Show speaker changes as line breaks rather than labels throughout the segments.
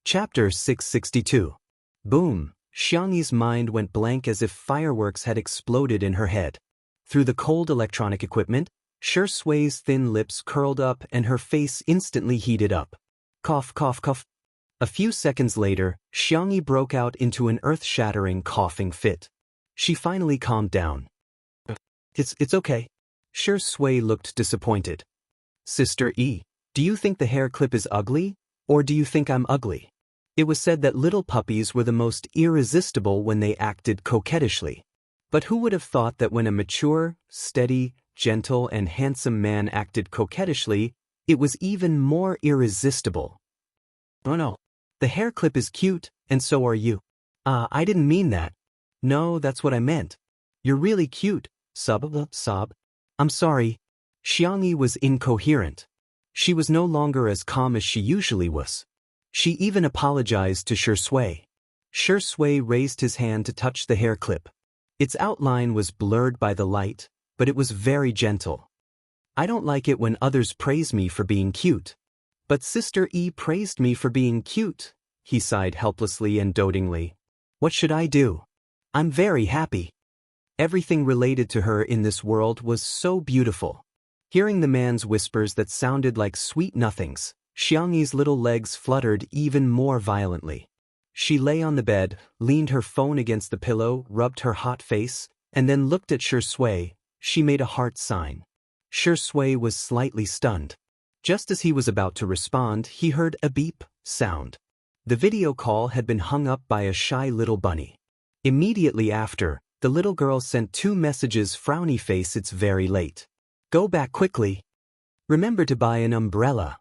Chapter 662. Boom! Xiangyi's mind went blank as if fireworks had exploded in her head. Through the cold electronic equipment, Shi Sui's thin lips curled up and her face instantly heated up. Cough, cough, cough. A few seconds later, Xiangyi broke out into an earth-shattering coughing fit. She finally calmed down. It's okay. Shi Sui looked disappointed. Sister E, do you think the hair clip is ugly, or do you think I'm ugly? It was said that little puppies were the most irresistible when they acted coquettishly. But who would have thought that when a mature, steady, gentle and handsome man acted coquettishly, it was even more irresistible? Oh no. The hair clip is cute, and so are you. I didn't mean that. No, that's what I meant. You're really cute, sob. I'm sorry. Xiangyi was incoherent. She was no longer as calm as she usually was. She even apologized to Shi Sui. Shi Sui raised his hand to touch the hair clip. Its outline was blurred by the light, but it was very gentle. I don't like it when others praise me for being cute. But Sister E praised me for being cute, he sighed helplessly and dotingly. What should I do? I'm very happy. Everything related to her in this world was so beautiful. Hearing the man's whispers that sounded like sweet nothings, Xiangyi's little legs fluttered even more violently. She lay on the bed, leaned her phone against the pillow, rubbed her hot face, and then looked at Shi Sui. She made a heart sign. Shi Sui was slightly stunned. Just as he was about to respond, he heard a beep sound. The video call had been hung up by a shy little bunny. Immediately after, the little girl sent 2 messages. Frowny face, it's very late. Go back quickly. Remember to buy an umbrella.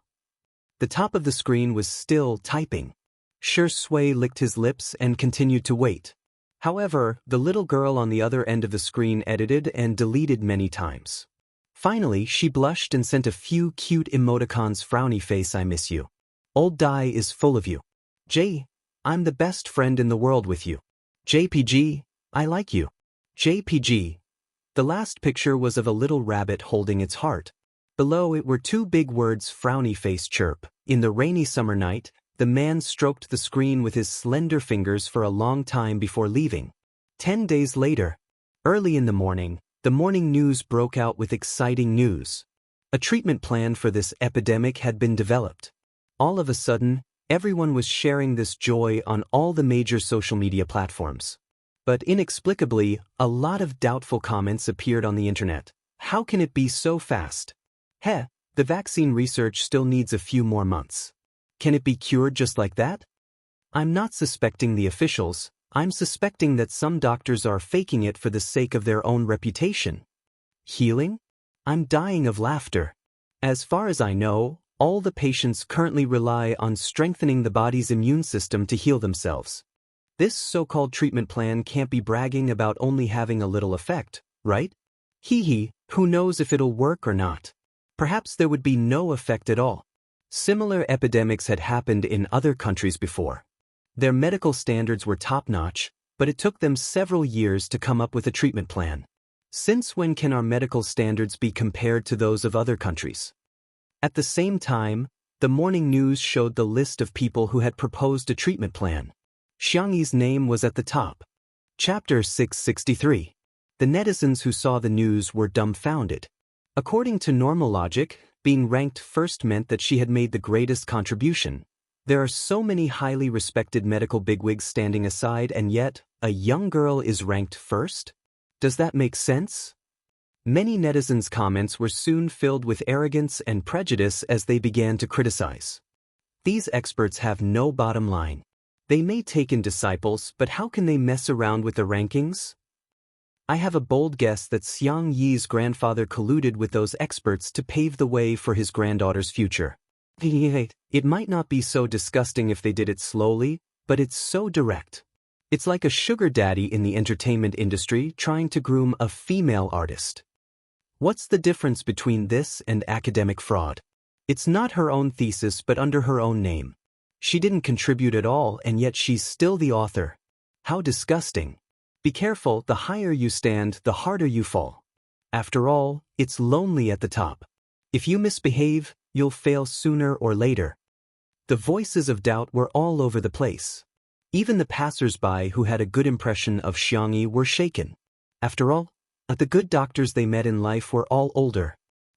The top of the screen was still typing. Shi Sui licked his lips and continued to wait. However, the little girl on the other end of the screen edited and deleted many times. Finally, she blushed and sent a few cute emoticons. Frowny face, I miss you. Old Dai is full of you. J, I'm the best friend in the world with you. JPG, I like you. JPG. The last picture was of a little rabbit holding its heart. Below it were 2 big words. Frowny face chirp. In the rainy summer night, the man stroked the screen with his slender fingers for a long time before leaving. 10 days later, early in the morning news broke out with exciting news. A treatment plan for this epidemic had been developed. All of a sudden, everyone was sharing this joy on all the major social media platforms. But inexplicably, a lot of doubtful comments appeared on the internet. How can it be so fast? The vaccine research still needs a few more months. Can it be cured just like that? I'm not suspecting the officials. I'm suspecting that some doctors are faking it for the sake of their own reputation. Healing? I'm dying of laughter. As far as I know, all the patients currently rely on strengthening the body's immune system to heal themselves. This so-called treatment plan can't be bragging about only having a little effect, right? Who knows if it'll work or not? Perhaps there would be no effect at all. Similar epidemics had happened in other countries before. Their medical standards were top-notch, but it took them several years to come up with a treatment plan. Since when can our medical standards be compared to those of other countries? At the same time, the morning news showed the list of people who had proposed a treatment plan. Xiangyi's name was at the top. Chapter 663. The netizens who saw the news were dumbfounded. According to normal logic, being ranked first meant that she had made the greatest contribution. There are so many highly respected medical bigwigs standing aside, and yet, a young girl is ranked first? Does that make sense? Many netizens' comments were soon filled with arrogance and prejudice as they began to criticize. These experts have no bottom line. They may take in disciples, but how can they mess around with the rankings? I have a bold guess that Xiangyi's grandfather colluded with those experts to pave the way for his granddaughter's future. It might not be so disgusting if they did it slowly, but it's so direct. It's like a sugar daddy in the entertainment industry trying to groom a female artist. What's the difference between this and academic fraud? It's not her own thesis but under her own name. She didn't contribute at all, and yet she's still the author. How disgusting. Be careful, the higher you stand, the harder you fall. After all, it's lonely at the top. If you misbehave, you'll fail sooner or later. The voices of doubt were all over the place. Even the passers-by who had a good impression of Xiangyi were shaken. After all, the good doctors they met in life were all older.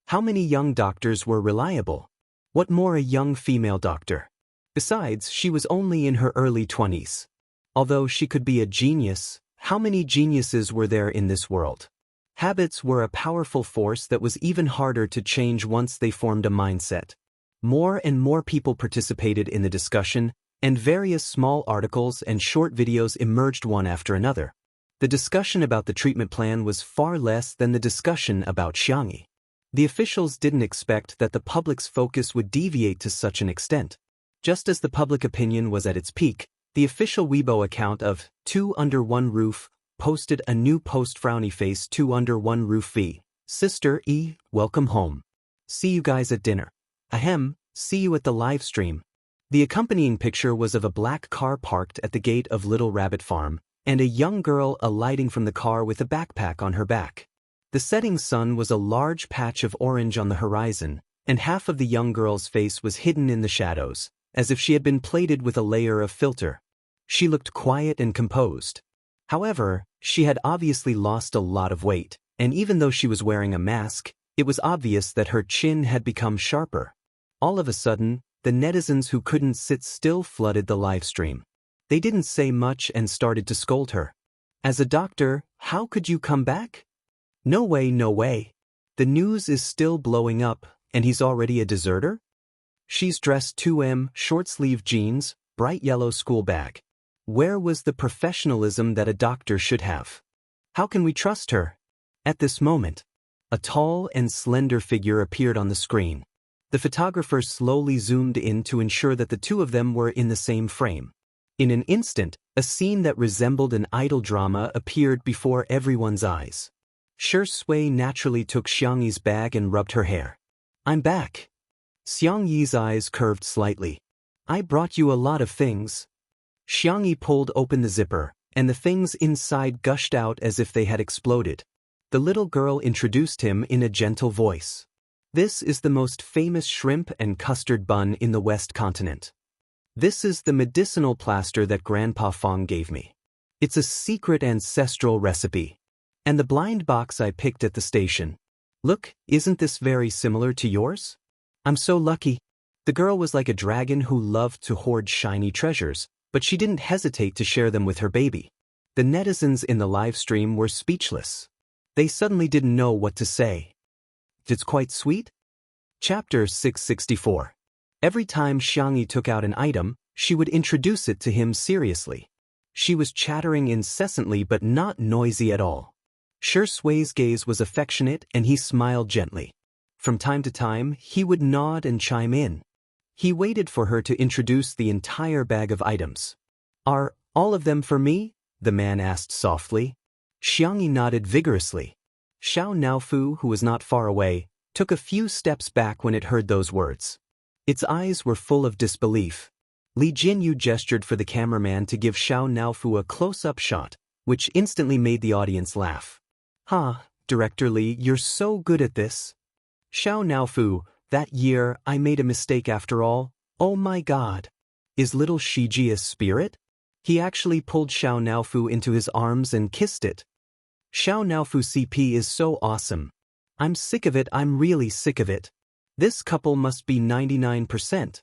How many young doctors were reliable? What more a young female doctor? Besides, she was only in her early 20s. Although she could be a genius, how many geniuses were there in this world? Habits were a powerful force that was even harder to change once they formed a mindset. More and more people participated in the discussion, and various small articles and short videos emerged one after another. The discussion about the treatment plan was far less than the discussion about Xiangyi. The officials didn't expect that the public's focus would deviate to such an extent. Just as the public opinion was at its peak, the official Weibo account of 2 Under One Roof posted a new post. Frowny face 2 Under One Roof V. Sister E, welcome home. See you guys at dinner. Ahem, see you at the live stream. The accompanying picture was of a black car parked at the gate of Little Rabbit Farm, and a young girl alighting from the car with a backpack on her back. The setting sun was a large patch of orange on the horizon, and half of the young girl's face was hidden in the shadows, as if she had been plated with a layer of filter. She looked quiet and composed. However, she had obviously lost a lot of weight, and even though she was wearing a mask, it was obvious that her chin had become sharper. All of a sudden, the netizens who couldn't sit still flooded the live stream. They didn't say much and started to scold her. As a doctor, how could you come back? No way, no way. The news is still blowing up, and he's already a deserter? She's dressed 2M, short-sleeve jeans, bright yellow school bag. Where was the professionalism that a doctor should have? How can we trust her? At this moment, a tall and slender figure appeared on the screen. The photographer slowly zoomed in to ensure that the two of them were in the same frame. In an instant, a scene that resembled an idol drama appeared before everyone's eyes. Shui naturally took Xiangyi's bag and rubbed her hair. I'm back. Xiangyi's eyes curved slightly. I brought you a lot of things. Xiangyi pulled open the zipper, and the things inside gushed out as if they had exploded. The little girl introduced him in a gentle voice. This is the most famous shrimp and custard bun in the West Continent. This is the medicinal plaster that Grandpa Fong gave me. It's a secret ancestral recipe. And the blind box I picked at the station. Look, isn't this very similar to yours? I'm so lucky. The girl was like a dragon who loved to hoard shiny treasures, but she didn't hesitate to share them with her baby. The netizens in the live stream were speechless. They suddenly didn't know what to say. It's quite sweet? Chapter 664. Every time Xiangyi took out an item, she would introduce it to him seriously. She was chattering incessantly but not noisy at all. Shui's gaze was affectionate and he smiled gently. From time to time, he would nod and chime in. He waited for her to introduce the entire bag of items. Are all of them for me? The man asked softly. Xiangyi nodded vigorously. Xiao Naofu, who was not far away, took a few steps back when it heard those words. Its eyes were full of disbelief. Li Jinyu gestured for the cameraman to give Xiao Naofu a close-up shot, which instantly made the audience laugh. Director Li, you're so good at this. Xiao Naofu, that year I made a mistake after all. Oh my god. Is little Shiji a spirit? He actually pulled Xiao Naofu into his arms and kissed it. Xiao Naofu CP is so awesome. I'm sick of it, I'm really sick of it. This couple must be 99%.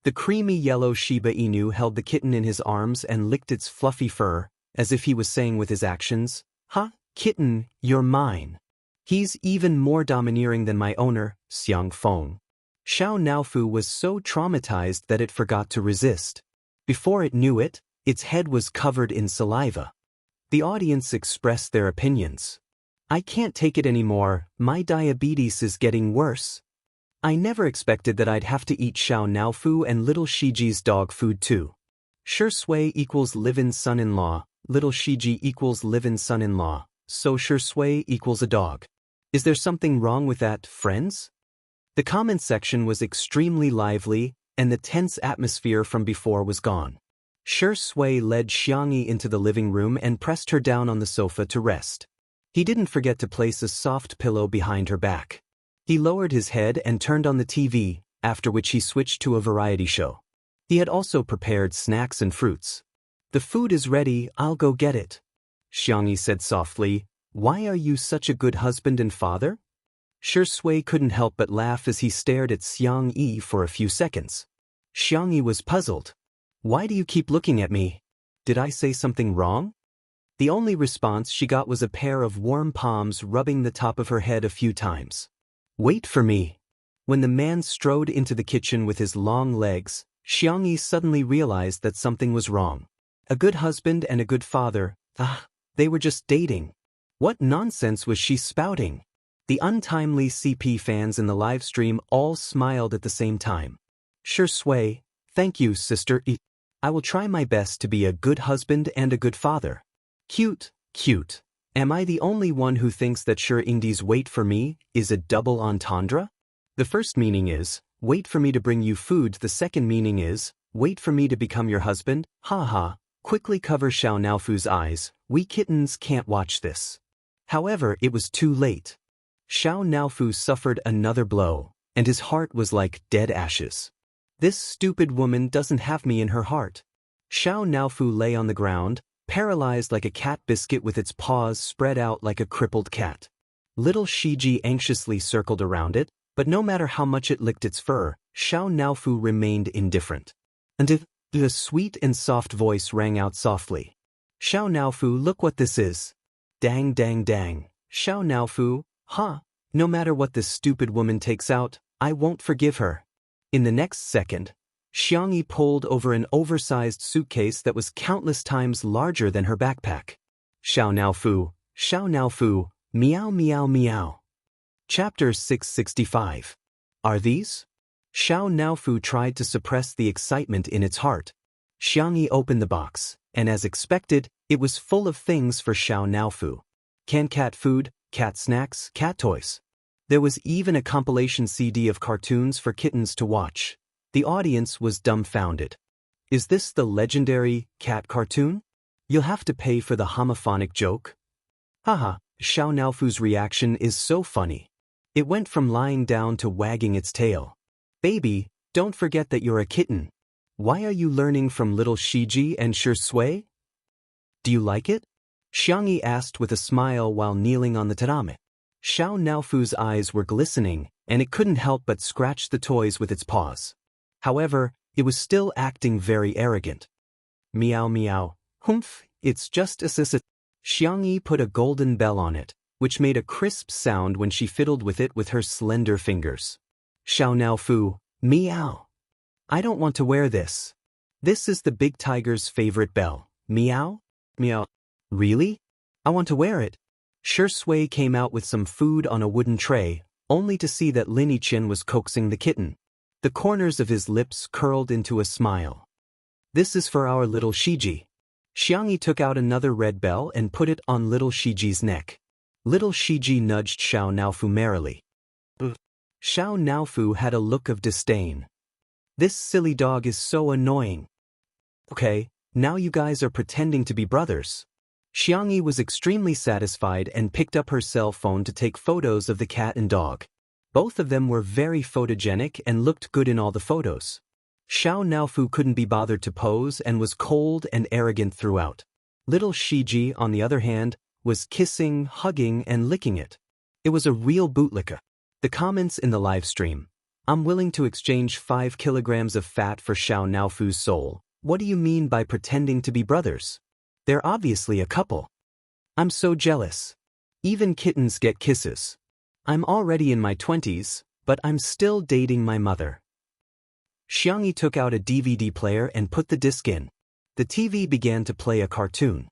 The creamy yellow Shiba Inu held the kitten in his arms and licked its fluffy fur, as if he was saying with his actions, Kitten, you're mine. He's even more domineering than my owner, Xiang Feng. Xiao Naofu was so traumatized that it forgot to resist. Before it knew it, its head was covered in saliva. The audience expressed their opinions. I can't take it anymore, my diabetes is getting worse. I never expected that I'd have to eat Xiao Naofu and little Shiji's dog food too. Shui equals live-in son-in-law, little Shiji equals live-in son-in-law, so Shui equals a dog. Is there something wrong with that, friends? The comment section was extremely lively, and the tense atmosphere from before was gone. Shui led Xiangyi into the living room and pressed her down on the sofa to rest. He didn't forget to place a soft pillow behind her back. He lowered his head and turned on the TV, after which he switched to a variety show. He had also prepared snacks and fruits. The food is ready, I'll go get it. Xiangyi said softly, why are you such a good husband and father? Shui couldn't help but laugh as he stared at Xiangyi for a few seconds. Xiangyi was puzzled. Why do you keep looking at me? Did I say something wrong? The only response she got was a pair of warm palms rubbing the top of her head a few times. Wait for me. When the man strode into the kitchen with his long legs, Xiangyi suddenly realized that something was wrong. A good husband and a good father, they were just dating. What nonsense was she spouting? The untimely CP fans in the live stream all smiled at the same time. Shui, thank you, sister. I will try my best to be a good husband and a good father. Cute, cute. Am I the only one who thinks that Ingdi's wait for me is a double entendre? The first meaning is, wait for me to bring you food. The second meaning is, wait for me to become your husband. Ha. Quickly cover Xiao Naofu's eyes. We kittens can't watch this. However, it was too late. Xiao Naofu suffered another blow, and his heart was like dead ashes. This stupid woman doesn't have me in her heart. Xiao Naofu lay on the ground, paralyzed like a cat biscuit with its paws spread out like a crippled cat. Little Shiji anxiously circled around it, but no matter how much it licked its fur, Xiao Naofu remained indifferent. And a sweet and soft voice rang out softly. Xiao Naofu, look what this is. Dang dang dang. Xiao Naofu, no matter what this stupid woman takes out, I won't forgive her. In the next second, Xiangyi pulled over an oversized suitcase that was countless times larger than her backpack. Xiao Naofu, meow meow meow. Chapter 665. Are these? Xiao Naofu tried to suppress the excitement in its heart. Xiangyi opened the box, and as expected, it was full of things for Xiao Naofu. Canned cat food, cat snacks, cat toys. There was even a compilation CD of cartoons for kittens to watch. The audience was dumbfounded. Is this the legendary cat cartoon? You'll have to pay for the homophonic joke. Haha, Xiao Naofu's reaction is so funny. It went from lying down to wagging its tail. Baby, don't forget that you're a kitten. Why are you learning from little Shiji and Shui? Do you like it? Xiangyi asked with a smile while kneeling on the tatami. Xiao Naofu's eyes were glistening, and it couldn't help but scratch the toys with its paws. However, it was still acting very arrogant. Meow meow, humph, it's just a sissit. Xiangyi put a golden bell on it, which made a crisp sound when she fiddled with it with her slender fingers. Xiao Naofu, meow. I don't want to wear this. This is the big tiger's favorite bell. Meow? Meow. Really? I want to wear it. Shui came out with some food on a wooden tray, only to see that Lin Yiqian was coaxing the kitten. The corners of his lips curled into a smile. This is for our little Shiji. Xiangyi took out another red bell and put it on little Shiji's neck. Little Shiji nudged Xiao Naofu merrily. Xiao Naofu had a look of disdain. This silly dog is so annoying. Okay, now you guys are pretending to be brothers. Xiangyi was extremely satisfied and picked up her cell phone to take photos of the cat and dog. Both of them were very photogenic and looked good in all the photos. Xiao Naofu couldn't be bothered to pose and was cold and arrogant throughout. Little Shiji, on the other hand, was kissing, hugging, and licking it. It was a real bootlicker. The comments in the live stream. I'm willing to exchange 5 kilograms of fat for Xiao Naofu's soul. What do you mean by pretending to be brothers? They're obviously a couple. I'm so jealous. Even kittens get kisses. I'm already in my 20s, but I'm still dating my mother. Xiangyi took out a DVD player and put the disc in. The TV began to play a cartoon.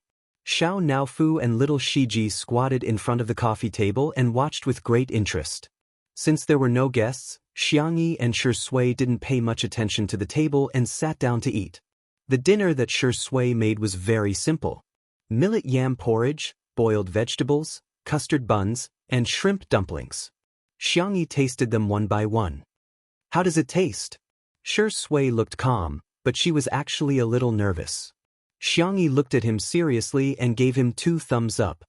Xiao Naofu and little Shiji squatted in front of the coffee table and watched with great interest. Since there were no guests, Xiangyi and Shui didn't pay much attention to the table and sat down to eat. The dinner that Shui made was very simple. Millet yam porridge, boiled vegetables, custard buns, and shrimp dumplings. Xiangyi tasted them one by one. How does it taste? Shui looked calm, but she was actually a little nervous. Xiangyi looked at him seriously and gave him 2 thumbs up.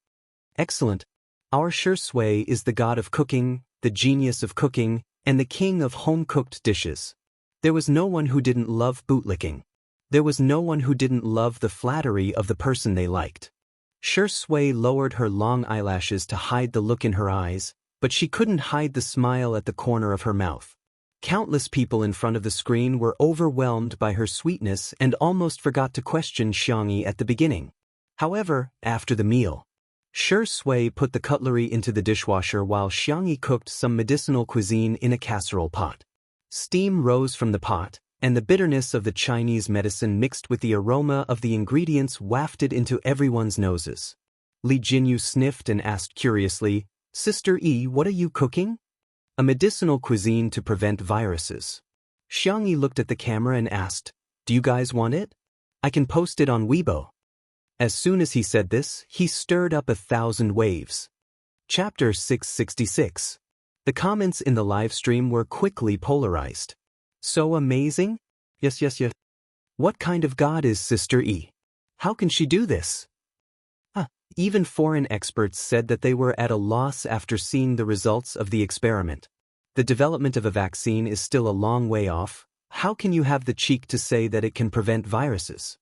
Excellent. Our Shui is the god of cooking, the genius of cooking, and the king of home-cooked dishes. There was no one who didn't love bootlicking. There was no one who didn't love the flattery of the person they liked. Shui lowered her long eyelashes to hide the look in her eyes, but she couldn't hide the smile at the corner of her mouth. Countless people in front of the screen were overwhelmed by her sweetness and almost forgot to question Xiangyi at the beginning. However, after the meal, Shui put the cutlery into the dishwasher while Xiangyi cooked some medicinal cuisine in a casserole pot. Steam rose from the pot, and the bitterness of the Chinese medicine mixed with the aroma of the ingredients wafted into everyone's noses. Li Jinyu sniffed and asked curiously, "Sister E, what are you cooking?" "A medicinal cuisine to prevent viruses." Xiangyi looked at the camera and asked, "Do you guys want it? I can post it on Weibo." As soon as he said this, he stirred up 1,000 waves. Chapter 666. The comments in the live stream were quickly polarized. "So amazing? Yes. What kind of god is Sister E? How can she do this?" Even foreign experts said that they were at a loss after seeing the results of the experiment. The development of a vaccine is still a long way off. How can you have the cheek to say that it can prevent viruses?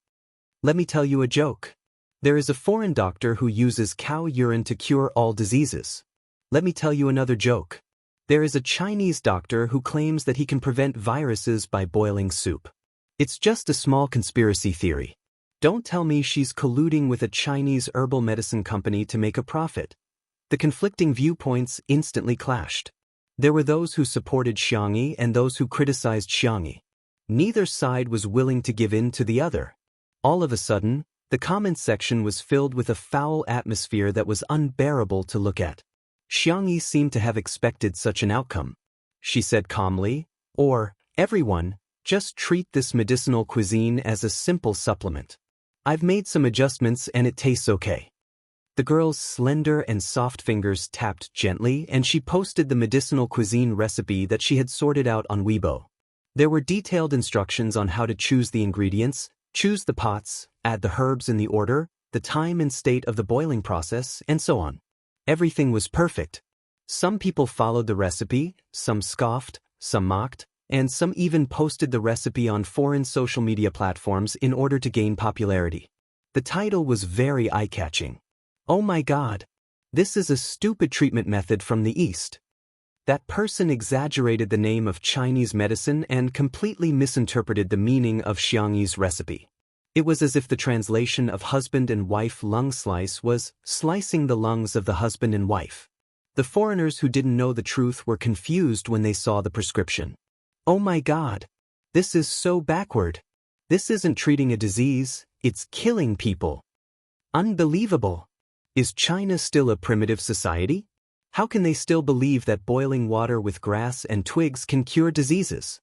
Let me tell you a joke. There is a foreign doctor who uses cow urine to cure all diseases. Let me tell you another joke. There is a Chinese doctor who claims that he can prevent viruses by boiling soup. It's just a small conspiracy theory. Don't tell me she's colluding with a Chinese herbal medicine company to make a profit. The conflicting viewpoints instantly clashed. There were those who supported Xiangyi and those who criticized Xiangyi. Neither side was willing to give in to the other. All of a sudden, the comments section was filled with a foul atmosphere that was unbearable to look at. Xiangyi seemed to have expected such an outcome. She said calmly, "Everyone, just treat this medicinal cuisine as a simple supplement. I've made some adjustments and it tastes okay." The girl's slender and soft fingers tapped gently and she posted the medicinal cuisine recipe that she had sorted out on Weibo. There were detailed instructions on how to choose the ingredients, choose the pots, add the herbs in the order, the time and state of the boiling process, and so on. Everything was perfect. Some people followed the recipe, some scoffed, some mocked, and some even posted the recipe on foreign social media platforms in order to gain popularity. The title was very eye-catching. "Oh my God! This is a stupid treatment method from the East." That person exaggerated the name of Chinese medicine and completely misinterpreted the meaning of Xiangyi's recipe. It was as if the translation of husband and wife lung slice was slicing the lungs of the husband and wife. The foreigners who didn't know the truth were confused when they saw the prescription. "Oh my God! This is so backward. This isn't treating a disease, it's killing people. Unbelievable. Is China still a primitive society? How can they still believe that boiling water with grass and twigs can cure diseases?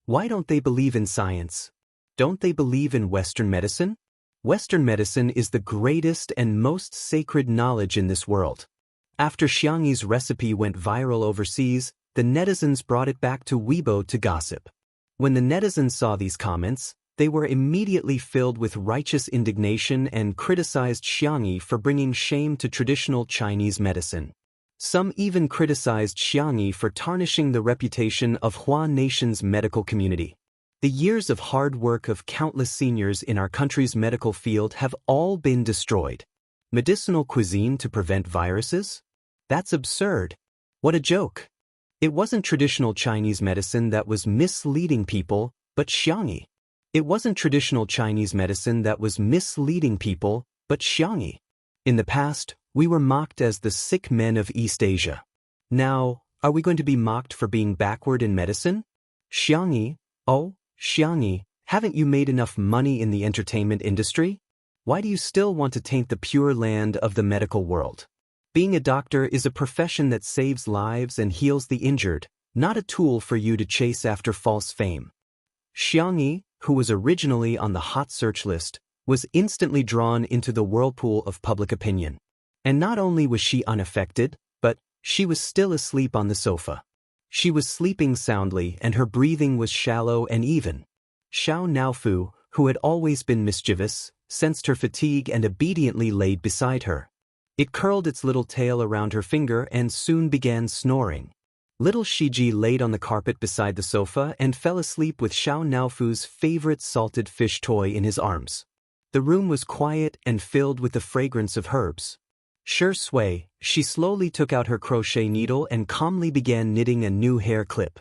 Why don't they believe in science? Don't they believe in Western medicine? Western medicine is the greatest and most sacred knowledge in this world." After Xiangyi's recipe went viral overseas, the netizens brought it back to Weibo to gossip. When the netizens saw these comments, they were immediately filled with righteous indignation and criticized Xiangyi for bringing shame to traditional Chinese medicine. Some even criticized Xiangyi for tarnishing the reputation of Hua Nation's medical community. The years of hard work of countless seniors in our country's medical field have all been destroyed. Medicinal cuisine to prevent viruses? That's absurd. What a joke. It wasn't traditional Chinese medicine that was misleading people, but Xiangyi. It wasn't traditional Chinese medicine that was misleading people, but Xiangyi. In the past, we were mocked as the sick men of East Asia. Now, are we going to be mocked for being backward in medicine? Xiangyi, oh, Xiangyi, haven't you made enough money in the entertainment industry? Why do you still want to taint the pure land of the medical world? Being a doctor is a profession that saves lives and heals the injured, not a tool for you to chase after false fame. Xiangyi, who was originally on the hot search list, was instantly drawn into the whirlpool of public opinion. And not only was she unaffected, but she was still asleep on the sofa. She was sleeping soundly and her breathing was shallow and even. Xiao Naofu, who had always been mischievous, sensed her fatigue and obediently laid beside her. It curled its little tail around her finger and soon began snoring. Little Shiji laid on the carpet beside the sofa and fell asleep with Xiao Naofu's favorite salted fish toy in his arms. The room was quiet and filled with the fragrance of herbs. Sure Sui, she slowly took out her crochet needle and calmly began knitting a new hair clip.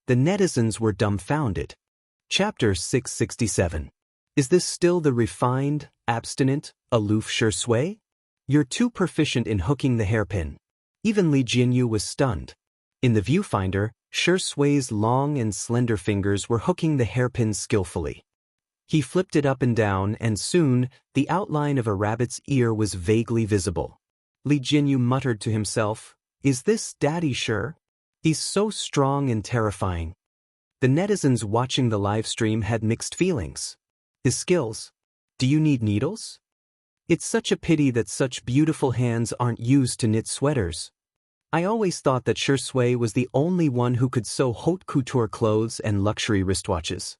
The netizens were dumbfounded. Chapter 667. Is this still the refined, abstinent, aloof Sure Sui? You're too proficient in hooking the hairpin. Even Li Jianyu was stunned. In the viewfinder, Sure Sui's long and slender fingers were hooking the hairpin skillfully. He flipped it up and down, and soon, the outline of a rabbit's ear was vaguely visible. Li Jianyu muttered to himself, "Is this Daddy Sure? He's so strong and terrifying." The netizens watching the live stream had mixed feelings. His skills. Do you need needles? It's such a pity that such beautiful hands aren't used to knit sweaters. I always thought that Sure Sui was the only one who could sew haute couture clothes and luxury wristwatches.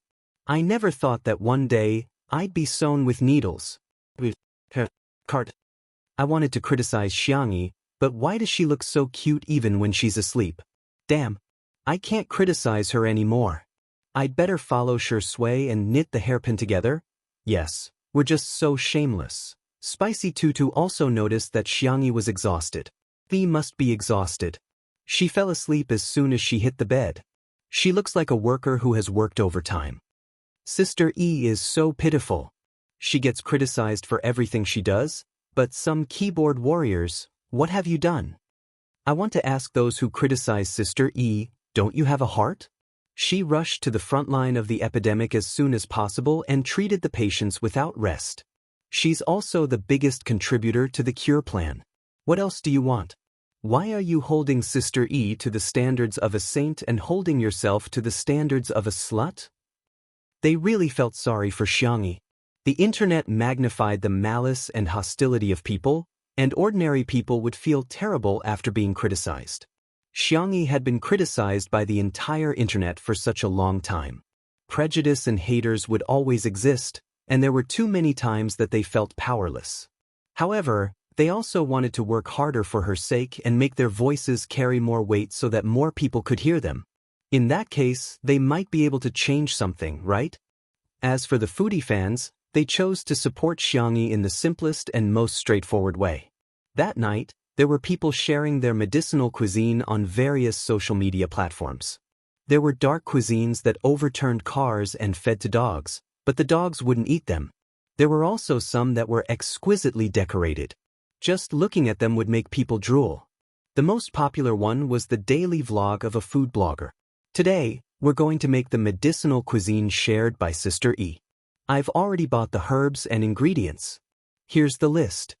I never thought that one day, I'd be sewn with needles. I wanted to criticize Xiangyi, but why does she look so cute even when she's asleep? Damn. I can't criticize her anymore. I'd better follow Sure Sui and knit the hairpin together? Yes, we're just so shameless. Spicy Tutu also noticed that Xiangyi was exhausted. He must be exhausted. She fell asleep as soon as she hit the bed. She looks like a worker who has worked overtime. Sister E is so pitiful. She gets criticized for everything she does, but some keyboard warriors, what have you done? I want to ask those who criticize Sister E, don't you have a heart? She rushed to the front line of the epidemic as soon as possible and treated the patients without rest. She's also the biggest contributor to the cure plan. What else do you want? Why are you holding Sister E to the standards of a saint and holding yourself to the standards of a slut? They really felt sorry for Xiangyi. The internet magnified the malice and hostility of people, and ordinary people would feel terrible after being criticized. Xiangyi had been criticized by the entire internet for such a long time. Prejudice and haters would always exist, and there were too many times that they felt powerless. However, they also wanted to work harder for her sake and make their voices carry more weight so that more people could hear them. In that case, they might be able to change something, right? As for the foodie fans, they chose to support Xiangyi in the simplest and most straightforward way. That night, there were people sharing their medicinal cuisine on various social media platforms. There were dark cuisines that overturned cars and fed to dogs, but the dogs wouldn't eat them. There were also some that were exquisitely decorated. Just looking at them would make people drool. The most popular one was the daily vlog of a food blogger. Today, we're going to make the medicinal cuisine shared by Sister E. I've already bought the herbs and ingredients. Here's the list.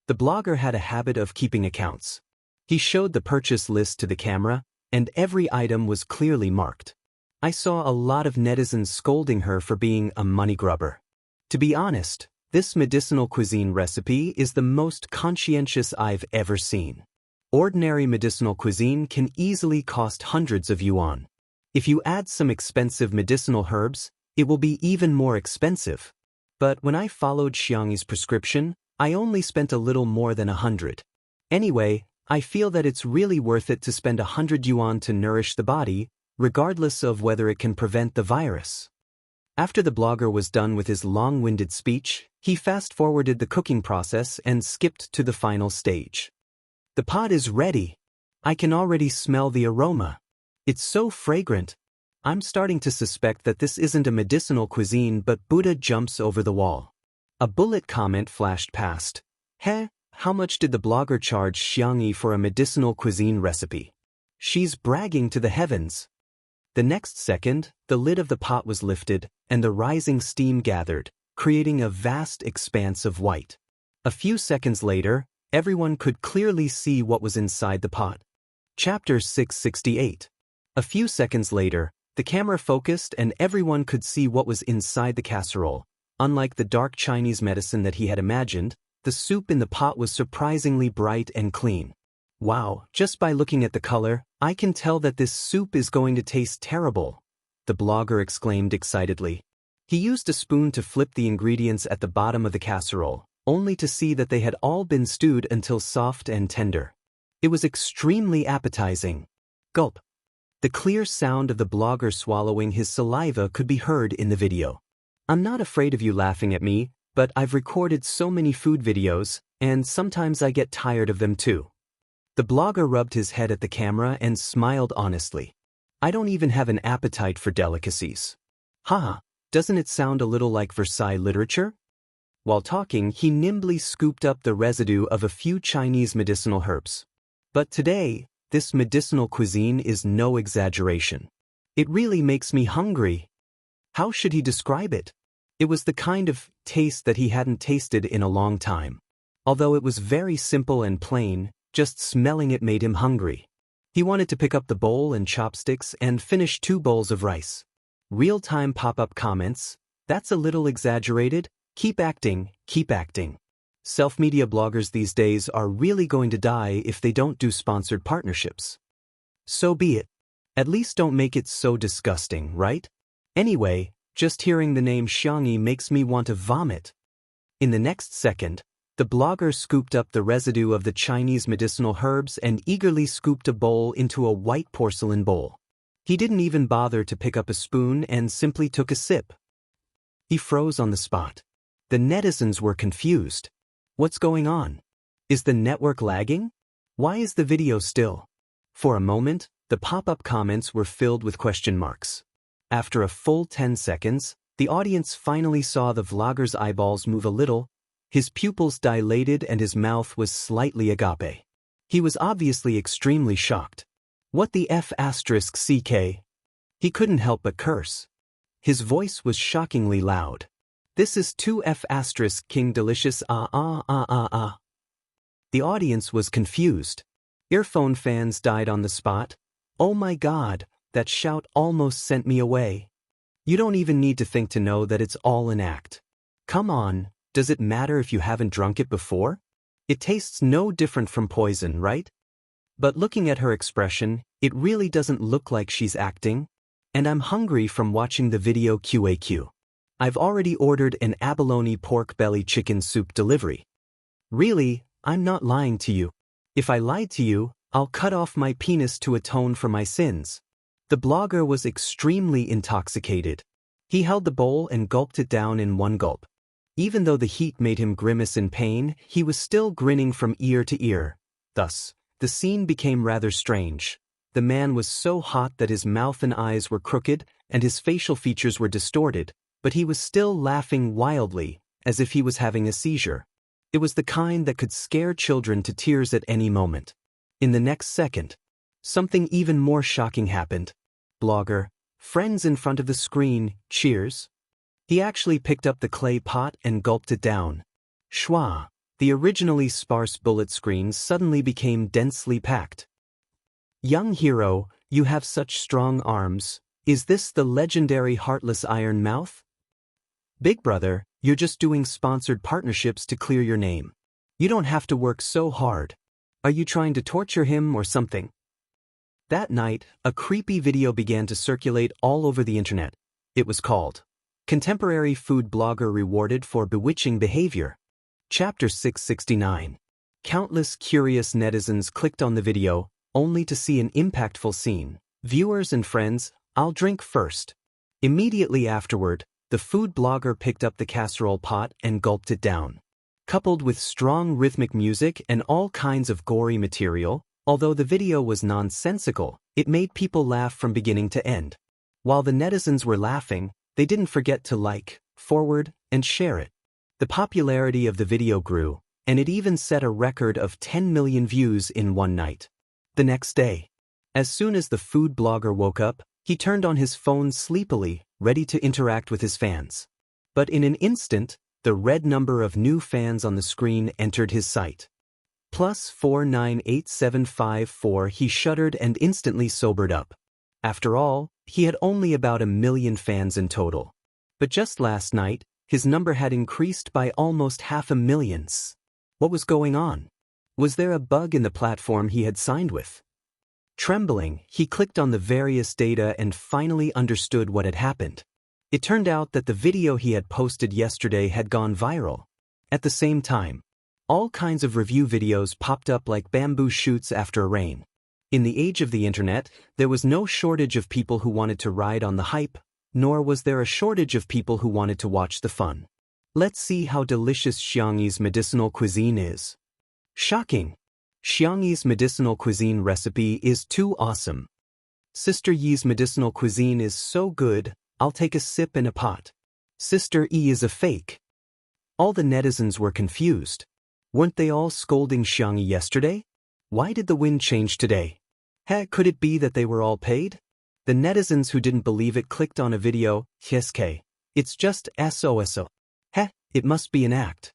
The blogger had a habit of keeping accounts. He showed the purchase list to the camera, and every item was clearly marked. I saw a lot of netizens scolding her for being a money grubber. To be honest, this medicinal cuisine recipe is the most conscientious I've ever seen. Ordinary medicinal cuisine can easily cost hundreds of yuan. If you add some expensive medicinal herbs, it will be even more expensive. But when I followed Xiangyi's prescription, I only spent a little more than 100. Anyway, I feel that it's really worth it to spend 100 yuan to nourish the body, regardless of whether it can prevent the virus. After the blogger was done with his long-winded speech, he fast-forwarded the cooking process and skipped to the final stage. The pot is ready. I can already smell the aroma. It's so fragrant. I'm starting to suspect that this isn't a medicinal cuisine, but Buddha jumps over the wall. A bullet comment flashed past. How much did the blogger charge Xiangyi for a medicinal cuisine recipe? She's bragging to the heavens. The next second, the lid of the pot was lifted, and the rising steam gathered, creating a vast expanse of white. A few seconds later, everyone could clearly see what was inside the pot. Chapter 668. A few seconds later, the camera focused and everyone could see what was inside the casserole. Unlike the dark Chinese medicine that he had imagined, the soup in the pot was surprisingly bright and clean. Wow, just by looking at the color, I can tell that this soup is going to taste terrible, the blogger exclaimed excitedly. He used a spoon to flip the ingredients at the bottom of the casserole, only to see that they had all been stewed until soft and tender. It was extremely appetizing. Gulp. The clear sound of the blogger swallowing his saliva could be heard in the video. I'm not afraid of you laughing at me, but I've recorded so many food videos, and sometimes I get tired of them too. The blogger rubbed his head at the camera and smiled honestly. I don't even have an appetite for delicacies. Haha, doesn't it sound a little like Versailles literature? While talking, he nimbly scooped up the residue of a few Chinese medicinal herbs. But today, this medicinal cuisine is no exaggeration. It really makes me hungry. How should he describe it? It was the kind of taste that he hadn't tasted in a long time. Although it was very simple and plain, just smelling it made him hungry. He wanted to pick up the bowl and chopsticks and finish 2 bowls of rice. Real-time pop-up comments, that's a little exaggerated, keep acting, keep acting. Self-media bloggers these days are really going to die if they don't do sponsored partnerships. So be it. At least don't make it so disgusting, right? Anyway, just hearing the name Jianghu makes me want to vomit. In the next second, the blogger scooped up the residue of the Chinese medicinal herbs and eagerly scooped a bowl into a white porcelain bowl. He didn't even bother to pick up a spoon and simply took a sip. He froze on the spot. The netizens were confused. What's going on? Is the network lagging? Why is the video still? For a moment, the pop-up comments were filled with question marks. After a full 10 seconds, the audience finally saw the vlogger's eyeballs move a little, his pupils dilated and his mouth was slightly agape. He was obviously extremely shocked. What the F***ck? He couldn't help but curse. His voice was shockingly loud. This is 2F** King Delicious ah. The audience was confused. Earphone fans died on the spot. Oh my god, that shout almost sent me away. You don't even need to think to know that it's all an act. Come on, does it matter if you haven't drunk it before? It tastes no different from poison, right? But looking at her expression, it really doesn't look like she's acting. And I'm hungry from watching the video QAQ. I've already ordered an abalone pork belly chicken soup delivery. Really, I'm not lying to you. If I lied to you, I'll cut off my penis to atone for my sins. The blogger was extremely intoxicated. He held the bowl and gulped it down in one gulp. Even though the heat made him grimace in pain, he was still grinning from ear to ear. Thus, the scene became rather strange. The man was so hot that his mouth and eyes were crooked and his facial features were distorted, but he was still laughing wildly, as if he was having a seizure. It was the kind that could scare children to tears at any moment. In the next second, something even more shocking happened. Blogger, friends in front of the screen, cheers. He actually picked up the clay pot and gulped it down. Schwa, the originally sparse bullet screens suddenly became densely packed. Young hero, you have such strong arms. Is this the legendary heartless Iron Mouth? Big brother, you're just doing sponsored partnerships to clear your name. You don't have to work so hard. Are you trying to torture him or something? That night, a creepy video began to circulate all over the internet. It was called Contemporary Food Blogger Rewarded for Bewitching Behavior. Chapter 669. Countless curious netizens clicked on the video, only to see an impactful scene. Viewers and friends, I'll drink first. Immediately afterward, the food blogger picked up the casserole pot and gulped it down. Coupled with strong rhythmic music and all kinds of gory material, although the video was nonsensical, it made people laugh from beginning to end. While the netizens were laughing, they didn't forget to like, forward, and share it. The popularity of the video grew, and it even set a record of 10 million views in one night. The next day, as soon as the food blogger woke up, he turned on his phone sleepily, ready to interact with his fans. But in an instant, the red number of new fans on the screen entered his sight. +498754. He shuddered and instantly sobered up. After all, he had only about 1 million fans in total. But just last night, his number had increased by almost 500,000. What was going on? Was there a bug in the platform he had signed with? Trembling, he clicked on the various data and finally understood what had happened. It turned out that the video he had posted yesterday had gone viral. At the same time, all kinds of review videos popped up like bamboo shoots after a rain. In the age of the internet, there was no shortage of people who wanted to ride on the hype, nor was there a shortage of people who wanted to watch the fun. Let's see how delicious Xiangyi's medicinal cuisine is. Shocking! Xiangyi's medicinal cuisine recipe is too awesome. Sister Yi's medicinal cuisine is so good, I'll take a sip in a pot. Sister Yi is a fake. All the netizens were confused. Weren't they all scolding Xiangyi yesterday? Why did the wind change today? Could it be that they were all paid? The netizens who didn't believe it clicked on a video. It's just SOSO. It must be an act.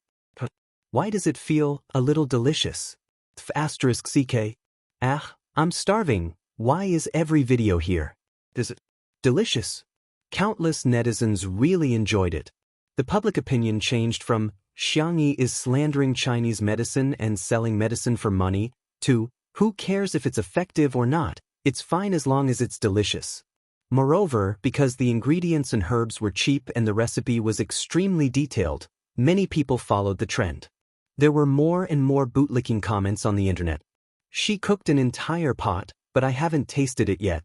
Why does it feel a little delicious? *CK. I'm starving. Why is every video here? Is it delicious? Countless netizens really enjoyed it. The public opinion changed from Xiangyi is slandering Chinese medicine and selling medicine for money to who cares if it's effective or not, it's fine as long as it's delicious. Moreover, because the ingredients and herbs were cheap and the recipe was extremely detailed, many people followed the trend. There were more and more bootlicking comments on the internet. She cooked an entire pot, but I haven't tasted it yet.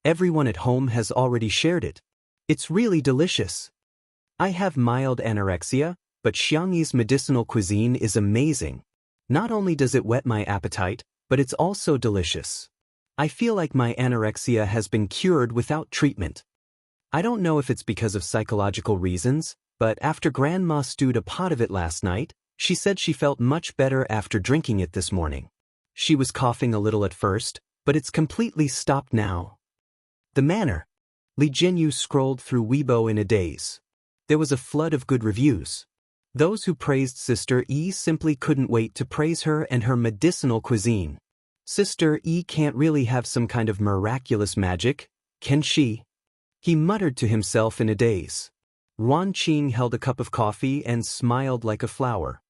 Everyone at home has already shared it. It's really delicious. I have mild anorexia, but Xiangyi's medicinal cuisine is amazing. Not only does it whet my appetite, but it's also delicious. I feel like my anorexia has been cured without treatment. I don't know if it's because of psychological reasons, but after Grandma stewed a pot of it last night, she said she felt much better after drinking it this morning. She was coughing a little at first, but it's completely stopped now. The manner. Li Jianyu scrolled through Weibo in a daze. There was a flood of good reviews. Those who praised Sister Yi simply couldn't wait to praise her and her medicinal cuisine. Sister Yi can't really have some kind of miraculous magic, can she? He muttered to himself in a daze. Ruan Qing held a cup of coffee and smiled like a flower.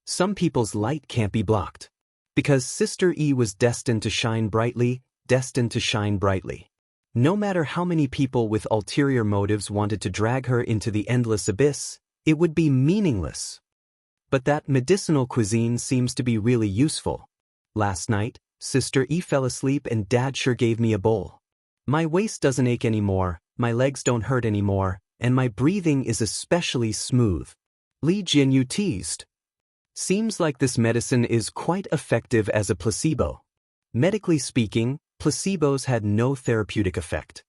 Some people's light can't be blocked. Because Sister Yi was destined to shine brightly, destined to shine brightly. No matter how many people with ulterior motives wanted to drag her into the endless abyss, it would be meaningless. But that medicinal cuisine seems to be really useful. Last night, Sister Yi fell asleep and Dad sure gave me a bowl. My waist doesn't ache anymore, my legs don't hurt anymore, and my breathing is especially smooth. Li Jianyu teased. Seems like this medicine is quite effective as a placebo. Medically speaking, placebos had no therapeutic effect.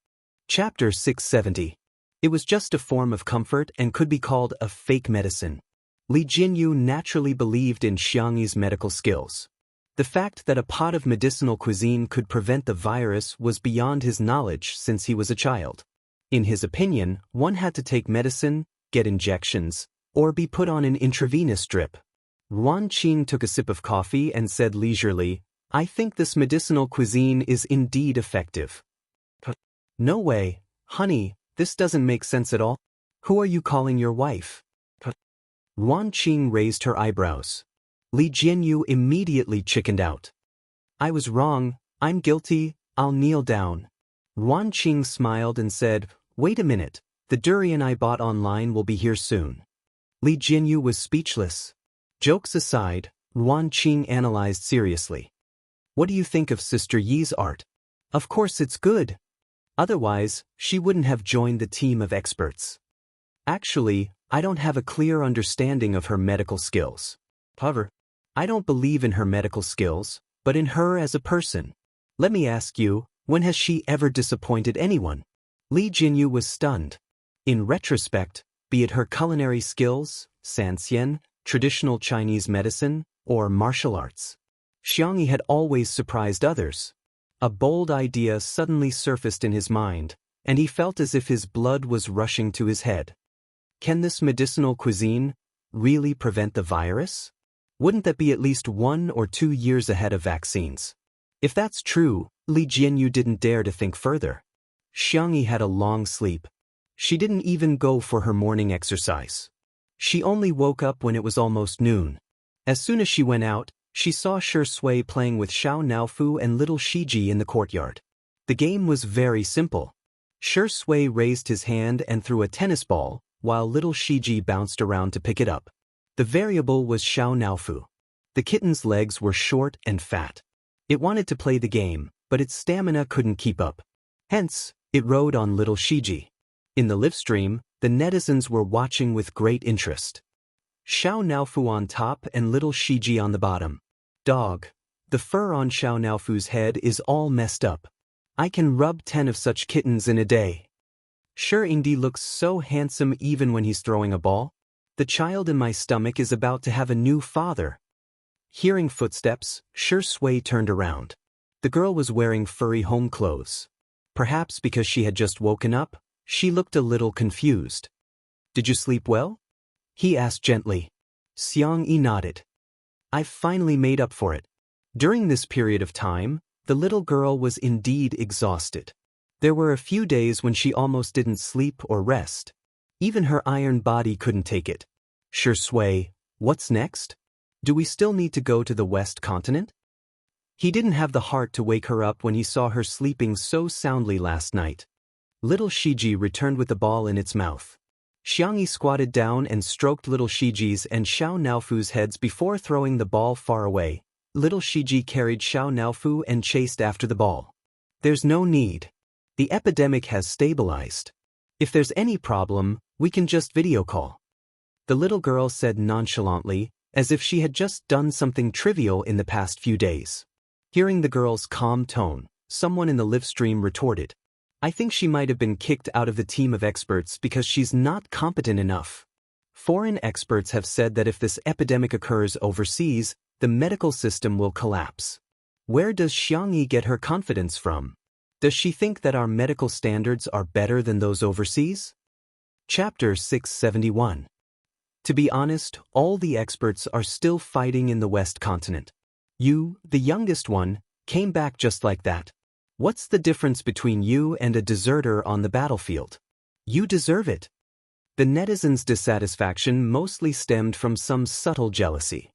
Chapter 670. It was just a form of comfort and could be called a fake medicine. Li Jianyu naturally believed in Xiangyi's medical skills. The fact that a pot of medicinal cuisine could prevent the virus was beyond his knowledge since he was a child. In his opinion, one had to take medicine, get injections, or be put on an intravenous drip. Ruan Qing took a sip of coffee and said leisurely, I think this medicinal cuisine is indeed effective. No way, honey, this doesn't make sense at all. Who are you calling your wife? Ruan Qing raised her eyebrows. Li Jianyu immediately chickened out. I was wrong, I'm guilty, I'll kneel down. Ruan Qing smiled and said, wait a minute, the durian I bought online will be here soon. Li Jianyu was speechless. Jokes aside, Ruan Qing analyzed seriously. What do you think of Sister Yi's art? Of course it's good. Otherwise, she wouldn't have joined the team of experts. Actually, I don't have a clear understanding of her medical skills. However, I don't believe in her medical skills, but in her as a person. Let me ask you, when has she ever disappointed anyone? Li Jianyu was stunned. In retrospect, be it her culinary skills, sanxian, traditional Chinese medicine, or martial arts, Xiangyi had always surprised others. A bold idea suddenly surfaced in his mind, and he felt as if his blood was rushing to his head. Can this medicinal cuisine really prevent the virus? Wouldn't that be at least 1 or 2 years ahead of vaccines? If that's true, Li Jianyu didn't dare to think further. Xiangyi had a long sleep. She didn't even go for her morning exercise. She only woke up when it was almost noon. As soon as she went out, she saw Shi Sui playing with Xiao Naofu and little Shiji in the courtyard. The game was very simple. Shi Sui raised his hand and threw a tennis ball, while little Shiji bounced around to pick it up. The variable was Xiao Naofu. The kitten's legs were short and fat. It wanted to play the game, but its stamina couldn't keep up. Hence, it rode on little Shiji. In the live stream, the netizens were watching with great interest. Xiao Naofu on top and little Shiji on the bottom. Dog. The fur on Xiao Naofu's head is all messed up. I can rub 10 of such kittens in a day. Sure, Ingdi looks so handsome even when he's throwing a ball. The child in my stomach is about to have a new father. Hearing footsteps, Sure Sui turned around. The girl was wearing furry home clothes. Perhaps because she had just woken up, she looked a little confused. Did you sleep well? He asked gently. Xiang Yi nodded. I've finally made up for it. During this period of time, the little girl was indeed exhausted. There were a few days when she almost didn't sleep or rest. Even her iron body couldn't take it. Sure Sui, what's next? Do we still need to go to the West Continent? He didn't have the heart to wake her up when he saw her sleeping so soundly last night. Little Shiji returned with the ball in its mouth. Xiangyi squatted down and stroked little Shiji's and Xiao Naofu's heads before throwing the ball far away. Little Shiji carried Xiao Naofu and chased after the ball. There's no need. The epidemic has stabilized. If there's any problem, we can just video call. The little girl said nonchalantly, as if she had just done something trivial in the past few days. Hearing the girl's calm tone, someone in the live stream retorted. I think she might have been kicked out of the team of experts because she's not competent enough. Foreign experts have said that if this epidemic occurs overseas, the medical system will collapse. Where does Xiangyi get her confidence from? Does she think that our medical standards are better than those overseas? Chapter 671. To be honest, all the experts are still fighting in the West Continent. You, the youngest one, came back just like that. What's the difference between you and a deserter on the battlefield? You deserve it. The netizens' dissatisfaction mostly stemmed from some subtle jealousy.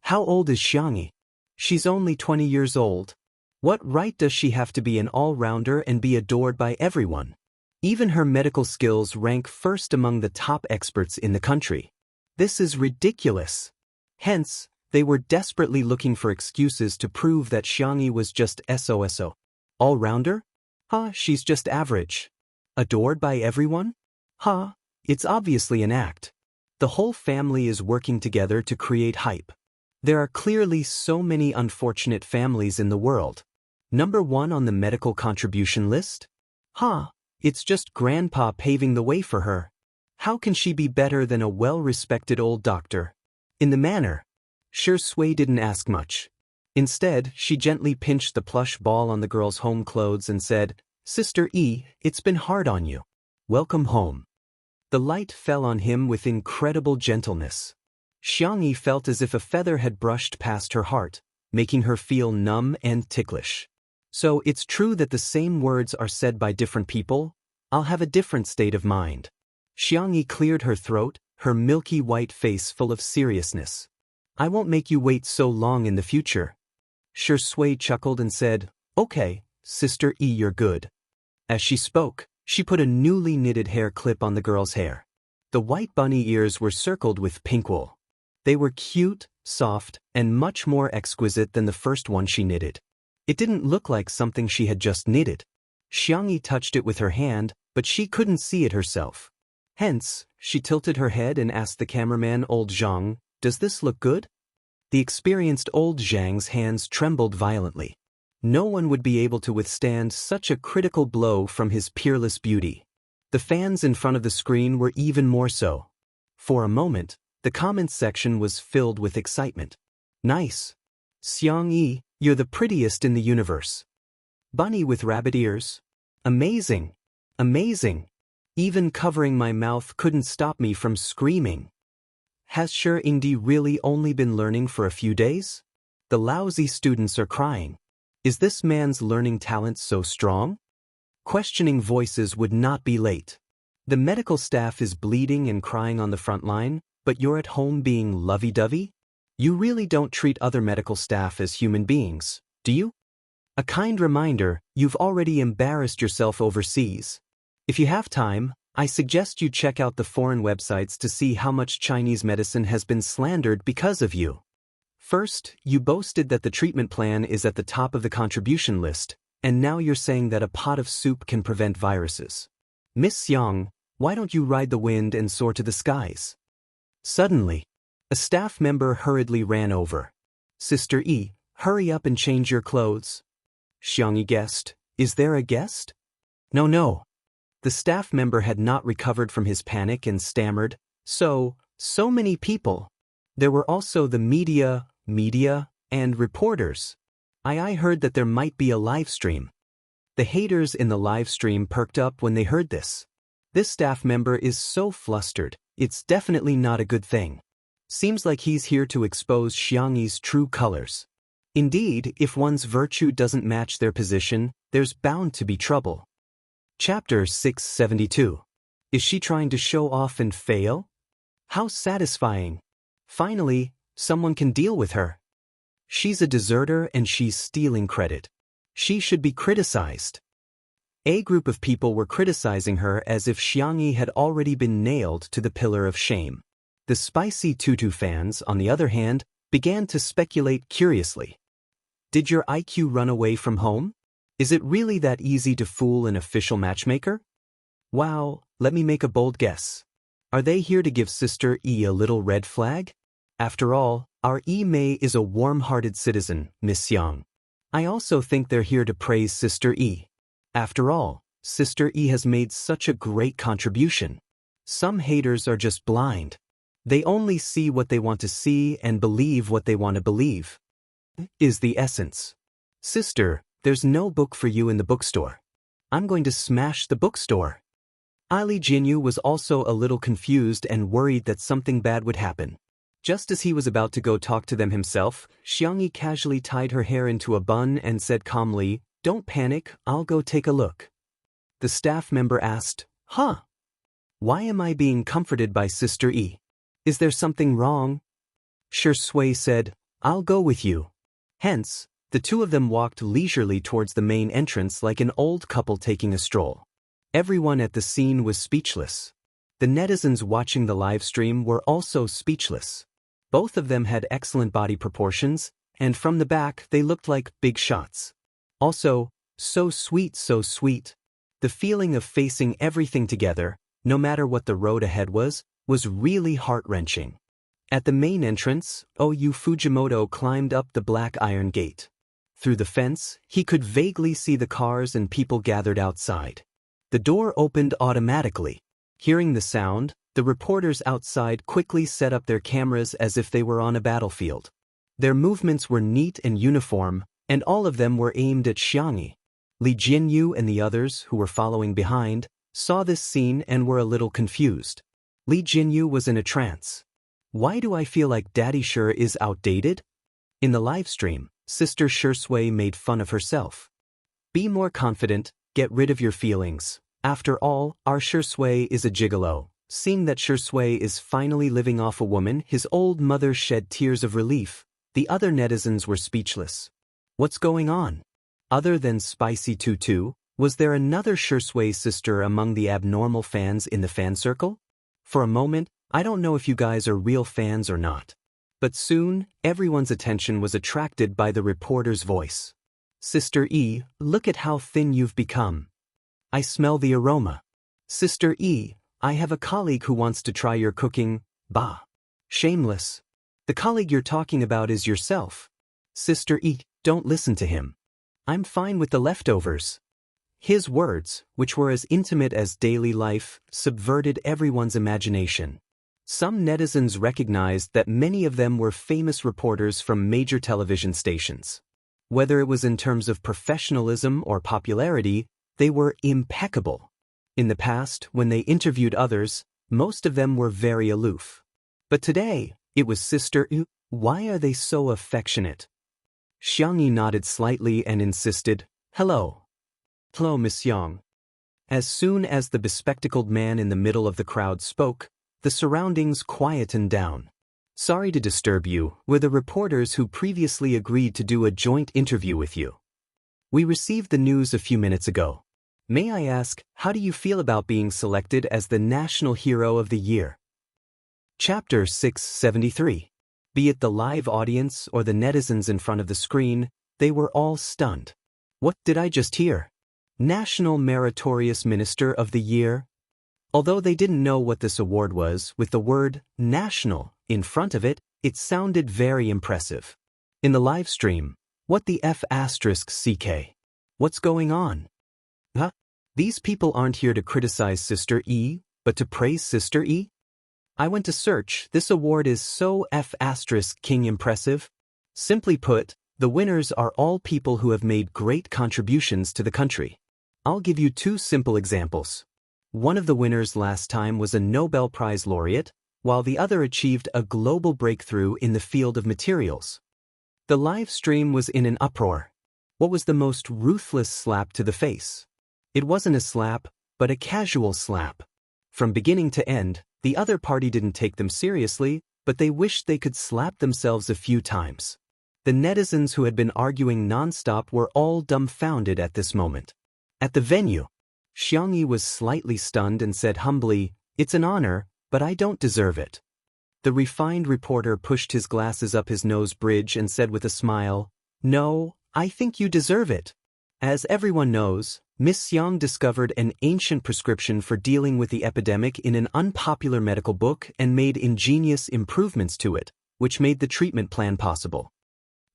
How old is Xiangyi? She's only 20 years old. What right does she have to be an all-rounder and be adored by everyone? Even her medical skills rank first among the top experts in the country. This is ridiculous. Hence, they were desperately looking for excuses to prove that Xiangyi was just SOSO. All-rounder? She's just average. Adored by everyone? It's obviously an act. The whole family is working together to create hype. There are clearly so many unfortunate families in the world. Number 1 on the medical contribution list? It's just Grandpa paving the way for her. How can she be better than a well-respected old doctor? In the manner. Sure Sui didn't ask much. Instead, she gently pinched the plush ball on the girl's home clothes and said, Sister E, it's been hard on you. Welcome home. The light fell on him with incredible gentleness. Xiangyi felt as if a feather had brushed past her heart, making her feel numb and ticklish. So it's true that the same words are said by different people? I'll have a different state of mind. Xiangyi cleared her throat, her milky white face full of seriousness. I won't make you wait so long in the future. Sure Sui chuckled and said, Okay, Sister E, you're good. As she spoke, she put a newly knitted hair clip on the girl's hair. The white bunny ears were circled with pink wool. They were cute, soft, and much more exquisite than the first one she knitted. It didn't look like something she had just knitted. Xiangyi touched it with her hand, but she couldn't see it herself. Hence, she tilted her head and asked the cameraman old Zhang, Does this look good? The experienced old Zhang's hands trembled violently. No one would be able to withstand such a critical blow from his peerless beauty. The fans in front of the screen were even more so. For a moment, the comments section was filled with excitement. Nice. Xiangyi, you're the prettiest in the universe. Bunny with rabbit ears? Amazing. Amazing. Even covering my mouth couldn't stop me from screaming. Has Sure Ingdi really only been learning for a few days? The lousy students are crying. Is this man's learning talent so strong? Questioning voices would not be late. The medical staff is bleeding and crying on the front line, but you're at home being lovey-dovey? You really don't treat other medical staff as human beings, do you? A kind reminder, you've already embarrassed yourself overseas. If you have time, I suggest you check out the foreign websites to see how much Chinese medicine has been slandered because of you. First, you boasted that the treatment plan is at the top of the contribution list, And now you're saying that a pot of soup can prevent viruses. Miss Yang, why don't you ride the wind and soar to the skies? Suddenly, a staff member hurriedly ran over. Sister Yi, hurry up and change your clothes. Xiangyi guessed, is there a guest? No, no. The staff member had not recovered from his panic and stammered, so many people. There were also the media, and reporters. I heard that there might be a live stream. The haters in the live stream perked up when they heard this. This staff member is so flustered, it's definitely not a good thing. Seems like he's here to expose Xiangyi's true colors. Indeed, if one's virtue doesn't match their position, there's bound to be trouble. Chapter 672. Is she trying to show off and fail? How satisfying. Finally, someone can deal with her. She's a deserter and she's stealing credit. She should be criticized. A group of people were criticizing her as if Xiangyi had already been nailed to the pillar of shame. The spicy tutu fans, on the other hand, began to speculate curiously. Did your IQ run away from home? Is it really that easy to fool an official matchmaker? Wow, let me make a bold guess. Are they here to give Sister Yi a little red flag? After all, our Yi Mei is a warm-hearted citizen, Miss Yang. I also think they're here to praise Sister Yi. After all, Sister Yi has made such a great contribution. Some haters are just blind. They only see what they want to see and believe what they want to believe. Is the essence. Sister, there's no book for you in the bookstore. I'm going to smash the bookstore. Ali Jinyu was also a little confused and worried that something bad would happen. Just as he was about to go talk to them himself, Xiangyi casually tied her hair into a bun and said calmly, "Don't panic, I'll go take a look." The staff member asked, "Huh? Why am I being comforted by Sister Yi? Is there something wrong?" Shui said, "I'll go with you." Hence, the two of them walked leisurely towards the main entrance like an old couple taking a stroll. Everyone at the scene was speechless. The netizens watching the live stream were also speechless. Both of them had excellent body proportions, and from the back they looked like big shots. Also, so sweet, so sweet. The feeling of facing everything together, no matter what the road ahead was really heart-wrenching. At the main entrance, Oyu Fujimoto climbed up the black iron gate. Through the fence, he could vaguely see the cars and people gathered outside. The door opened automatically. Hearing the sound, the reporters outside quickly set up their cameras as if they were on a battlefield. Their movements were neat and uniform, and all of them were aimed at Xiangyi. Li Jinyu and the others, who were following behind, saw this scene and were a little confused. Li Jinyu was in a trance. Why do I feel like Daddy Sure is outdated? In the live stream, Sister Shui made fun of herself. Be more confident, get rid of your feelings. After all, our Shui is a gigolo. Seeing that Shui is finally living off a woman, his old mother shed tears of relief. The other netizens were speechless. What's going on? Other than Spicy Tutu, was there another Shui sister among the abnormal fans in the fan circle? For a moment, I don't know if you guys are real fans or not. But soon, everyone's attention was attracted by the reporter's voice. Sister Yi, look at how thin you've become. I smell the aroma. Sister Yi, I have a colleague who wants to try your cooking. Bah. Shameless. The colleague you're talking about is yourself. Sister Yi, don't listen to him. I'm fine with the leftovers. His words, which were as intimate as daily life, subverted everyone's imagination. Some netizens recognized that many of them were famous reporters from major television stations. Whether it was in terms of professionalism or popularity, they were impeccable. In the past, when they interviewed others, most of them were very aloof. But today, it was Sister Yu. Why are they so affectionate? Xiangyi nodded slightly and insisted, "Hello." "Hello, Miss Yang." As soon as the bespectacled man in the middle of the crowd spoke, the surroundings quietened down. "Sorry to disturb you, we're the reporters who previously agreed to do a joint interview with you. We received the news a few minutes ago. May I ask, how do you feel about being selected as the National Hero of the Year?" Chapter 673. Be it the live audience or the netizens in front of the screen, they were all stunned. What did I just hear? National Meritorious Minister of the Year? Although they didn't know what this award was, with the word national in front of it, it sounded very impressive. In the live stream, what the F***CK? What's going on? Huh? These people aren't here to criticize Sister E, but to praise Sister E? I went to search. This award is so F***king impressive. Simply put, the winners are all people who have made great contributions to the country. I'll give you two simple examples. One of the winners last time was a Nobel Prize laureate, while the other achieved a global breakthrough in the field of materials. The live stream was in an uproar. What was the most ruthless slap to the face? It wasn't a slap, but a casual slap. From beginning to end, the other party didn't take them seriously, but they wished they could slap themselves a few times. The netizens who had been arguing nonstop were all dumbfounded at this moment. At the venue, Jianghu was slightly stunned and said humbly, "It's an honor, but I don't deserve it." The refined reporter pushed his glasses up his nose bridge and said with a smile, "No, I think you deserve it." As everyone knows, Miss Jiang discovered an ancient prescription for dealing with the epidemic in an unpopular medical book and made ingenious improvements to it, which made the treatment plan possible.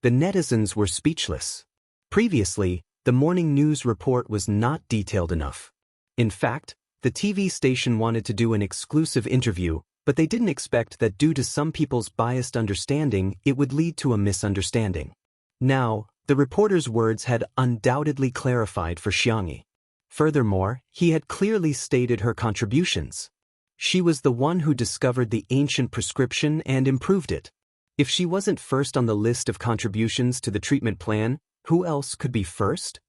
The netizens were speechless. Previously, the morning news report was not detailed enough. In fact, the TV station wanted to do an exclusive interview, but they didn't expect that due to some people's biased understanding, it would lead to a misunderstanding. Now, the reporter's words had undoubtedly clarified for Jianghu. Furthermore, he had clearly stated her contributions. She was the one who discovered the ancient prescription and improved it. If she wasn't first on the list of contributions to the treatment plan, who else could be first?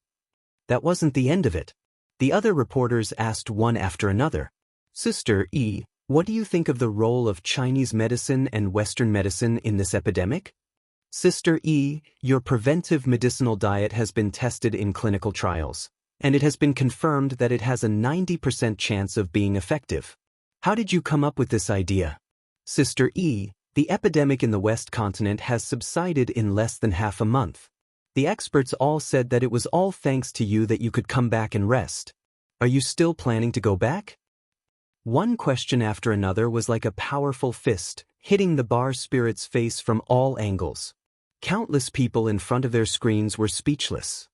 That wasn't the end of it. The other reporters asked one after another, "Sister E, what do you think of the role of Chinese medicine and Western medicine in this epidemic?" "Sister E, your preventive medicinal diet has been tested in clinical trials, and it has been confirmed that it has a 90% chance of being effective. How did you come up with this idea?" "Sister E, the epidemic in the West continent has subsided in less than half a month. The experts all said that it was all thanks to you that you could come back and rest. Are you still planning to go back?" One question after another was like a powerful fist, hitting the bar spirit's face from all angles. Countless people in front of their screens were speechless.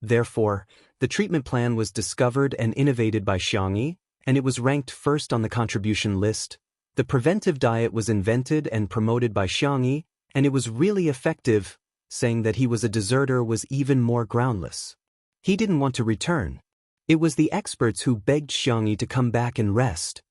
Therefore, the treatment plan was discovered and innovated by Jianghu, and it was ranked first on the contribution list. The preventive diet was invented and promoted by Jianghu, and it was really effective. Saying that he was a deserter was even more groundless. He didn't want to return. It was the experts who begged Jianghu to come back and rest.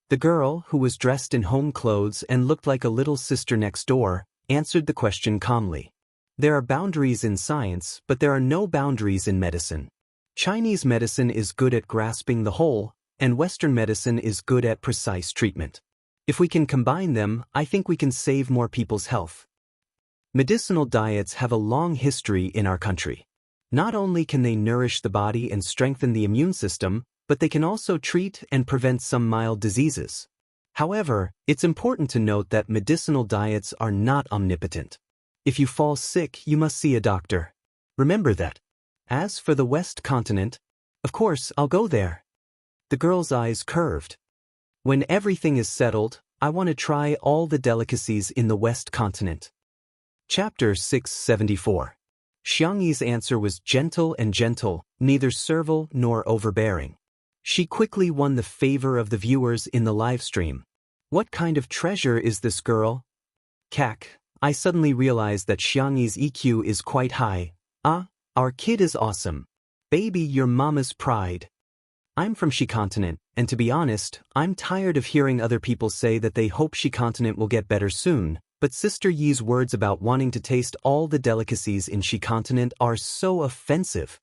The girl, who was dressed in home clothes and looked like a little sister next door, answered the question calmly. "There are boundaries in science, but there are no boundaries in medicine. Chinese medicine is good at grasping the whole, and Western medicine is good at precise treatment. If we can combine them, I think we can save more people's health." Medicinal diets have a long history in our country. Not only can they nourish the body and strengthen the immune system, but they can also treat and prevent some mild diseases. However, it's important to note that medicinal diets are not omnipotent. If you fall sick, you must see a doctor. Remember that. As for the West continent, of course, I'll go there. The girl's eyes curved. When everything is settled, I want to try all the delicacies in the West continent. Chapter 674. Jianghu's answer was gentle and gentle, neither servile nor overbearing. She quickly won the favor of the viewers in the live stream. What kind of treasure is this girl? Cack, I suddenly realized that Jianghu's EQ is quite high. Ah, our kid is awesome. Baby, your mama's pride. I'm from Xi Continent, and to be honest, I'm tired of hearing other people say that they hope Xi Continent will get better soon. But Sister Yi's words about wanting to taste all the delicacies in Xi Continent are so offensive.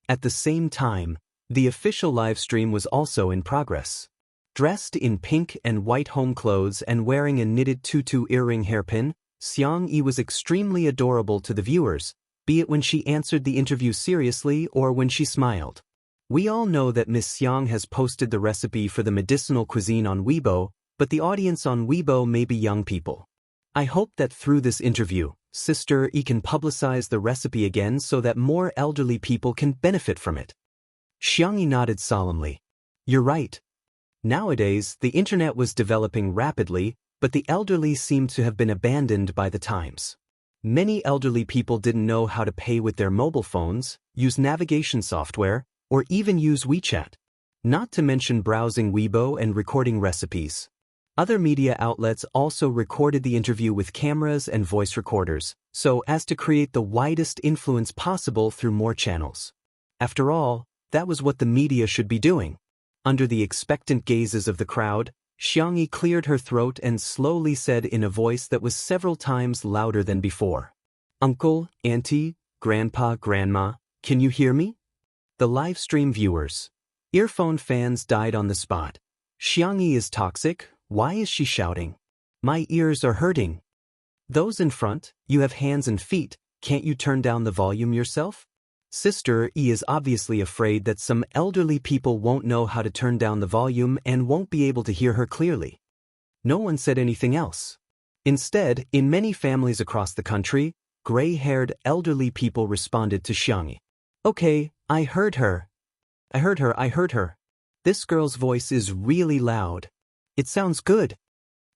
At the same time, the official live stream was also in progress. Dressed in pink and white home clothes and wearing a knitted tutu earring hairpin, Jianghu was extremely adorable to the viewers, be it when she answered the interview seriously or when she smiled. We all know that Miss Jianghu has posted the recipe for the medicinal cuisine on Weibo, but the audience on Weibo may be young people. I hope that through this interview, Sister E can publicize the recipe again so that more elderly people can benefit from it. Xiangyi nodded solemnly. You're right. Nowadays, the internet was developing rapidly, but the elderly seemed to have been abandoned by the times. Many elderly people didn't know how to pay with their mobile phones, use navigation software, or even use WeChat. Not to mention browsing Weibo and recording recipes. Other media outlets also recorded the interview with cameras and voice recorders, so as to create the widest influence possible through more channels. After all, that was what the media should be doing. Under the expectant gazes of the crowd, Xiangyi cleared her throat and slowly said in a voice that was several times louder than before. Uncle, Auntie, Grandpa, Grandma, can you hear me? The live stream viewers. Earphone fans died on the spot. Xiangyi is toxic. Why is she shouting? My ears are hurting. Those in front, you have hands and feet, can't you turn down the volume yourself? Sister E is obviously afraid that some elderly people won't know how to turn down the volume and won't be able to hear her clearly. No one said anything else. Instead, in many families across the country, gray-haired elderly people responded to Xiangyi. Okay, I heard her. I heard her. This girl's voice is really loud. It sounds good.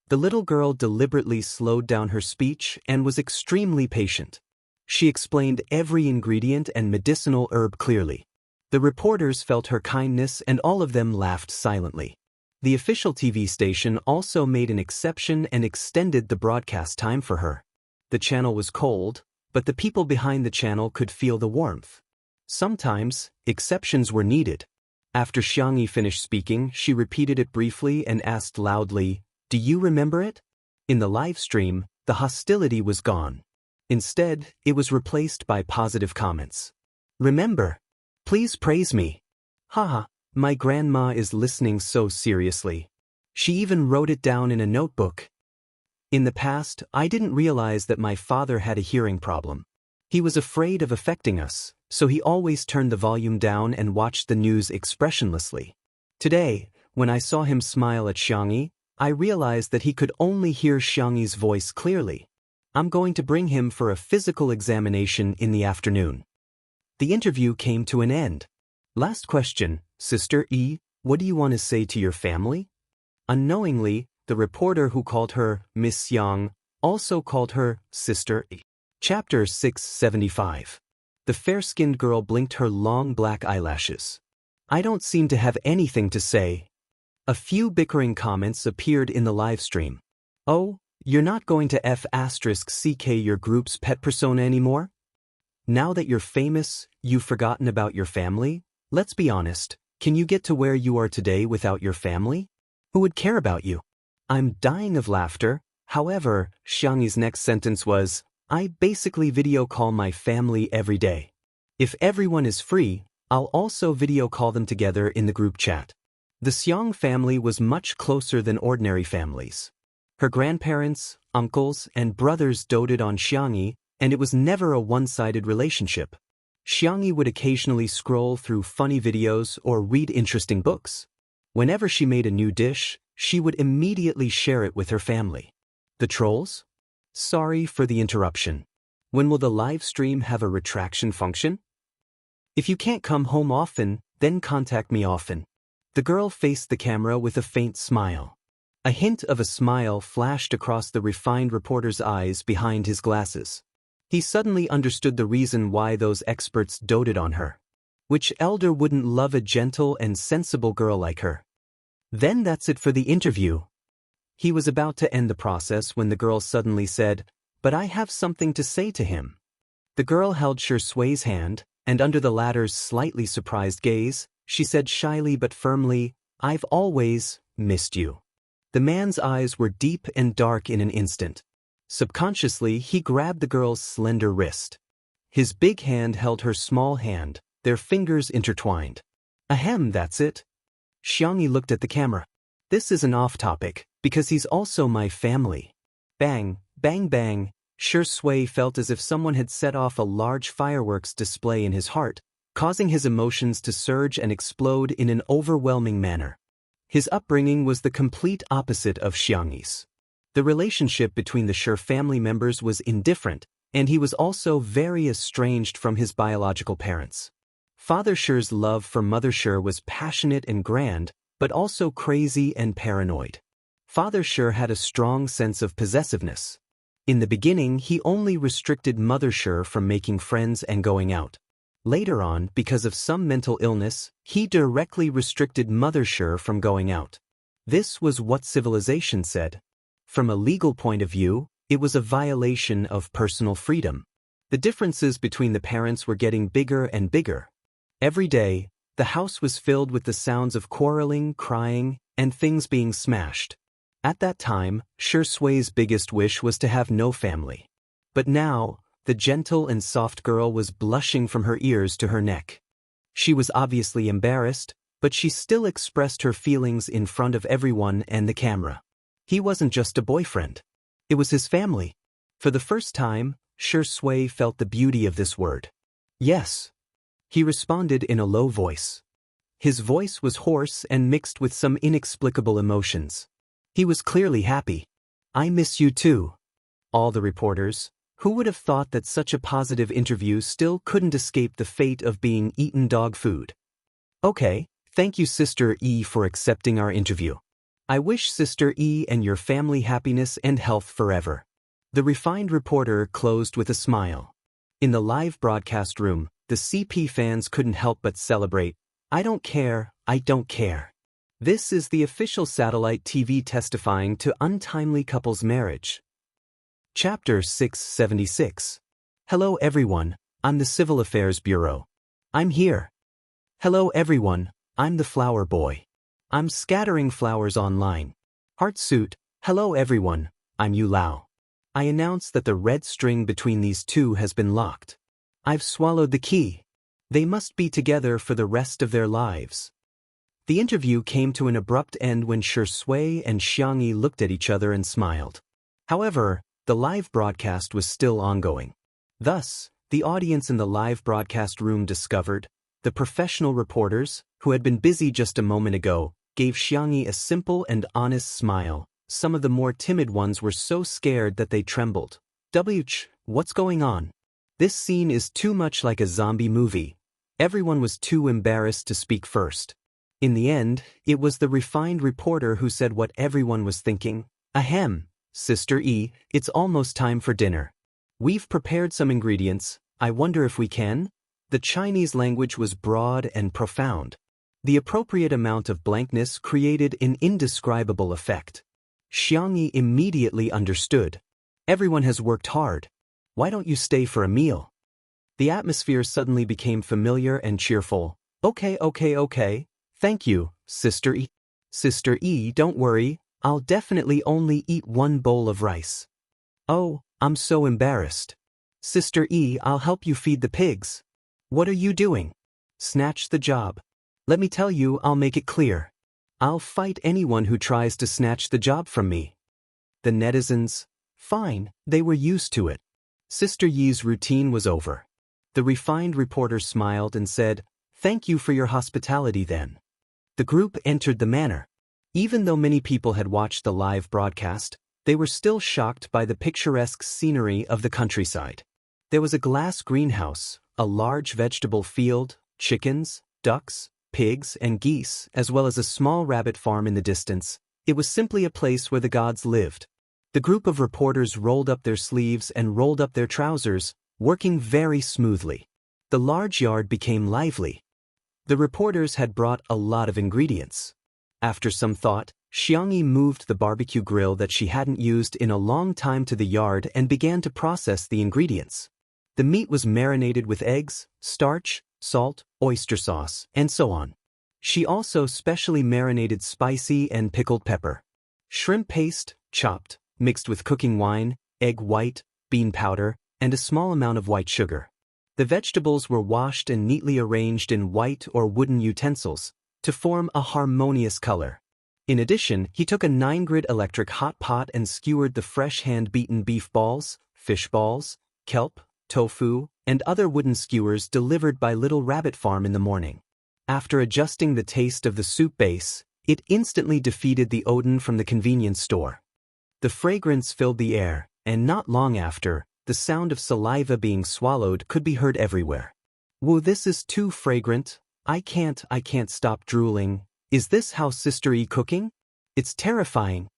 The little girl deliberately slowed down her speech and was extremely patient. She explained every ingredient and medicinal herb clearly. The reporters felt her kindness and all of them laughed silently. The official TV station also made an exception and extended the broadcast time for her. The channel was cold, but the people behind the channel could feel the warmth. Sometimes, exceptions were needed. After Xiangyi finished speaking, she repeated it briefly and asked loudly, "Do you remember it?" In the live stream, the hostility was gone. Instead, it was replaced by positive comments. Remember. Please praise me. Haha, my grandma is listening so seriously. She even wrote it down in a notebook. In the past, I didn't realize that my father had a hearing problem. He was afraid of affecting us, so he always turned the volume down and watched the news expressionlessly. Today, when I saw him smile at Xiangyi, I realized that he could only hear Xiangyi's voice clearly. I'm going to bring him for a physical examination in the afternoon. The interview came to an end. Last question, Sister E, what do you want to say to your family? Unknowingly, the reporter who called her Miss Yang also called her Sister E. Chapter 675. The fair-skinned girl blinked her long black eyelashes. I don't seem to have anything to say. A few bickering comments appeared in the live stream. Oh, you're not going to F***ck your group's pet persona anymore? Now that you're famous, you've forgotten about your family? Let's be honest, can you get to where you are today without your family? Who would care about you? I'm dying of laughter. However, Xiangyi's next sentence was, I basically video call my family every day. If everyone is free, I'll also video call them together in the group chat. The Xiang family was much closer than ordinary families. Her grandparents, uncles, and brothers doted on Xiangyi, and it was never a one-sided relationship. Xiangyi would occasionally scroll through funny videos or read interesting books. Whenever she made a new dish, she would immediately share it with her family. The trolls? Sorry for the interruption. When will the live stream have a retraction function? If you can't come home often, then contact me often. The girl faced the camera with a faint smile. A hint of a smile flashed across the refined reporter's eyes behind his glasses. He suddenly understood the reason why those experts doted on her. Which elder wouldn't love a gentle and sensible girl like her? Then that's it for the interview. He was about to end the process when the girl suddenly said, "But I have something to say to him." The girl held Shui's hand, and under the latter's slightly surprised gaze, she said shyly but firmly, "I've always missed you." The man's eyes were deep and dark in an instant. Subconsciously, he grabbed the girl's slender wrist. His big hand held her small hand, their fingers intertwined. Ahem, that's it. Xiangyi looked at the camera. This is an off-topic, because he's also my family. Bang, bang, bang. Shui felt as if someone had set off a large fireworks display in his heart, causing his emotions to surge and explode in an overwhelming manner. His upbringing was the complete opposite of Xiangyi's. The relationship between the Shui family members was indifferent, And he was also very estranged from his biological parents. Father Shi's love for Mother Shi was passionate and grand, but also crazy and paranoid. Father Shi had a strong sense of possessiveness. In the beginning, he only restricted Mother Shi from making friends and going out. Later on, because of some mental illness, he directly restricted Mother Shi from going out. This was what civilization said. From a legal point of view, it was a violation of personal freedom. The differences between the parents were getting bigger and bigger. Every day, the house was filled with the sounds of quarreling, crying, and things being smashed. At that time, Shi Sui's biggest wish was to have no family. But now, the gentle and soft girl was blushing from her ears to her neck. She was obviously embarrassed, but she still expressed her feelings in front of everyone and the camera. He wasn't just a boyfriend. It was his family. For the first time, Shi Sui felt the beauty of this word. Yes. He responded in a low voice. His voice was hoarse and mixed with some inexplicable emotions. He was clearly happy. I miss you too. All the reporters, who would have thought that such a positive interview still couldn't escape the fate of being eaten dog food? Okay, thank you Sister E for accepting our interview. I wish Sister E and your family happiness and health forever. The refined reporter closed with a smile. In the live broadcast room, the CP fans couldn't help but celebrate. I don't care, I don't care. This is the official satellite TV testifying to untimely couples' marriage. Chapter 676. Hello everyone, I'm the Civil Affairs Bureau. I'm here. Hello everyone, I'm the flower boy. I'm scattering flowers online. Heart suit, hello everyone, I'm Yu Lao. I announce that the red string between these two has been locked. I've swallowed the key. They must be together for the rest of their lives. The interview came to an abrupt end when Shi Sui and Jianghu looked at each other and smiled. However, the live broadcast was still ongoing. Thus, the audience in the live broadcast room discovered, the professional reporters, who had been busy just a moment ago, gave Jianghu a simple and honest smile. Some of the more timid ones were so scared that they trembled. What's going on? This scene is too much like a zombie movie. Everyone was too embarrassed to speak first. In the end, it was the refined reporter who said what everyone was thinking. Ahem, Sister E, it's almost time for dinner. We've prepared some ingredients, I wonder if we can? The Chinese language was broad and profound. The appropriate amount of blankness created an indescribable effect. Jianghu immediately understood. Everyone has worked hard. Why don't you stay for a meal? The atmosphere suddenly became familiar and cheerful. Okay. Thank you, Sister E. Sister E, don't worry, I'll definitely only eat one bowl of rice. Oh, I'm so embarrassed. Sister E, I'll help you feed the pigs. What are you doing? Snatch the job. Let me tell you, I'll make it clear. I'll fight anyone who tries to snatch the job from me. The netizens? Fine, they were used to it. Sister Yi's routine was over. The refined reporter smiled and said, Thank you for your hospitality then. The group entered the manor. Even though many people had watched the live broadcast, they were still shocked by the picturesque scenery of the countryside. There was a glass greenhouse, a large vegetable field, chickens, ducks, pigs, and geese, as well as a small rabbit farm in the distance. It was simply a place where the gods lived. The group of reporters rolled up their sleeves and rolled up their trousers, working very smoothly. The large yard became lively. The reporters had brought a lot of ingredients. After some thought, Jianghu moved the barbecue grill that she hadn't used in a long time to the yard and began to process the ingredients. The meat was marinated with eggs, starch, salt, oyster sauce, and so on. She also specially marinated spicy and pickled pepper. Shrimp paste, chopped, mixed with cooking wine, egg white, bean powder, and a small amount of white sugar. The vegetables were washed and neatly arranged in white or wooden utensils to form a harmonious color. In addition, he took a 9-grid electric hot pot and skewered the fresh hand-beaten beef balls, fish balls, kelp, tofu, and other wooden skewers delivered by Little Rabbit Farm in the morning. After adjusting the taste of the soup base, it instantly defeated the odin from the convenience store. The fragrance filled the air, and not long after, The sound of saliva being swallowed could be heard everywhere. Whoa, this is too fragrant. I can't stop drooling. Is this how Sister E cooking? It's terrifying.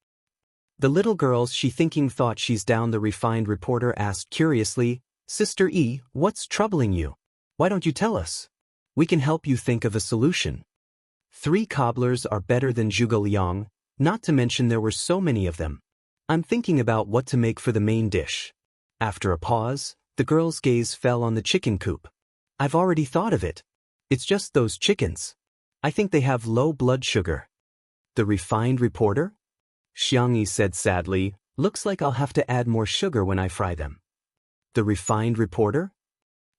The little girls she thinking thought she's down, the refined reporter asked curiously. Sister E, what's troubling you? Why don't you tell us? We can help you think of a solution. 3 cobblers are better than zhuge liang, not to mention there were so many of them. I'm thinking about what to make for the main dish. After a pause, the girl's gaze fell on the chicken coop. I've already thought of it. It's just those chickens. I think they have low blood sugar. The refined reporter? Jianghu said sadly, looks like I'll have to add more sugar when I fry them. The refined reporter?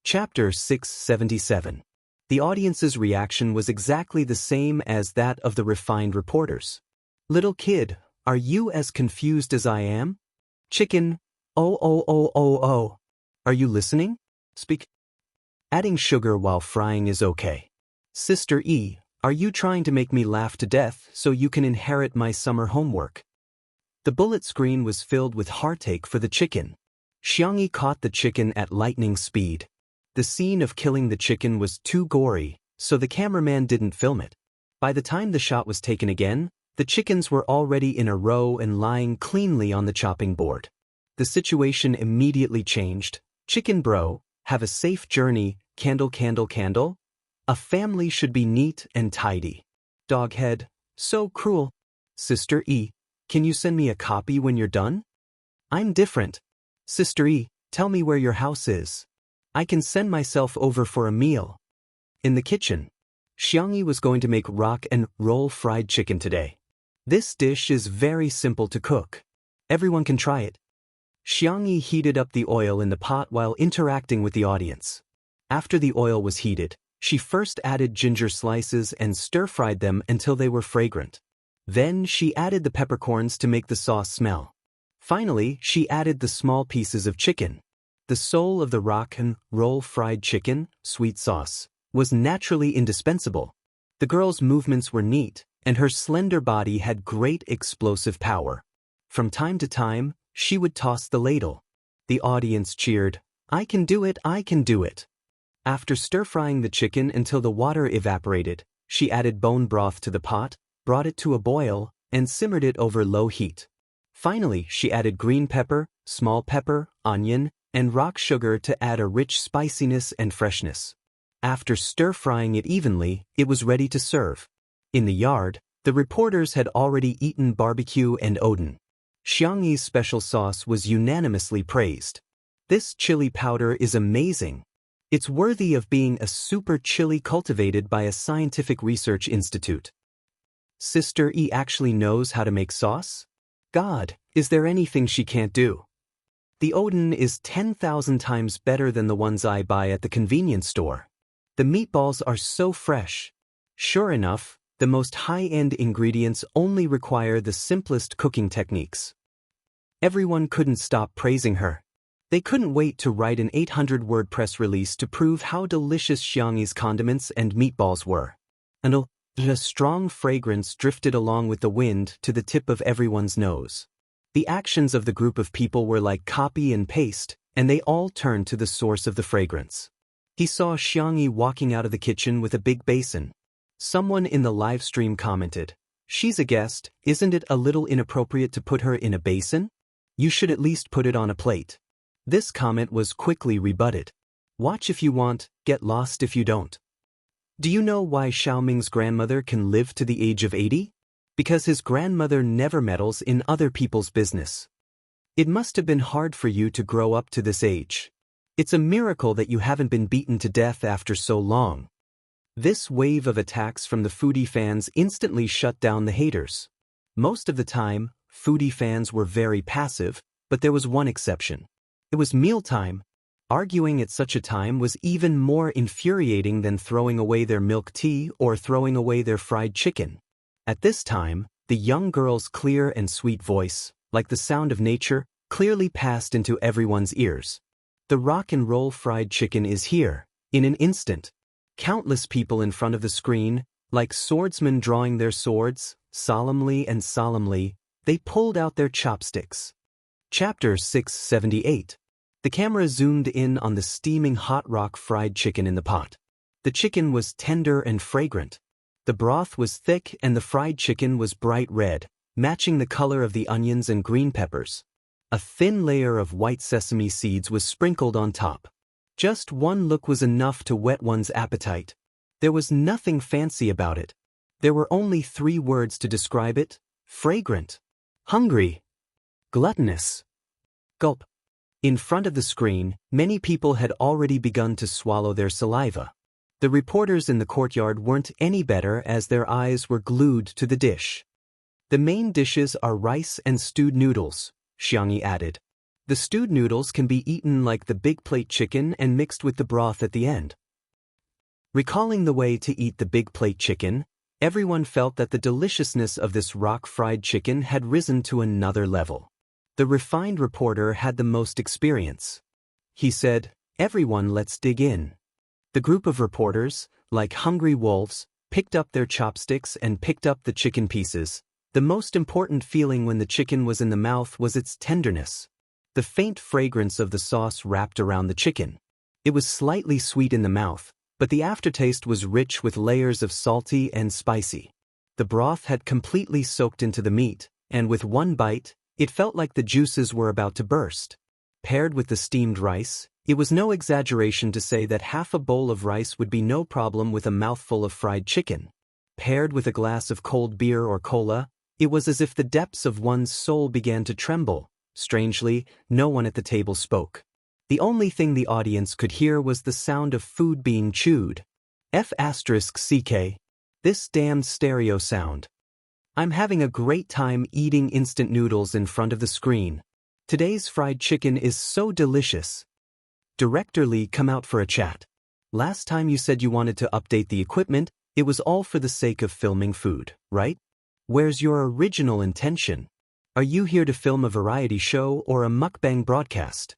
Chapter 677. The audience's reaction was exactly the same as that of the refined reporters. Little kid, are you as confused as I am? Chicken, oh. Are you listening? Speak. Adding sugar while frying is okay. Sister E, are you trying to make me laugh to death so you can inherit my summer homework? The bullet screen was filled with heartache for the chicken. Jianghu caught the chicken at lightning speed. The scene of killing the chicken was too gory, so the cameraman didn't film it. By the time the shot was taken again, the chickens were already in a row and lying cleanly on the chopping board. The situation immediately changed. Chicken bro, have a safe journey, candle. A family should be neat and tidy. Doghead, so cruel. Sister E, can you send me a copy when you're done? I'm different. Sister E, tell me where your house is. I can send myself over for a meal. In the kitchen, Jianghu was going to make rock and roll fried chicken today. This dish is very simple to cook. Everyone can try it. Jianghu heated up the oil in the pot while interacting with the audience. After the oil was heated, she first added ginger slices and stir-fried them until they were fragrant. Then she added the peppercorns to make the sauce smell. Finally, she added the small pieces of chicken. The soul of the rock and roll fried chicken, sweet sauce, was naturally indispensable. The girl's movements were neat, and her slender body had great explosive power. From time to time, she would toss the ladle. The audience cheered, I can do it. After stir-frying the chicken until the water evaporated, she added bone broth to the pot, brought it to a boil, and simmered it over low heat. Finally, she added green pepper, small pepper, onion, and rock sugar to add a rich spiciness and freshness. After stir-frying it evenly, it was ready to serve. In the yard, the reporters had already eaten barbecue and oden. Jianghu's special sauce was unanimously praised. This chili powder is amazing. It's worthy of being a super chili cultivated by a scientific research institute. Sister E actually knows how to make sauce? God, is there anything she can't do? The oden is 10,000 times better than the ones I buy at the convenience store. The meatballs are so fresh. Sure enough, the most high-end ingredients only require the simplest cooking techniques. Everyone couldn't stop praising her. They couldn't wait to write an 800-word press release to prove how delicious Jianghu's condiments and meatballs were. And a strong fragrance drifted along with the wind to the tip of everyone's nose. The actions of the group of people were like copy and paste, and they all turned to the source of the fragrance. He saw Jianghu walking out of the kitchen with a big basin. Someone in the live stream commented, "She's a guest, isn't it a little inappropriate to put her in a basin? You should at least put it on a plate." This comment was quickly rebutted. Watch if you want, get lost if you don't. Do you know why Xiaoming's grandmother can live to the age of 80? Because his grandmother never meddles in other people's business. It must have been hard for you to grow up to this age. It's a miracle that you haven't been beaten to death after so long. This wave of attacks from the foodie fans instantly shut down the haters. Most of the time, foodie fans were very passive, but there was one exception. It was mealtime. Arguing at such a time was even more infuriating than throwing away their milk tea or throwing away their fried chicken. At this time, the young girl's clear and sweet voice, like the sound of nature, clearly passed into everyone's ears. The rock and roll fried chicken is here, in an instant. Countless people in front of the screen, like swordsmen drawing their swords, solemnly, they pulled out their chopsticks. Chapter 678. The camera zoomed in on the steaming hot rock fried chicken in the pot. The chicken was tender and fragrant. The broth was thick and the fried chicken was bright red, matching the color of the onions and green peppers. A thin layer of white sesame seeds was sprinkled on top. Just one look was enough to whet one's appetite. There was nothing fancy about it. There were only 3 words to describe it: fragrant, hungry, gluttonous. Gulp. In front of the screen, many people had already begun to swallow their saliva. The reporters in the courtyard weren't any better as their eyes were glued to the dish. The main dishes are rice and stewed noodles, Jianghu added. The stewed noodles can be eaten like the big plate chicken and mixed with the broth at the end. Recalling the way to eat the big plate chicken, everyone felt that the deliciousness of this rock-fried chicken had risen to another level. The refined reporter had the most experience. He said, "Everyone, let's dig in." The group of reporters, like hungry wolves, picked up their chopsticks and picked up the chicken pieces. The most important feeling when the chicken was in the mouth was its tenderness. The faint fragrance of the sauce wrapped around the chicken. It was slightly sweet in the mouth, but the aftertaste was rich with layers of salty and spicy. The broth had completely soaked into the meat, and with one bite, it felt like the juices were about to burst. Paired with the steamed rice, it was no exaggeration to say that half a bowl of rice would be no problem with a mouthful of fried chicken. Paired with a glass of cold beer or cola, it was as if the depths of one's soul began to tremble. Strangely, no one at the table spoke. The only thing the audience could hear was the sound of food being chewed. F***ck. This damned stereo sound. I'm having a great time eating instant noodles in front of the screen. Today's fried chicken is so delicious. Director Lee, come out for a chat. Last time you said you wanted to update the equipment, it was all for the sake of filming food, right? Where's your original intention? Are you here to film a variety show or a mukbang broadcast?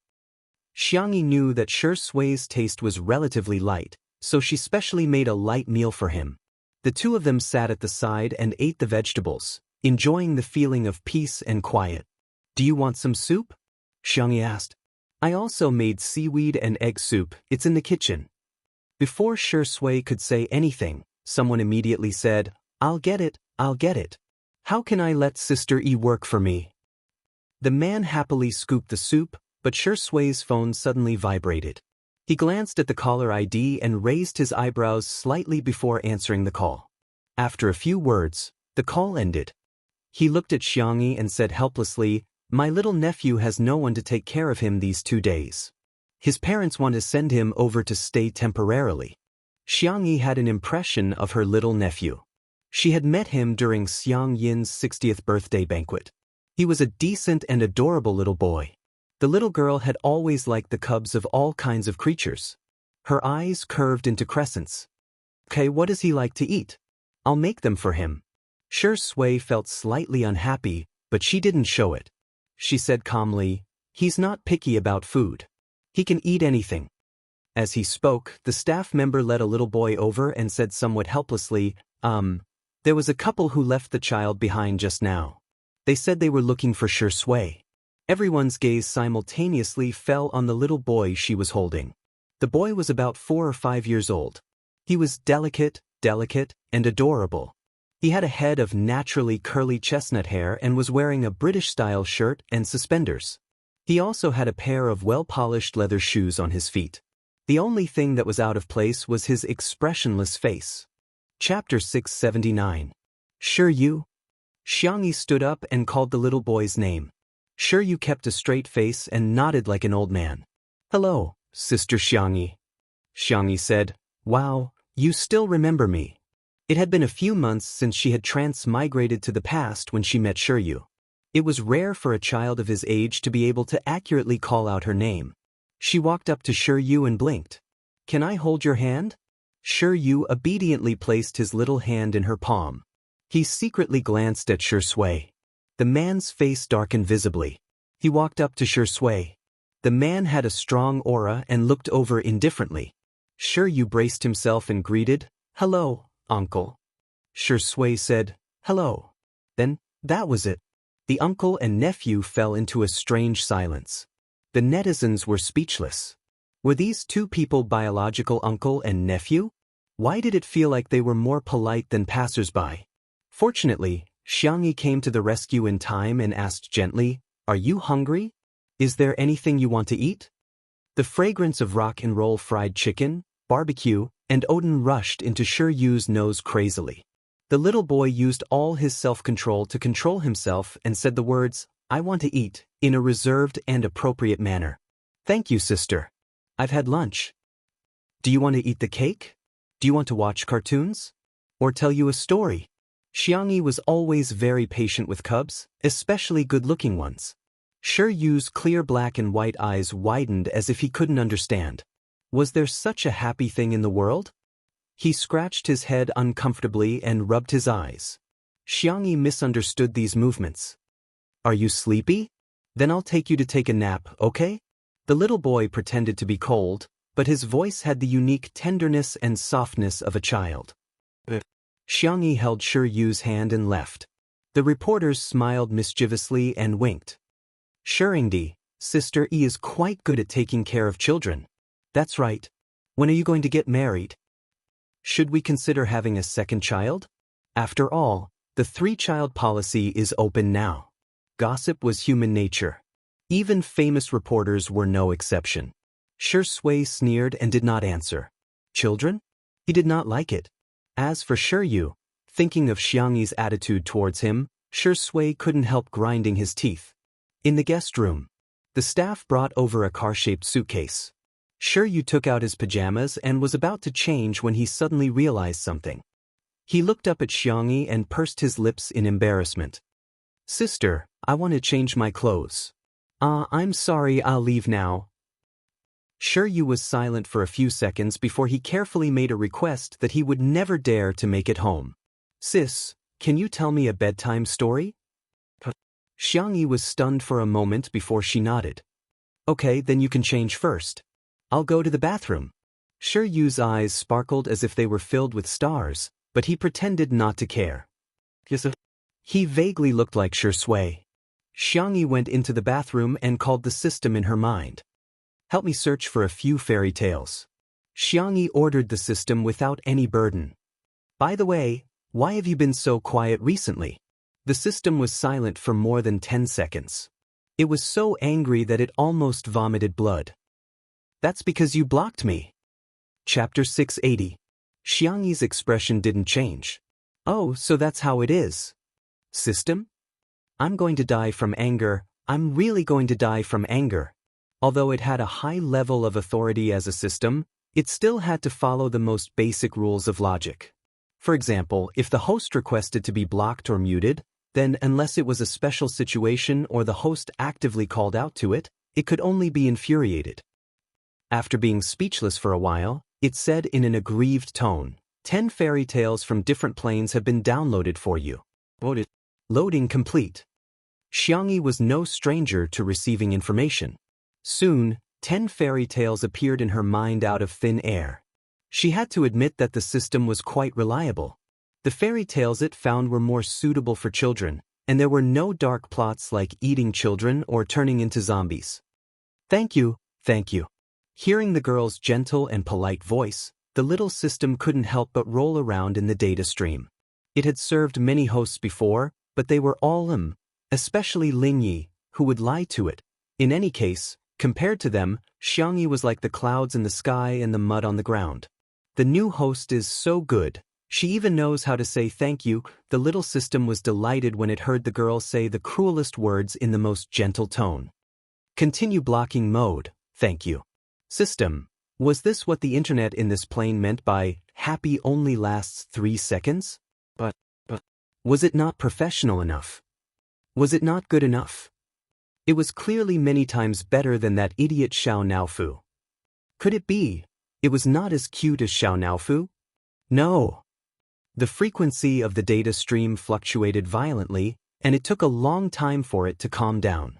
Jianghu knew that Sui's taste was relatively light, so she specially made a light meal for him. The two of them sat at the side and ate the vegetables, enjoying the feeling of peace and quiet. Do you want some soup? Jianghu asked. I also made seaweed and egg soup, it's in the kitchen. Before Sui could say anything, someone immediately said, I'll get it. How can I let Sister E work for me? The man happily scooped the soup, but Sui's phone suddenly vibrated. He glanced at the caller ID and raised his eyebrows slightly before answering the call. After a few words, the call ended. He looked at Jianghu and said helplessly, My little nephew has no one to take care of him these 2 days. His parents want to send him over to stay temporarily. Jianghu had an impression of her little nephew. She had met him during Xiang Yin's 60th birthday banquet. He was a decent and adorable little boy. The little girl had always liked the cubs of all kinds of creatures. Her eyes curved into crescents. Okay, what does he like to eat? I'll make them for him. Sui felt slightly unhappy, but she didn't show it. She said calmly, He's not picky about food. He can eat anything. As he spoke, the staff member led a little boy over and said somewhat helplessly, there was a couple who left the child behind just now. They said they were looking for Sui. Everyone's gaze simultaneously fell on the little boy she was holding. The boy was about 4 or 5 years old. He was delicate, and adorable. He had a head of naturally curly chestnut hair and was wearing a British-style shirt and suspenders. He also had a pair of well-polished leather shoes on his feet. The only thing that was out of place was his expressionless face. Chapter 679. You? Jianghu stood up and called the little boy's name. You kept a straight face and nodded like an old man. Hello, Sister Jianghu. Jianghu said, Wow, you still remember me. It had been a few months since she had transmigrated to the past when she met Yu. It was rare for a child of his age to be able to accurately call out her name. She walked up to Yu and blinked. Can I hold your hand? Yu obediently placed his little hand in her palm. He secretly glanced at Sui. The man's face darkened visibly. He walked up to Sui. The man had a strong aura and looked over indifferently. Yu braced himself and greeted, Hello, uncle. Sui said, Hello. Then, that was it. The uncle and nephew fell into a strange silence. The netizens were speechless. Were these two people biological uncle and nephew? Why did it feel like they were more polite than passers-by? Fortunately, Jianghu came to the rescue in time and asked gently, "Are you hungry? Is there anything you want to eat?" The fragrance of rock and roll fried chicken, barbecue, and Odin rushed into Yu's nose crazily. The little boy used all his self-control to control himself and said the words, "I want to eat," in a reserved and appropriate manner. "Thank you, sister. I've had lunch. Do you want to eat the cake? Do you want to watch cartoons? Or tell you a story?" Jianghu was always very patient with cubs, especially good-looking ones. Yu's clear black and white eyes widened as if he couldn't understand. Was there such a happy thing in the world? He scratched his head uncomfortably and rubbed his eyes. Jianghu misunderstood these movements. "Are you sleepy? Then I'll take you to take a nap, okay?" The little boy pretended to be cold, but his voice had the unique tenderness and softness of a child. Jianghu held Yu's hand and left. The reporters smiled mischievously and winked. "Shuringdi, Sister E is quite good at taking care of children." "That's right. When are you going to get married? Should we consider having a second child? After all, the three-child policy is open now." Gossip was human nature. Even famous reporters were no exception. Shui sneered and did not answer. Children? He did not like it. As for Yu, thinking of Jianghu's attitude towards him, Shui couldn't help grinding his teeth. In the guest room, the staff brought over a car-shaped suitcase. Yu took out his pajamas and was about to change when he suddenly realized something. He looked up at Jianghu and pursed his lips in embarrassment. "Sister, I want to change my clothes." I'm sorry, I'll leave now." Yu was silent for a few seconds before he carefully made a request that he would never dare to make it home. "Sis, can you tell me a bedtime story?" Jianghu was stunned for a moment before she nodded. "Okay, then you can change first. I'll go to the bathroom." Yu's eyes sparkled as if they were filled with stars, but he pretended not to care. He vaguely looked like Shui. Jianghu went into the bathroom and called the system in her mind. "Help me search for a few fairy tales." Jianghu ordered the system without any burden. "By the way, why have you been so quiet recently?" The system was silent for more than 10 seconds. It was so angry that it almost vomited blood. "That's because you blocked me." Chapter 680. Jianghu's expression didn't change. "Oh, so that's how it is. System? I'm going to die from anger. I'm really going to die from anger." Although it had a high level of authority as a system, it still had to follow the most basic rules of logic. For example, if the host requested to be blocked or muted, then unless it was a special situation or the host actively called out to it, it could only be infuriated. After being speechless for a while, it said in an aggrieved tone, 10 fairy tales from different planes have been downloaded for you. Loading complete. Jianghu was no stranger to receiving information. Soon, 10 fairy tales appeared in her mind out of thin air. She had to admit that the system was quite reliable. The fairy tales it found were more suitable for children, and there were no dark plots like eating children or turning into zombies. Thank you. Hearing the girl's gentle and polite voice, the little system couldn't help but roll around in the data stream. It had served many hosts before, but they were all especially Lingyi, who would lie to it. In any case, compared to them, Jianghu was like the clouds in the sky and the mud on the ground. The new host is so good. She even knows how to say thank you. The little system was delighted when it heard the girl say the cruelest words in the most gentle tone. Continue blocking mode, thank you. System, was this what the internet in this plane meant by happy only lasts 3 seconds? But was it not professional enough? Was it not good enough? It was clearly many times better than that idiot Xiao Naofu. Could it be it was not as cute as Xiao Naofu? No. The frequency of the data stream fluctuated violently, and it took a long time for it to calm down.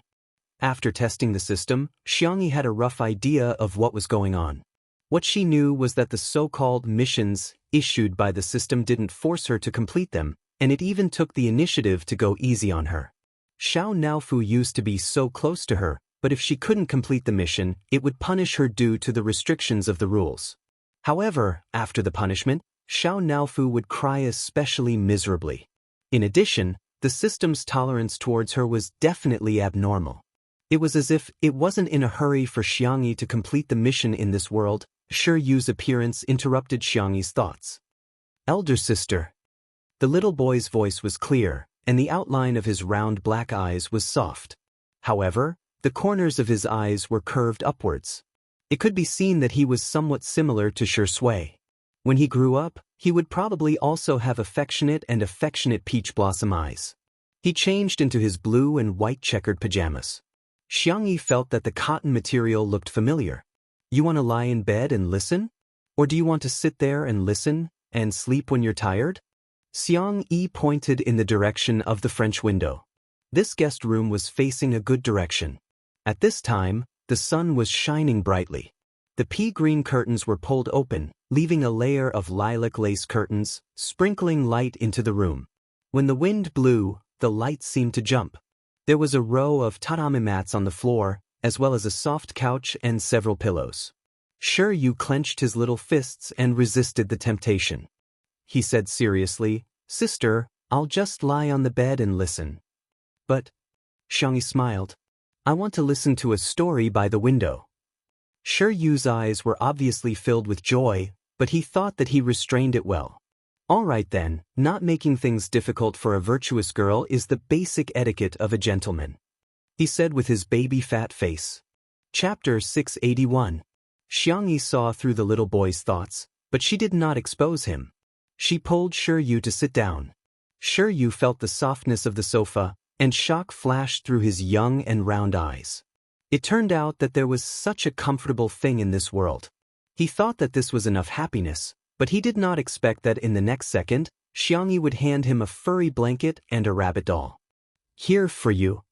After testing the system, Jianghu had a rough idea of what was going on. What she knew was that the so-called missions issued by the system didn't force her to complete them, and it even took the initiative to go easy on her. Xiao Naofu used to be so close to her, but if she couldn't complete the mission, it would punish her due to the restrictions of the rules. However, after the punishment, Xiao Naofu would cry especially miserably. In addition, the system's tolerance towards her was definitely abnormal. It was as if it wasn't in a hurry for Xiangyi to complete the mission in this world. Shi Yu's appearance interrupted Xiangyi's thoughts. Elder sister. The little boy's voice was clear, and the outline of his round black eyes was soft. However, the corners of his eyes were curved upwards. It could be seen that he was somewhat similar to Shi Sui. When he grew up, he would probably also have affectionate peach blossom eyes. He changed into his blue and white checkered pajamas. Xiangyi felt that the cotton material looked familiar. You want to lie in bed and listen? Or do you want to sit there and listen, and sleep when you're tired? Xiang Yi pointed in the direction of the French window. This guest room was facing a good direction. At this time, the sun was shining brightly. The pea-green curtains were pulled open, leaving a layer of lilac lace curtains, sprinkling light into the room. When the wind blew, the light seemed to jump. There was a row of tatami mats on the floor, as well as a soft couch and several pillows. Shi Yu clenched his little fists and resisted the temptation. He said seriously, "Sister, I'll just lie on the bed and listen." "But," Xiangyi smiled, "I want to listen to a story by the window." Shi Yu's eyes were obviously filled with joy, but he thought that he restrained it well. All right then, not making things difficult for a virtuous girl is the basic etiquette of a gentleman, he said with his baby fat face. Chapter 681. Xiangyi saw through the little boy's thoughts, but she did not expose him. She pulled Shi Yu to sit down. Shi Yu felt the softness of the sofa, and shock flashed through his young and round eyes. It turned out that there was such a comfortable thing in this world. He thought that this was enough happiness, but he did not expect that in the next second, Xiangyi would hand him a furry blanket and a rabbit doll. "Here for you."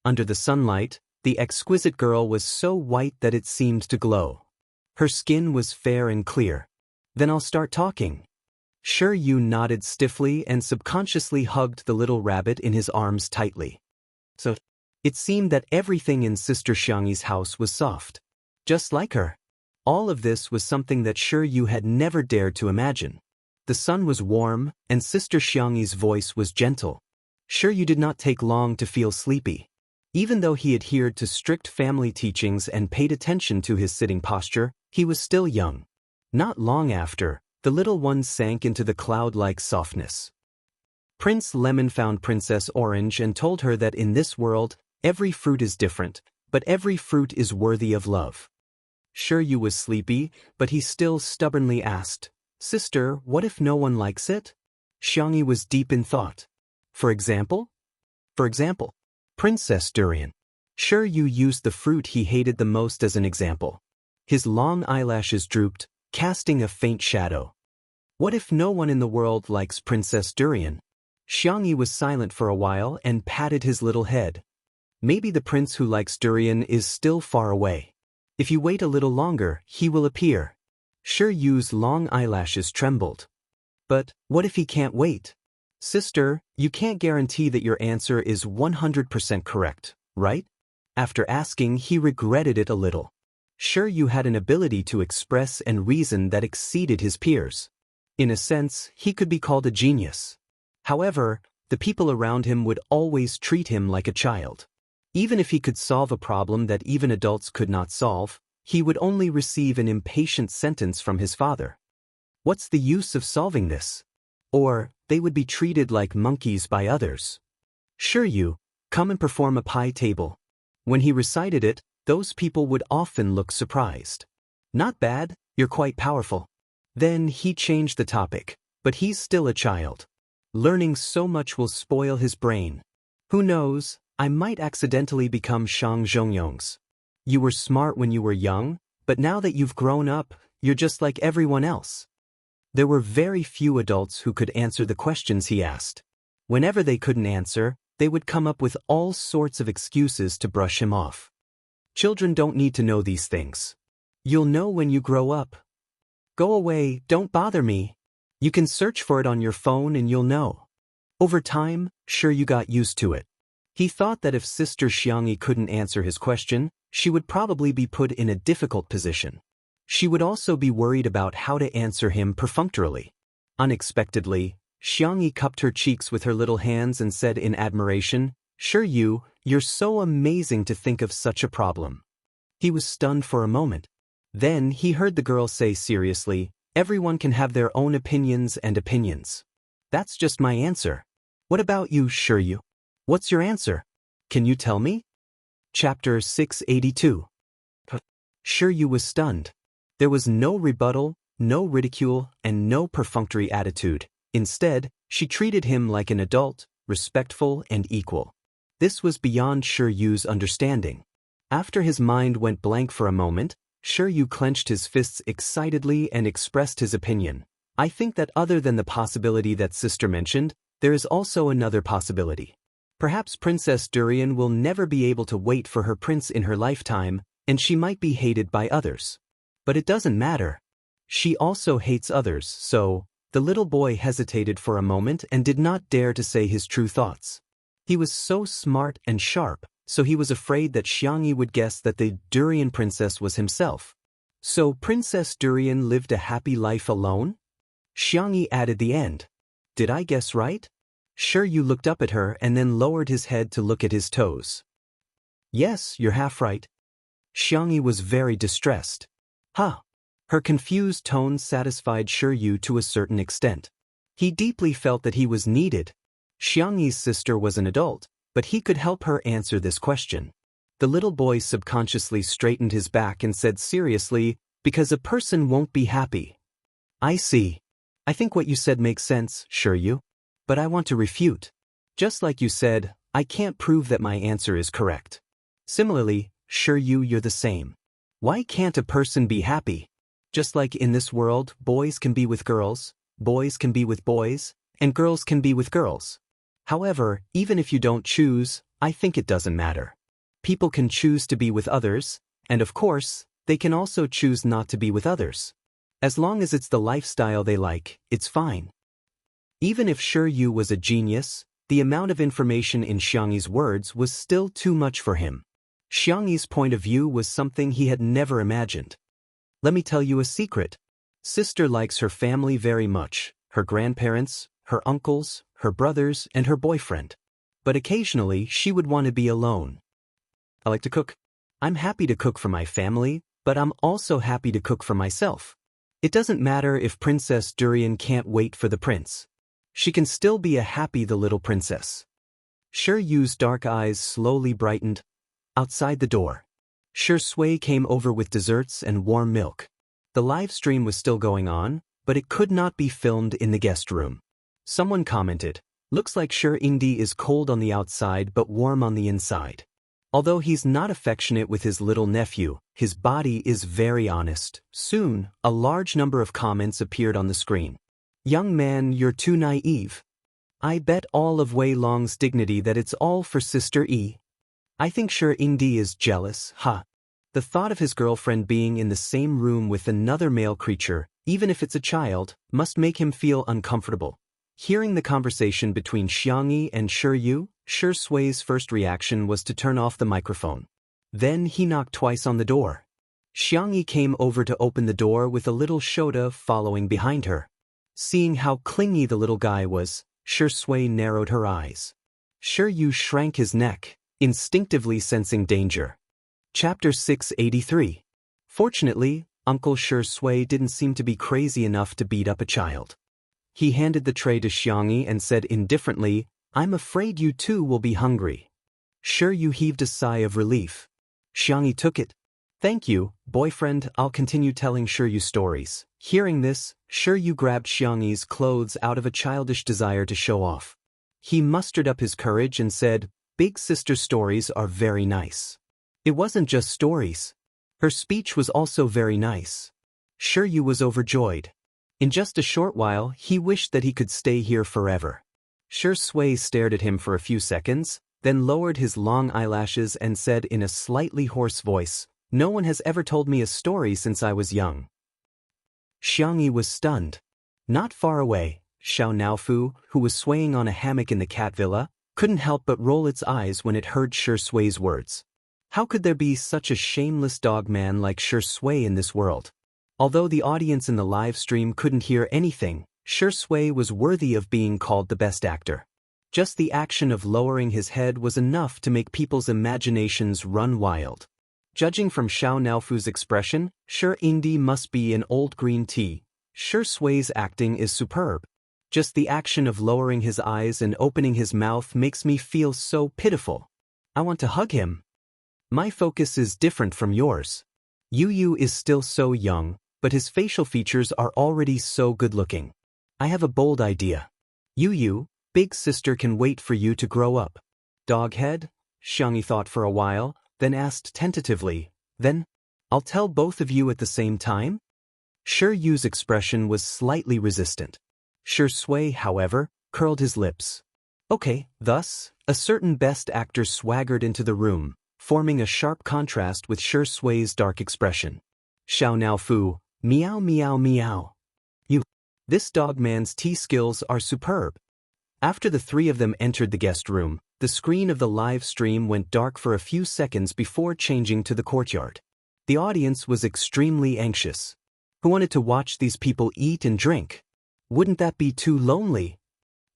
Under the sunlight, the exquisite girl was so white that it seemed to glow. Her skin was fair and clear. "Then I'll start talking." Shi Yu nodded stiffly and subconsciously hugged the little rabbit in his arms tightly. So, it seemed that everything in Sister Xiangyi's house was soft. Just like her. All of this was something that Shi Yu had never dared to imagine. The sun was warm, and Sister Xiangyi's voice was gentle. Shi Yu did not take long to feel sleepy. Even though he adhered to strict family teachings and paid attention to his sitting posture, he was still young. Not long after, the little one sank into the cloud-like softness. Prince Lemon found Princess Orange and told her that in this world, every fruit is different, but every fruit is worthy of love. Shi Yu was sleepy, but he still stubbornly asked, "Sister, what if no one likes it?" Xiangyi was deep in thought. For example? Princess Durian. Shi Yu used the fruit he hated the most as an example. His long eyelashes drooped, casting a faint shadow. What if no one in the world likes Princess Durian? Xiangyi was silent for a while and patted his little head. Maybe the prince who likes durian is still far away. If you wait a little longer, he will appear. Shi Yu's long eyelashes trembled. But what if he can't wait? Sister, you can't guarantee that your answer is 100% correct, right? After asking, he regretted it a little. Shi Yu had an ability to express and reason that exceeded his peers. In a sense, he could be called a genius. However, the people around him would always treat him like a child. Even if he could solve a problem that even adults could not solve, he would only receive an impatient sentence from his father. What's the use of solving this? Or, they would be treated like monkeys by others. Shi Yu, come and perform a pie table. When he recited it, those people would often look surprised. Not bad, you're quite powerful. Then he changed the topic, but he's still a child. Learning so much will spoil his brain. Who knows, I might accidentally become Shang Zhongyong's. You were smart when you were young, but now that you've grown up, you're just like everyone else. There were very few adults who could answer the questions he asked. Whenever they couldn't answer, they would come up with all sorts of excuses to brush him off. Children don't need to know these things. You'll know when you grow up. Go away, don't bother me. You can search for it on your phone and you'll know. Over time, Shi Yu got used to it. He thought that if Sister Xiangyi couldn't answer his question, she would probably be put in a difficult position. She would also be worried about how to answer him perfunctorily. Unexpectedly, Xiangyi cupped her cheeks with her little hands and said in admiration, "Sure you're so amazing to think of such a problem." He was stunned for a moment. Then he heard the girl say seriously, "Everyone can have their own opinions and opinions. That's just my answer. What about you, Shiryu? What's your answer? Can you tell me?" Chapter 682. Shiryu was stunned. There was no rebuttal, no ridicule, and no perfunctory attitude. Instead, she treated him like an adult, respectful and equal. This was beyond Shiryu's understanding. After his mind went blank for a moment, Shiryu clenched his fists excitedly and expressed his opinion. "I think that other than the possibility that Sister mentioned, there is also another possibility. Perhaps Princess Durian will never be able to wait for her prince in her lifetime, and she might be hated by others. But it doesn't matter. She also hates others, so..." The little boy hesitated for a moment and did not dare to say his true thoughts. He was so smart and sharp, so he was afraid that Xiangyi would guess that the Durian princess was himself. So Princess Durian lived a happy life alone? Xiangyi added the end. Did I guess right? Shiryu looked up at her and then lowered his head to look at his toes. Yes, you're half right. Xiangyi was very distressed. Huh. Her confused tone satisfied Shiryu to a certain extent. He deeply felt that he was needed. Xiangyi's sister was an adult, but he could help her answer this question. The little boy subconsciously straightened his back and said seriously, "Because a person won't be happy." I see. I think what you said makes sense, Shiryu. But I want to refute. Just like you said, I can't prove that my answer is correct. Similarly, Shiryu, you're the same. Why can't a person be happy? Just like in this world, boys can be with girls, boys can be with boys, and girls can be with girls. However, even if you don't choose, I think it doesn't matter. People can choose to be with others, and of course, they can also choose not to be with others. As long as it's the lifestyle they like, it's fine. Even if Shiryu was a genius, the amount of information in Xiangyi's words was still too much for him. Xiangyi's point of view was something he had never imagined. Let me tell you a secret. Sister likes her family very much, her grandparents, her uncles, her brothers, and her boyfriend. But occasionally she would want to be alone. I like to cook. I'm happy to cook for my family, but I'm also happy to cook for myself. It doesn't matter if Princess Durian can't wait for the prince. She can still be a happy the little princess. Shiryu's dark eyes slowly brightened. Outside the door, Shui came over with desserts and warm milk. The live stream was still going on, but it could not be filmed in the guest room. Someone commented, "Looks like Ingdi is cold on the outside but warm on the inside." Although he's not affectionate with his little nephew, his body is very honest. Soon, a large number of comments appeared on the screen. "Young man, you're too naive. I bet all of Wei Long's dignity that it's all for Sister E. I think Ingdi is jealous, huh?" The thought of his girlfriend being in the same room with another male creature, even if it's a child, must make him feel uncomfortable. Hearing the conversation between Xiangyi and Shiryu, Shui's first reaction was to turn off the microphone. Then he knocked twice on the door. Xiangyi came over to open the door with a little Shota following behind her. Seeing how clingy the little guy was, Shui narrowed her eyes. Shiryu shrank his neck, instinctively sensing danger. Chapter 683. Fortunately, Uncle Shui didn't seem to be crazy enough to beat up a child. He handed the tray to Xiangyi and said indifferently, "I'm afraid you too will be hungry." Shiryu heaved a sigh of relief. Xiangyi took it. "Thank you, boyfriend, I'll continue telling Shiryu stories." Hearing this, Shiryu grabbed Xiangyi's clothes out of a childish desire to show off. He mustered up his courage and said, "Big sister stories are very nice." It wasn't just stories. Her speech was also very nice. Shiryu was overjoyed. In just a short while, he wished that he could stay here forever. Shui stared at him for a few seconds, then lowered his long eyelashes and said in a slightly hoarse voice, "No one has ever told me a story since I was young." Xiangyi was stunned. Not far away, Xiao Naofu, who was swaying on a hammock in the cat villa, couldn't help but roll its eyes when it heard Shi Sui's words. How could there be such a shameless dogman like Shi Sui in this world? Although the audience in the live stream couldn't hear anything, Shi Sui was worthy of being called the best actor. Just the action of lowering his head was enough to make people's imaginations run wild. Judging from Xiao Naofu's expression, Shi Indi must be an old green tea. Shi Sui's acting is superb. Just the action of lowering his eyes and opening his mouth makes me feel so pitiful. I want to hug him. My focus is different from yours. Yu is still so young, but his facial features are already so good-looking. I have a bold idea. Yu, big sister can wait for you to grow up. Doghead? Xiangyi thought for a while, then asked tentatively, then? I'll tell both of you at the same time? Shi Yu's expression was slightly resistant. Shi Sui, however, curled his lips. Okay, thus, a certain best actor swaggered into the room, forming a sharp contrast with Shi Sui's dark expression. Xiao Naofu, meow meow meow. This dogman's tea skills are superb. After the three of them entered the guest room, the screen of the live stream went dark for a few seconds before changing to the courtyard. The audience was extremely anxious. Who wanted to watch these people eat and drink? Wouldn't that be too lonely?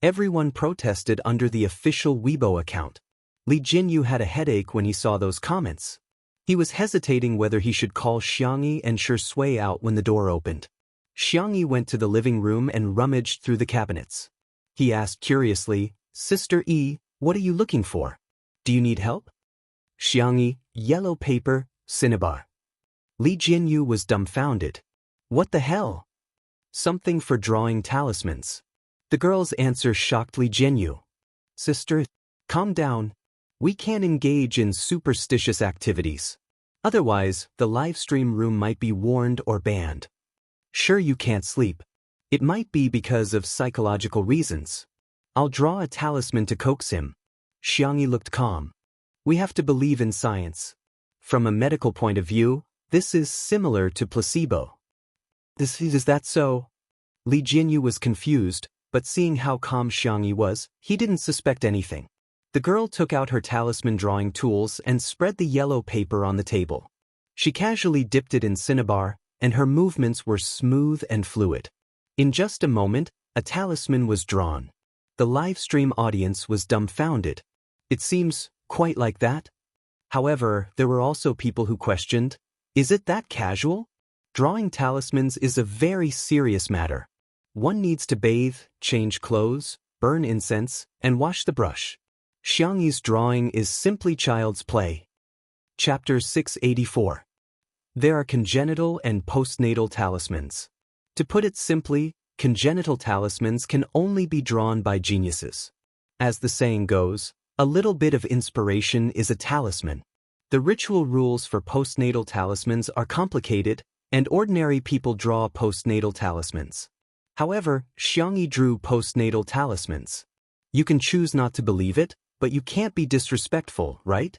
Everyone protested under the official Weibo account. Li Jinyu had a headache when he saw those comments. He was hesitating whether he should call Xiangyi and Shi Sui out when the door opened. Xiangyi went to the living room and rummaged through the cabinets. He asked curiously, Sister E, what are you looking for? Do you need help? Xiangyi, yellow paper, cinnabar. Li Jinyu was dumbfounded. What the hell? Something for drawing talismans. The girl's answer shocked Li Jinyu. Sister, calm down. We can't engage in superstitious activities. Otherwise, the live stream room might be warned or banned. Sure, you can't sleep. It might be because of psychological reasons. I'll draw a talisman to coax him. Xiangyi looked calm. We have to believe in science. From a medical point of view, this is similar to placebo. Is that so? Li Jinyu was confused, but seeing how calm Xiangyi was, he didn't suspect anything. The girl took out her talisman drawing tools and spread the yellow paper on the table. She casually dipped it in cinnabar, and her movements were smooth and fluid. In just a moment, a talisman was drawn. The live stream audience was dumbfounded. It seems quite like that. However, there were also people who questioned, is it that casual? Drawing talismans is a very serious matter. One needs to bathe, change clothes, burn incense, and wash the brush. Xiangyi's drawing is simply child's play. Chapter 684. There are congenital and postnatal talismans. To put it simply, congenital talismans can only be drawn by geniuses. As the saying goes, a little bit of inspiration is a talisman. The ritual rules for postnatal talismans are complicated, and ordinary people draw postnatal talismans. However, Xiangyi drew postnatal talismans. You can choose not to believe it, but you can't be disrespectful, right?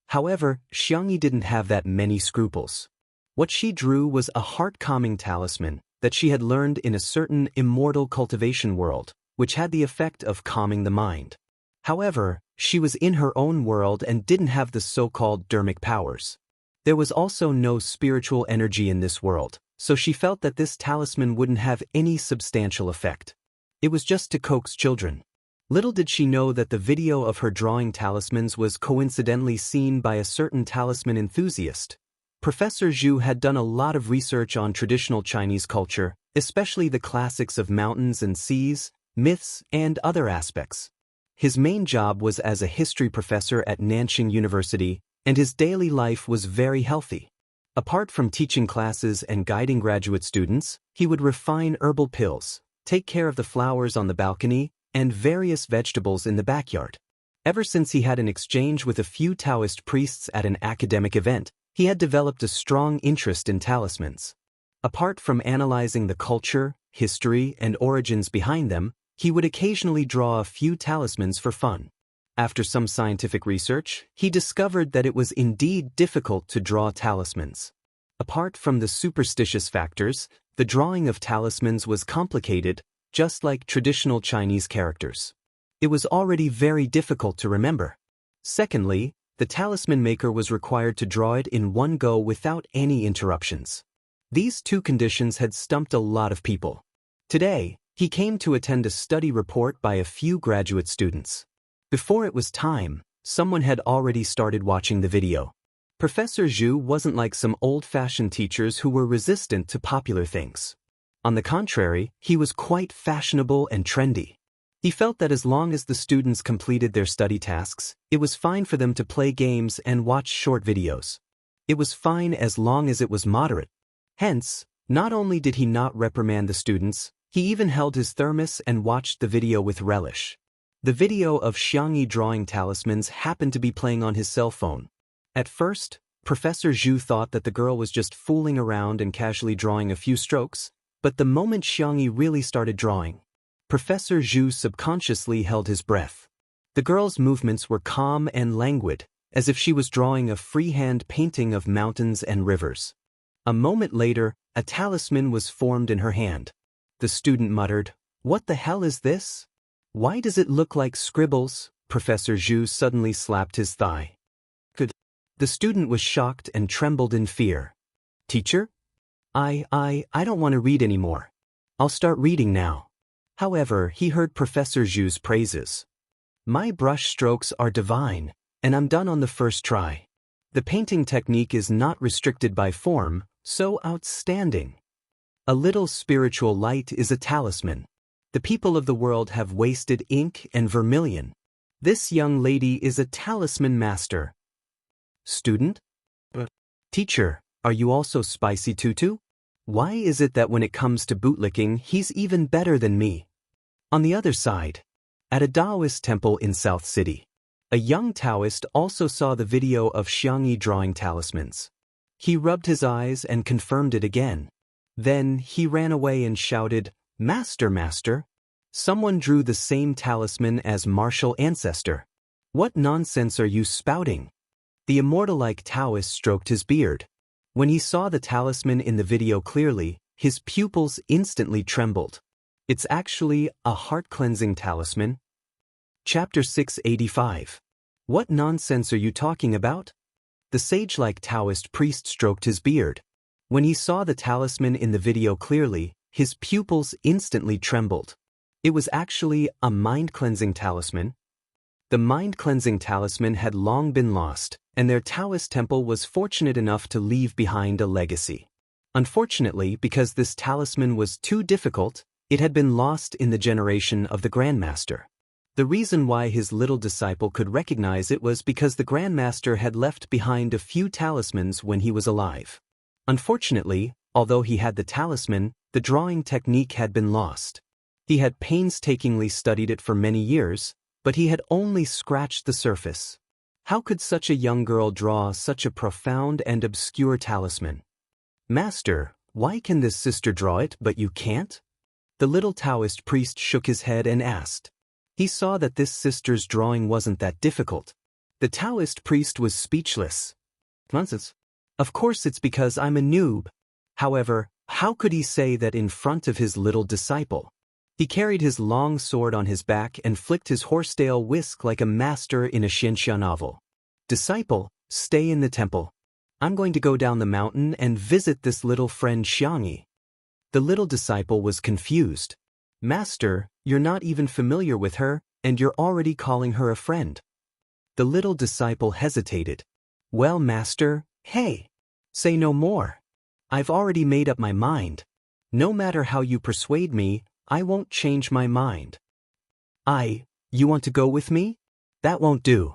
However, Xiangyi didn't have that many scruples. What she drew was a heart-calming talisman that she had learned in a certain immortal cultivation world, which had the effect of calming the mind. However, she was in her own world and didn't have the so-called dermic powers. There was also no spiritual energy in this world, so she felt that this talisman wouldn't have any substantial effect. It was just to coax children. Little did she know that the video of her drawing talismans was coincidentally seen by a certain talisman enthusiast. Professor Zhu had done a lot of research on traditional Chinese culture, especially the classics of mountains and seas, myths, and other aspects. His main job was as a history professor at Nanjing University, and his daily life was very healthy. Apart from teaching classes and guiding graduate students, he would refine herbal pills, take care of the flowers on the balcony, and various vegetables in the backyard. Ever since he had an exchange with a few Taoist priests at an academic event, he had developed a strong interest in talismans. Apart from analyzing the culture, history, and origins behind them, he would occasionally draw a few talismans for fun. After some scientific research, he discovered that it was indeed difficult to draw talismans. Apart from the superstitious factors, the drawing of talismans was complicated, just like traditional Chinese characters. It was already very difficult to remember. Secondly, the talisman maker was required to draw it in one go without any interruptions. These two conditions had stumped a lot of people. Today, he came to attend a study report by a few graduate students. Before it was time, someone had already started watching the video. Professor Zhu wasn't like some old-fashioned teachers who were resistant to popular things. On the contrary, he was quite fashionable and trendy. He felt that as long as the students completed their study tasks, it was fine for them to play games and watch short videos. It was fine as long as it was moderate. Hence, not only did he not reprimand the students, he even held his thermos and watched the video with relish. The video of Jianghu drawing talismans happened to be playing on his cell phone. At first, Professor Zhu thought that the girl was just fooling around and casually drawing a few strokes, but the moment Jianghu really started drawing, Professor Zhu subconsciously held his breath. The girl's movements were calm and languid, as if she was drawing a freehand painting of mountains and rivers. A moment later, a talisman was formed in her hand. The student muttered, "What the hell is this? Why does it look like scribbles?" Professor Zhu suddenly slapped his thigh. The student was shocked and trembled in fear. "Teacher? I don't want to read anymore. I'll start reading now." However, he heard Professor Zhu's praises. "My brush strokes are divine, and I'm done on the first try. The painting technique is not restricted by form, so outstanding. A little spiritual light is a talisman. The people of the world have wasted ink and vermilion. This young lady is a talisman master." Student? "Teacher, are you also spicy tutu? Why is it that when it comes to bootlicking, he's even better than me?" On the other side, at a Taoist temple in South City, a young Taoist also saw the video of Jianghu drawing talismans. He rubbed his eyes and confirmed it again. Then he ran away and shouted, "Master, master! Someone drew the same talisman as martial ancestor. What nonsense are you spouting?" The immortal-like Taoist stroked his beard. When he saw the talisman in the video clearly, his pupils instantly trembled. "It's actually a heart-cleansing talisman." Chapter 685. What nonsense are you talking about? The sage-like Taoist priest stroked his beard. When he saw the talisman in the video clearly, his pupils instantly trembled. It was actually a mind-cleansing talisman. The mind-cleansing talisman had long been lost, and their Taoist temple was fortunate enough to leave behind a legacy. Unfortunately, because this talisman was too difficult, it had been lost in the generation of the Grandmaster. The reason why his little disciple could recognize it was because the Grandmaster had left behind a few talismans when he was alive. Unfortunately, although he had the talisman, the drawing technique had been lost. He had painstakingly studied it for many years, but he had only scratched the surface. How could such a young girl draw such a profound and obscure talisman? "Master, why can this sister draw it but you can't?" The little Taoist priest shook his head and asked. He saw that this sister's drawing wasn't that difficult. The Taoist priest was speechless. "Nonsense. Of course it's because I'm a noob." However, how could he say that in front of his little disciple? He carried his long sword on his back and flicked his horsetail whisk like a master in a Xianxia novel. "Disciple, stay in the temple. I'm going to go down the mountain and visit this little friend Jianghu." The little disciple was confused. "Master, you're not even familiar with her, and you're already calling her a friend." The little disciple hesitated. "Well, master, hey! Say no more. I've already made up my mind. No matter how you persuade me, I won't change my mind." You want to go with me? That won't do.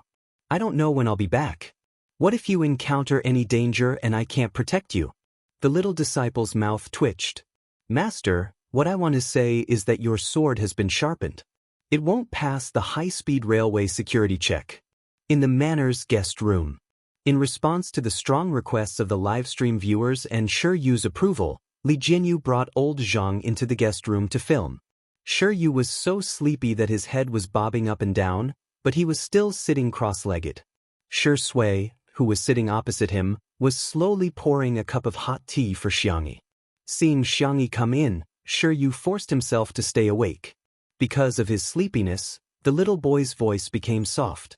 I don't know when I'll be back. What if you encounter any danger and I can't protect you?" The little disciple's mouth twitched. "Master, what I want to say is that your sword has been sharpened. It won't pass the high-speed railway security check." In the manners guest room. In response to the strong requests of the livestream viewers and Shiyu's approval, Li Jinyu brought old Zhang into the guest room to film. Shiyu was so sleepy that his head was bobbing up and down, but he was still sitting cross-legged. Shi Sui, who was sitting opposite him, was slowly pouring a cup of hot tea for Jianghu. Seeing Jianghu come in, Shiyu forced himself to stay awake. Because of his sleepiness, The little boy's voice became soft.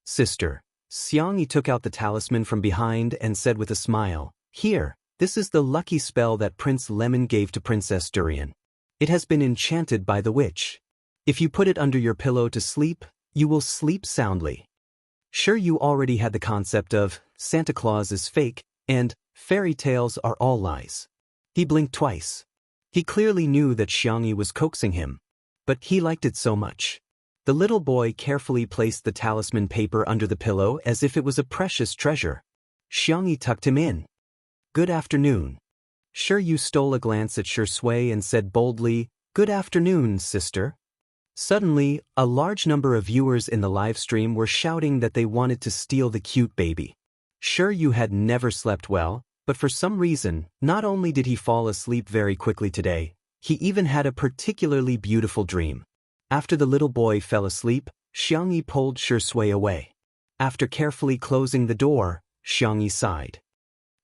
Sister. Xiangyi took out the talisman from behind and said with a smile, Here, this is the lucky spell that Prince Lemon gave to Princess Durian. It has been enchanted by the witch. If you put it under your pillow to sleep, you will sleep soundly. Sure, you already had the concept of Santa Claus is fake and fairy tales are all lies. He blinked twice. He clearly knew that Xiangyi was coaxing him, but he liked it so much. The little boy carefully placed the talisman paper under the pillow as if it was a precious treasure. Xiangyi tucked him in. Good afternoon. Sure, you stole a glance at Shui and said boldly, Good afternoon, sister. Suddenly, a large number of viewers in the live stream were shouting that they wanted to steal the cute baby. Sure, you had never slept well, but for some reason, not only did he fall asleep very quickly today, he even had a particularly beautiful dream. After the little boy fell asleep, Xiangyi pulled Shui away. After carefully closing the door, Xiangyi sighed.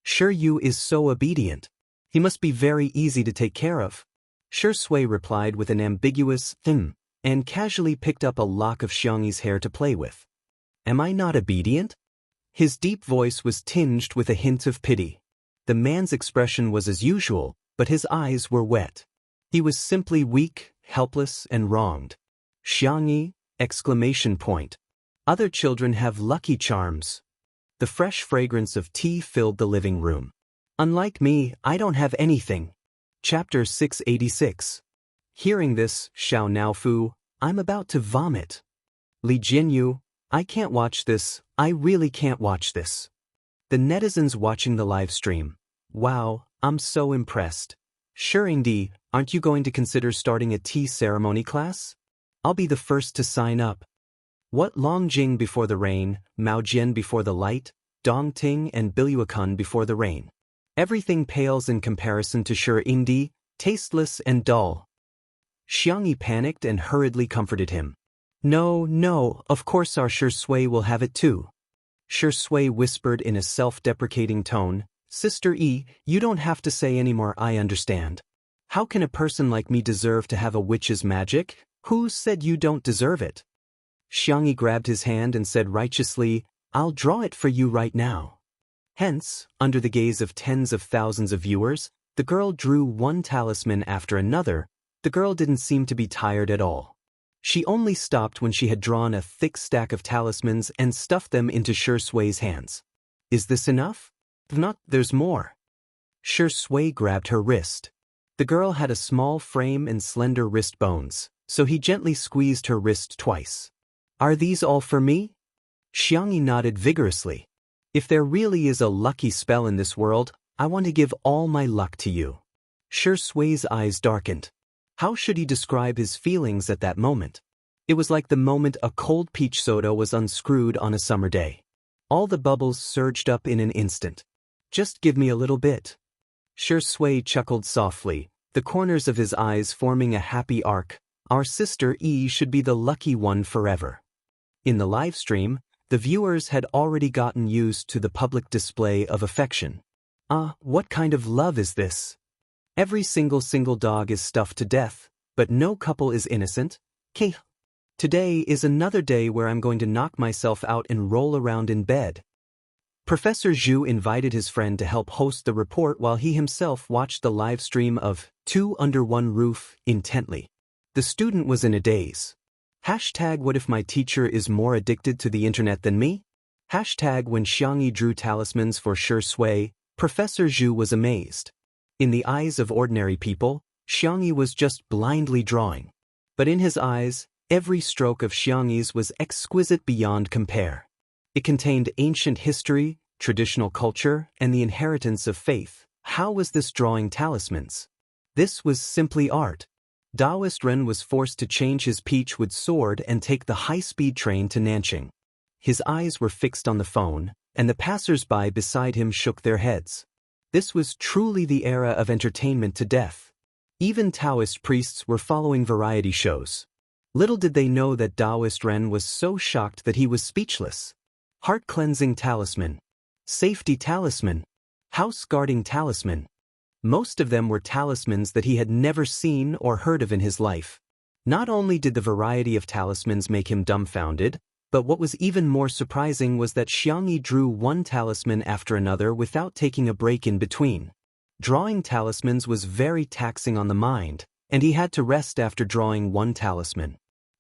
Sure, you is so obedient. He must be very easy to take care of. Shui replied with an ambiguous and casually picked up a lock of Xiangyi's hair to play with. Am I not obedient? His deep voice was tinged with a hint of pity. The man's expression was as usual, but his eyes were wet. He was simply weak, helpless, and wronged. Xiangyi! Exclamation point. Other children have lucky charms. The fresh fragrance of tea filled the living room. Unlike me, I don't have anything. Chapter 686. Hearing this, Xiao Naofu, I'm about to vomit. Li Jinyu, I can't watch this, I really can't watch this. The netizens watching the live stream. Wow, I'm so impressed. Sure, Ingdi, aren't you going to consider starting a tea ceremony class? I'll be the first to sign up. What Longjing before the rain, Maojian before the light, Dongting and Biluakun before the rain. Everything pales in comparison to Sure Ingdi, tasteless and dull. Xiangyi panicked and hurriedly comforted him. No, of course our Shui will have it too. Shui whispered in a self-deprecating tone, Sister E, you don't have to say anymore, I understand. How can a person like me deserve to have a witch's magic? Who said you don't deserve it? Xiangyi grabbed his hand and said righteously, I'll draw it for you right now. Hence, under the gaze of tens of thousands of viewers, the girl drew one talisman after another. The girl didn't seem to be tired at all. She only stopped when she had drawn a thick stack of talismans and stuffed them into Shui's hands. Is this enough? If not, there's more. Shui grabbed her wrist. The girl had a small frame and slender wrist bones, so he gently squeezed her wrist twice. Are these all for me? Xiangyi nodded vigorously. If there really is a lucky spell in this world, I want to give all my luck to you. Shui's eyes darkened. How should he describe his feelings at that moment? It was like the moment a cold peach soda was unscrewed on a summer day. All the bubbles surged up in an instant. Just give me a little bit. Shui chuckled softly, the corners of his eyes forming a happy arc. Our sister E should be the lucky one forever. In the live stream, the viewers had already gotten used to the public display of affection. What kind of love is this? Every single dog is stuffed to death, but no couple is innocent. Today is another day where I'm going to knock myself out and roll around in bed. Professor Zhu invited his friend to help host the report while he himself watched the live stream of Two Under One Roof intently. The student was in a daze. What if my teacher is more addicted to the internet than me? When Xiangyi drew talismans for Shui, Professor Zhu was amazed. In the eyes of ordinary people, Xiangyi was just blindly drawing. But in his eyes, every stroke of Xiangyi's was exquisite beyond compare. It contained ancient history, traditional culture, and the inheritance of faith. How was this drawing talismans? This was simply art. Daoist Ren was forced to change his peachwood sword and take the high-speed train to Nanjing. His eyes were fixed on the phone, and the passers-by beside him shook their heads. This was truly the era of entertainment to death. Even Taoist priests were following variety shows. Little did they know that Daoist Ren was so shocked that he was speechless. Heart-cleansing talisman. Safety talisman. House-guarding talisman. Most of them were talismans that he had never seen or heard of in his life. Not only did the variety of talismans make him dumbfounded, but what was even more surprising was that Xiangyi drew one talisman after another without taking a break in between. Drawing talismans was very taxing on the mind, and he had to rest after drawing one talisman.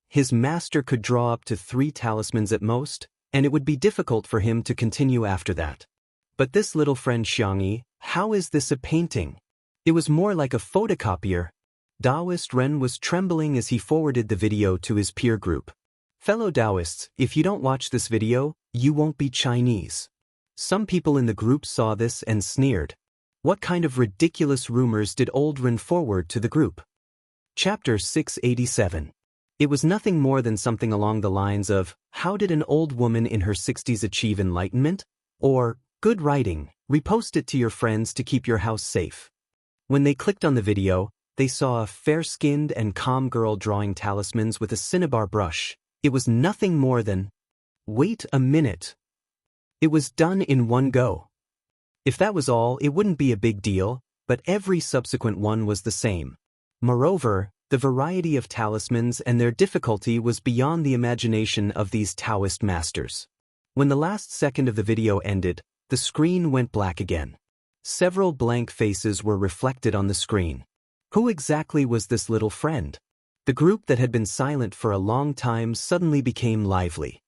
His master could draw up to 3 talismans at most, and it would be difficult for him to continue after that. But this little friend Xiangyi, how is this a painting? It was more like a photocopier. Taoist Ren was trembling as he forwarded the video to his peer group. Fellow Taoists, if you don't watch this video, you won't be Chinese. Some people in the group saw this and sneered. What kind of ridiculous rumors did old Ren forward to the group? Chapter 687. It was nothing more than something along the lines of, how did an old woman in her 60s achieve enlightenment? Or, good writing, repost it to your friends to keep your house safe. When they clicked on the video, they saw a fair-skinned and calm girl drawing talismans with a cinnabar brush. It was nothing more than, wait a minute. It was done in one go. If that was all, it wouldn't be a big deal, but every subsequent one was the same. Moreover, the variety of talismans and their difficulty was beyond the imagination of these Taoist masters. When the last second of the video ended, the screen went black again. Several blank faces were reflected on the screen. Who exactly was this little friend? The group that had been silent for a long time suddenly became lively.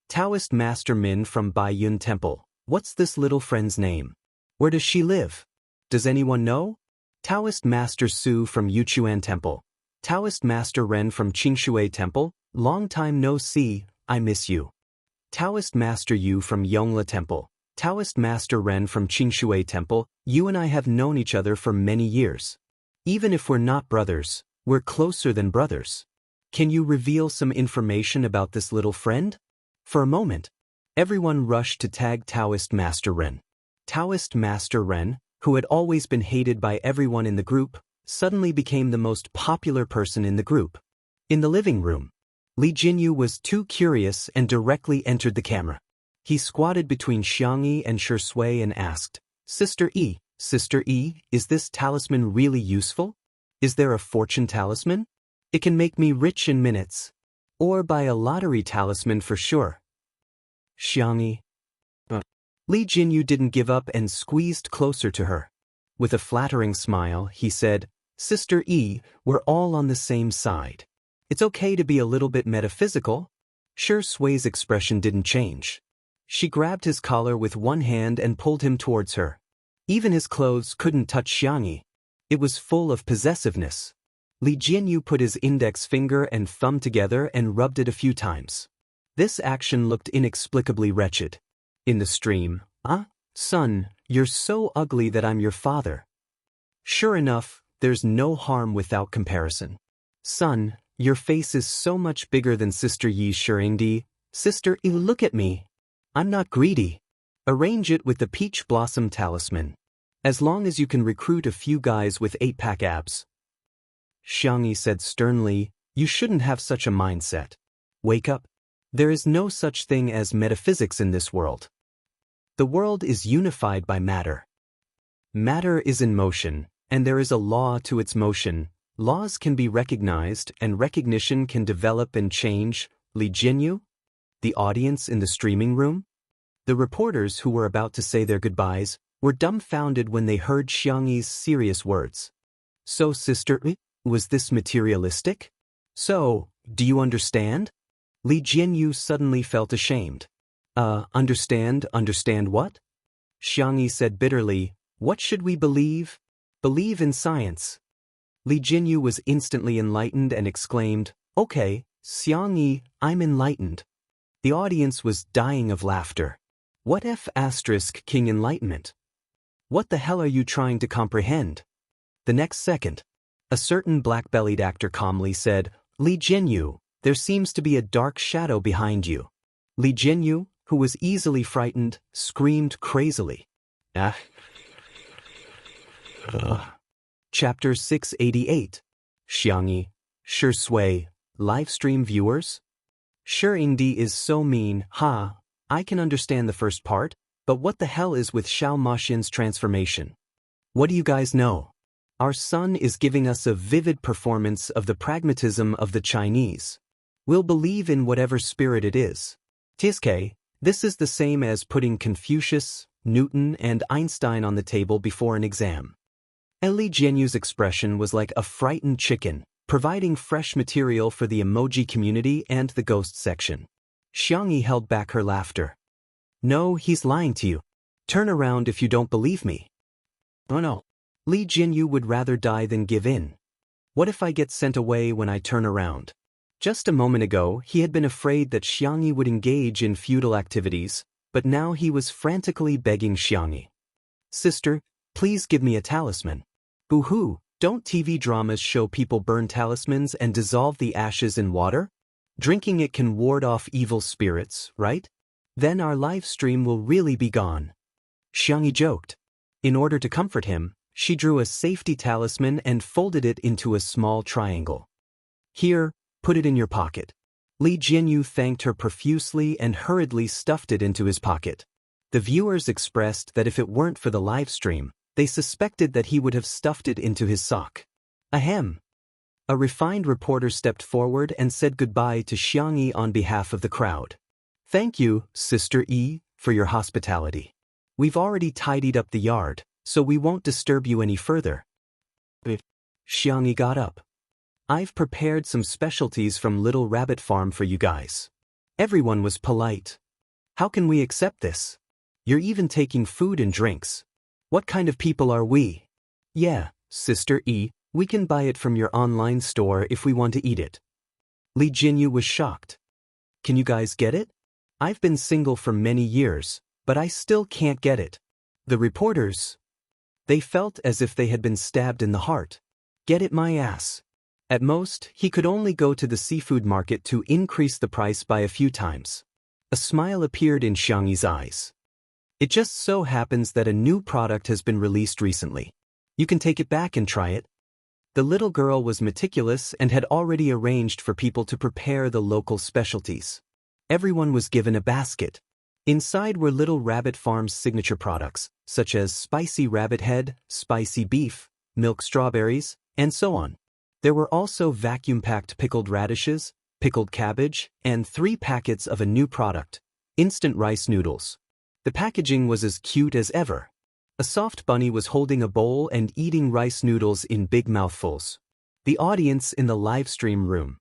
Taoist Master Min from Baiyun Temple. What's this little friend's name? Where does she live? Does anyone know? Taoist Master Su from Yuchuan Temple. Taoist Master Ren from Qingshui Temple. Long time no see, I miss you. Taoist Master Yu from Yongla Temple. Taoist Master Ren from Qingshui Temple. You and I have known each other for many years. Even if we're not brothers, we're closer than brothers. Can you reveal some information about this little friend? For a moment, everyone rushed to tag Taoist Master Ren. Taoist Master Ren, who had always been hated by everyone in the group, suddenly became the most popular person in the group. In the living room, Li Jinyu was too curious and directly entered the camera. He squatted between Xiangyi and Shui and asked, Sister E, is this talisman really useful? Is there a fortune talisman? It can make me rich in minutes. Or buy a lottery talisman for sure. Xiangyi. Li Jinyu didn't give up and squeezed closer to her. With a flattering smile, he said, Sister E, we're all on the same side. It's okay to be a little bit metaphysical. Shui's expression didn't change. She grabbed his collar with one hand and pulled him towards her. Even his clothes couldn't touch Xiangyi. It was full of possessiveness. Li Jinyu put his index finger and thumb together and rubbed it a few times. This action looked inexplicably wretched. In the stream, son, you're so ugly that I'm your father. Sure enough, there's no harm without comparison. Son, your face is so much bigger than Sister Yi's Shurindi. Sister E, look at me. I'm not greedy. Arrange it with the peach blossom talisman. As long as you can recruit a few guys with 8-pack abs. Xiangyi said sternly, you shouldn't have such a mindset. Wake up. There is no such thing as metaphysics in this world. The world is unified by matter. Matter is in motion, and there is a law to its motion. Laws can be recognized, and recognition can develop and change. Li Jinyu? The audience in the streaming room? The reporters who were about to say their goodbyes were dumbfounded when they heard Xiangyi's serious words. So, Sister, was this materialistic? So, do you understand? Li Jinyu suddenly felt ashamed. Understand what? Xiangyi said bitterly, what should we believe? Believe in science. Li Jinyu was instantly enlightened and exclaimed, okay, Xiangyi, I'm enlightened. The audience was dying of laughter. What F** King Enlightenment? What the hell are you trying to comprehend? The next second, a certain black-bellied actor calmly said, Li Jinyu, there seems to be a dark shadow behind you. Li Jinyu, who was easily frightened, screamed crazily. Chapter 688. Xiangyi, Shui, livestream viewers? Shurindi is so mean, I can understand the first part, but what the hell is with Xiao Maxin's transformation? What do you guys know? Our son is giving us a vivid performance of the pragmatism of the Chinese. We'll believe in whatever spirit it is. Tiske, this is the same as putting Confucius, Newton, and Einstein on the table before an exam. Li Jianyu's expression was like a frightened chicken, providing fresh material for the emoji community and the ghost section. Xiangyi held back her laughter. No, he's lying to you. Turn around if you don't believe me. Oh no. Li Jianyu would rather die than give in. What if I get sent away when I turn around? Just a moment ago, he had been afraid that Xiangyi would engage in futile activities, but now he was frantically begging Xiangyi. Sister, please give me a talisman. Boo-hoo, don't TV dramas show people burn talismans and dissolve the ashes in water? Drinking it can ward off evil spirits, right? Then our live stream will really be gone. Xiangyi joked. In order to comfort him, she drew a safety talisman and folded it into a small triangle. Here, put it in your pocket. Li Jianyu thanked her profusely and hurriedly stuffed it into his pocket. The viewers expressed that if it weren't for the live stream, they suspected that he would have stuffed it into his sock. Ahem. A refined reporter stepped forward and said goodbye to Xiangyi on behalf of the crowd. Thank you, Sister Yi, for your hospitality. We've already tidied up the yard, so we won't disturb you any further. Xiangyi got up. I've prepared some specialties from Little Rabbit Farm for you guys. Everyone was polite. How can we accept this? You're even taking food and drinks. What kind of people are we? Yeah, Sister E, we can buy it from your online store if we want to eat it. Li Jianyu was shocked. Can you guys get it? I've been single for many years, but I still can't get it. The reporters, they felt as if they had been stabbed in the heart. Get it my ass. At most, he could only go to the seafood market to increase the price by a few times. A smile appeared in Xiangyi's eyes. It just so happens that a new product has been released recently. You can take it back and try it. The little girl was meticulous and had already arranged for people to prepare the local specialties. Everyone was given a basket. Inside were Little Rabbit Farm's signature products, such as spicy rabbit head, spicy beef, milk strawberries, and so on. There were also vacuum-packed pickled radishes, pickled cabbage, and 3 packets of a new product, instant rice noodles. The packaging was as cute as ever. A soft bunny was holding a bowl and eating rice noodles in big mouthfuls. The audience in the live stream room.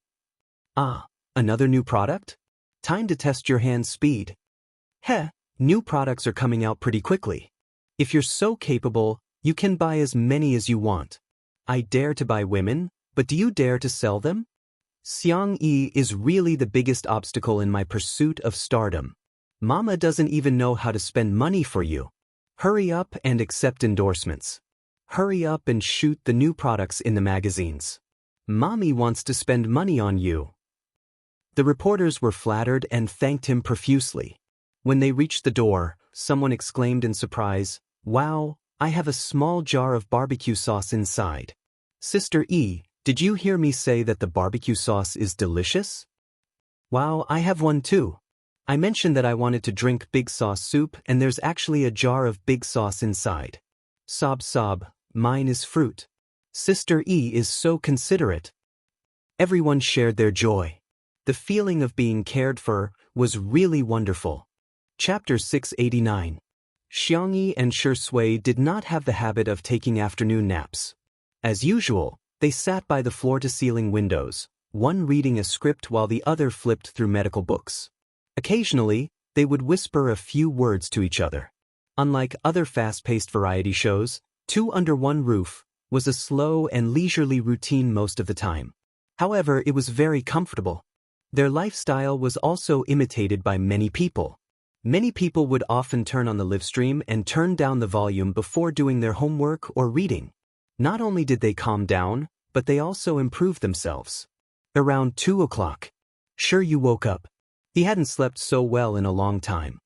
Ah, another new product? Time to test your hand speed. Heh, new products are coming out pretty quickly. If you're so capable, you can buy as many as you want. I dare to buy women, but do you dare to sell them? Xiangyi is really the biggest obstacle in my pursuit of stardom. Mama doesn't even know how to spend money for you. Hurry up and accept endorsements. Hurry up and shoot the new products in the magazines. Mommy wants to spend money on you. The reporters were flattered and thanked him profusely. When they reached the door, someone exclaimed in surprise, "Wow, I have a small jar of barbecue sauce inside." Sister E, did you hear me say that the barbecue sauce is delicious? Wow, I have one too. I mentioned that I wanted to drink big sauce soup and there's actually a jar of big sauce inside. Sob sob, mine is fruit. Sister E is so considerate. Everyone shared their joy. The feeling of being cared for was really wonderful. Chapter 689. Xiangyi and Shui did not have the habit of taking afternoon naps. As usual, they sat by the floor-to-ceiling windows, one reading a script while the other flipped through medical books. Occasionally, they would whisper a few words to each other. Unlike other fast-paced variety shows, Two Under One Roof was a slow and leisurely routine most of the time. However, it was very comfortable. Their lifestyle was also imitated by many people. Many people would often turn on the live stream and turn down the volume before doing their homework or reading. Not only did they calm down, but they also improved themselves. Around 2 o'clock. Yu woke up. He hadn't slept so well in a long time.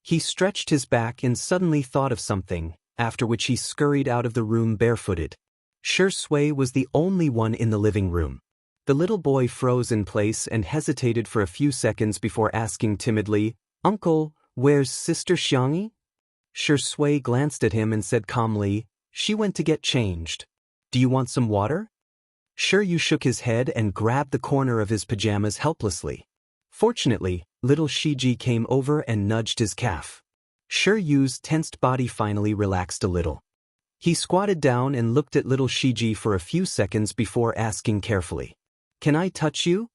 He stretched his back and suddenly thought of something, after which he scurried out of the room barefooted. Shui was the only one in the living room. The little boy froze in place and hesitated for a few seconds before asking timidly, "Uncle, where's Sister Xiangyi?" Shui glanced at him and said calmly, "She went to get changed." Do you want some water? Shiryu shook his head and grabbed the corner of his pajamas helplessly. Fortunately, little Shiji came over and nudged his calf. Shiryu's tensed body finally relaxed a little. He squatted down and looked at little Shiji for a few seconds before asking carefully, "Can I touch you?"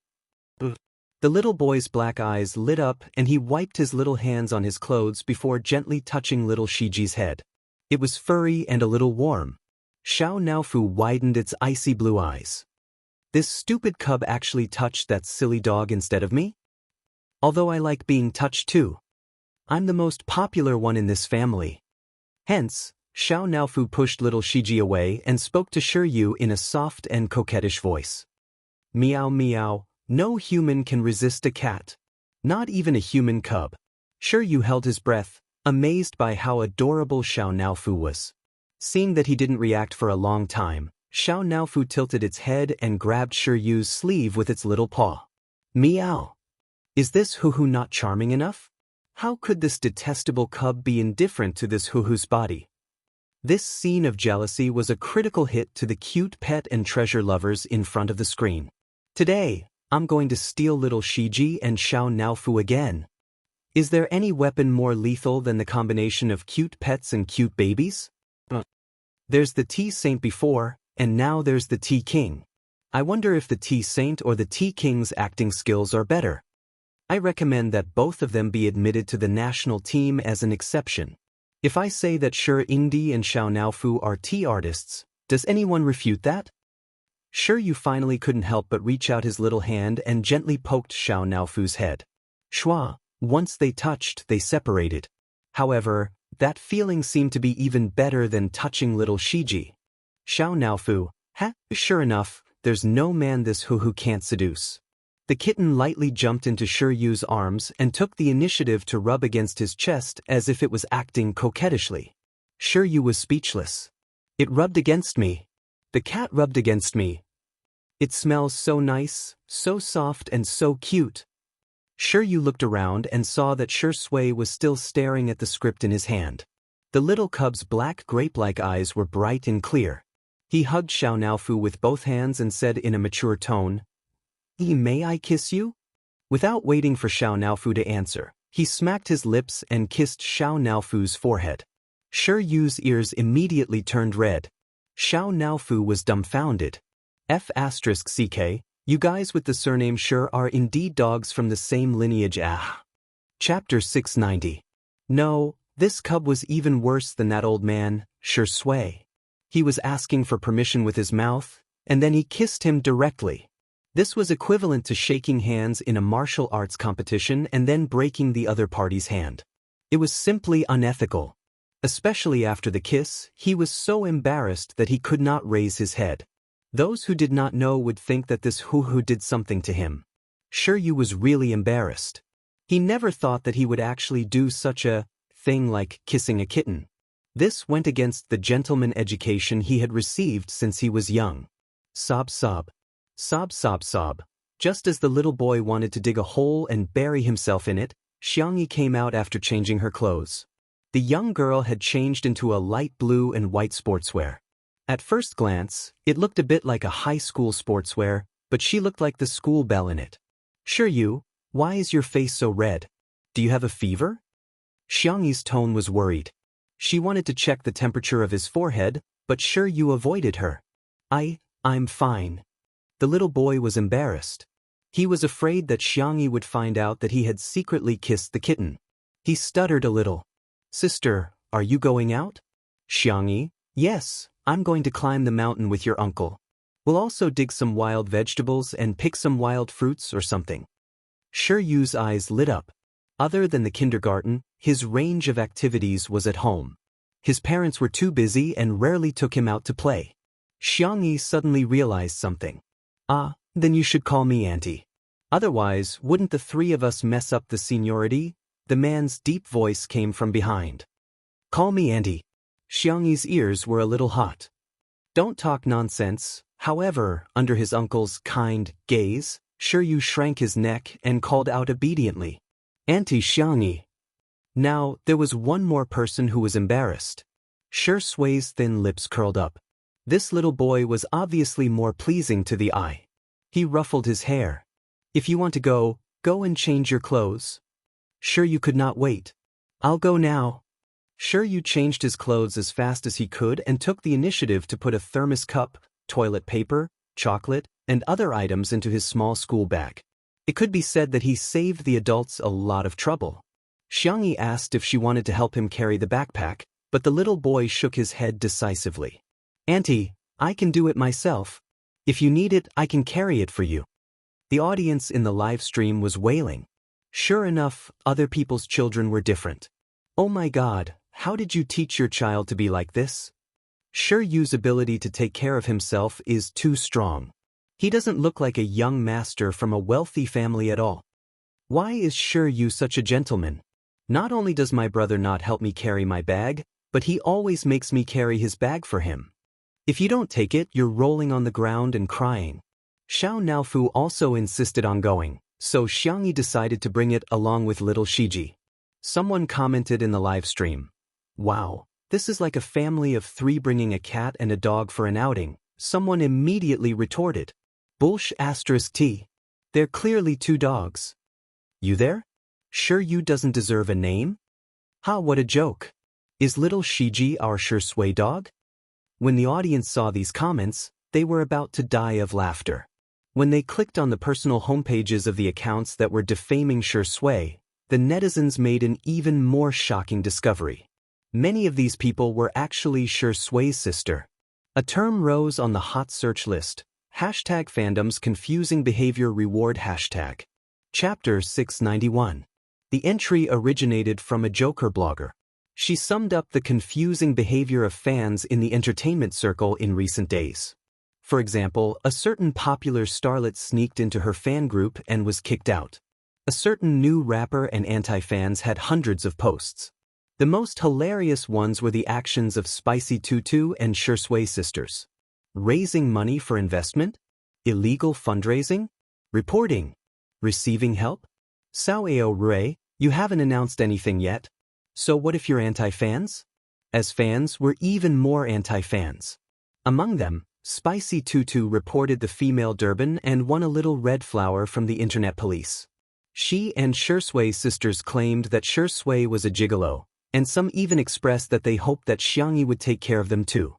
The little boy's black eyes lit up and he wiped his little hands on his clothes before gently touching little Shiji's head. It was furry and a little warm. Xiao Naofu widened its icy blue eyes. This stupid cub actually touched that silly dog instead of me? Although I like being touched too. I'm the most popular one in this family. Hence, Xiao Naofu pushed little Shiji away and spoke to Shiryu in a soft and coquettish voice. Meow meow, no human can resist a cat. Not even a human cub. Shiryu held his breath, amazed by how adorable Xiao Naofu was. Seeing that he didn't react for a long time, Xiao Naofu tilted its head and grabbed Shiryu's sleeve with its little paw. Meow. Is this Huhu not charming enough? How could this detestable cub be indifferent to this Huhu's body? This scene of jealousy was a critical hit to the cute pet and treasure lovers in front of the screen. Today, I'm going to steal little Shiji and Xiao Naofu again. Is there any weapon more lethal than the combination of cute pets and cute babies? There's the T-Saint before, and now there's the T-King. I wonder if the T-Saint or the T-King's acting skills are better. I recommend that both of them be admitted to the national team as an exception. If I say that Shiryu and Xiao Naofu are tea artists, does anyone refute that? Shiryu finally couldn't help but reach out his little hand and gently poked Xiao Naofu's head. Schwa, once they touched, they separated. However, that feeling seemed to be even better than touching little Shiji. Xiao Naofu, sure enough, there's no man this Huhu can't seduce. The kitten lightly jumped into Shiryu's arms and took the initiative to rub against his chest as if it was acting coquettishly. Shiryu was speechless. It rubbed against me. The cat rubbed against me. It smells so nice, so soft and so cute. Shiryu looked around and saw that Shui was still staring at the script in his hand. The little cub's black grape-like eyes were bright and clear. He hugged Xiao Naofu with both hands and said in a mature tone, "May I kiss you?" Without waiting for Xiao Naofu to answer, he smacked his lips and kissed Xiao Naofu's forehead. Shiryu's ears immediately turned red. Xiao Naofu was dumbfounded. F***ck, you guys with the surname Shir are indeed dogs from the same lineage. Chapter 690. No, this cub was even worse than that old man, Shui. He was asking for permission with his mouth, and then he kissed him directly. This was equivalent to shaking hands in a martial arts competition and then breaking the other party's hand. It was simply unethical. Especially after the kiss, he was so embarrassed that he could not raise his head. Those who did not know would think that this Huhu did something to him. Shiryu was really embarrassed. He never thought that he would actually do such a thing like kissing a kitten. This went against the gentleman education he had received since he was young. Sob sob. Sob sob sob. Just as the little boy wanted to dig a hole and bury himself in it, Jianghu came out after changing her clothes. The young girl had changed into a light blue and white sportswear. At first glance, it looked a bit like a high school sportswear, but she looked like the school bell in it. Shiryu, why is your face so red? Do you have a fever? Xiangyi's tone was worried. She wanted to check the temperature of his forehead, but Shiryu avoided her. I'm fine. The little boy was embarrassed. He was afraid that Xiangyi would find out that he had secretly kissed the kitten. He stuttered a little. Sister, are you going out? Xiangyi, yes, I'm going to climb the mountain with your uncle. We'll also dig some wild vegetables and pick some wild fruits or something. Shiryu's eyes lit up. Other than the kindergarten, his range of activities was at home. His parents were too busy and rarely took him out to play. Xiangyi suddenly realized something. Then you should call me auntie. Otherwise, wouldn't the three of us mess up the seniority? The man's deep voice came from behind. Call me auntie. Xiangyi's ears were a little hot. Don't talk nonsense. However, under his uncle's kind gaze, Shiryu shrank his neck and called out obediently. Auntie Xiangyi. Now, there was one more person who was embarrassed. Shui's thin lips curled up. This little boy was obviously more pleasing to the eye. He ruffled his hair. If you want to go, go and change your clothes. Sure you could not wait. I'll go now. Sure you changed his clothes as fast as he could and took the initiative to put a thermos cup, toilet paper, chocolate, and other items into his small school bag. It could be said that he saved the adults a lot of trouble. Xiangyi asked if she wanted to help him carry the backpack, but the little boy shook his head decisively. Auntie, I can do it myself. If you need it, I can carry it for you. The audience in the live stream was wailing. Sure enough, other people's children were different. Oh my God, how did you teach your child to be like this? Sure Yu's ability to take care of himself is too strong. He doesn't look like a young master from a wealthy family at all. Why is Sure Yu such a gentleman? Not only does my brother not help me carry my bag, but he always makes me carry his bag for him. If you don't take it, you're rolling on the ground and crying. Xiao Naofu also insisted on going, so Xiangyi decided to bring it along with little Shiji. Someone commented in the live stream, "Wow, this is like a family of 3 bringing a cat and a dog for an outing." Someone immediately retorted, "Bullsh*T. They're clearly 2 dogs. You there? Sure you doesn't deserve a name? Ha, what a joke. Is little Shiji our Sure Sui dog?" When the audience saw these comments, they were about to die of laughter. When they clicked on the personal homepages of the accounts that were defaming Sure Sui, the netizens made an even more shocking discovery. Many of these people were actually Sure Sui's sister. A term rose on the hot search list, #fandom's confusing behavior reward hashtag. Chapter 691. The entry originated from a Joker blogger. She summed up the confusing behavior of fans in the entertainment circle in recent days. For example, a certain popular starlet sneaked into her fan group and was kicked out. A certain new rapper and anti-fans had hundreds of posts. The most hilarious ones were the actions of Spicy Tutu and Sure Sui sisters. Raising money for investment? Illegal fundraising? Reporting? Receiving help? Sao Ao Rui, you haven't announced anything yet. So what if you're anti-fans? As fans, we're even more anti-fans. Among them, Spicy Tutu reported the female Durban and won a little red flower from the internet police. She and Sure Sui sisters claimed that Sure Sui was a gigolo, and some even expressed that they hoped that Xiangyi would take care of them too.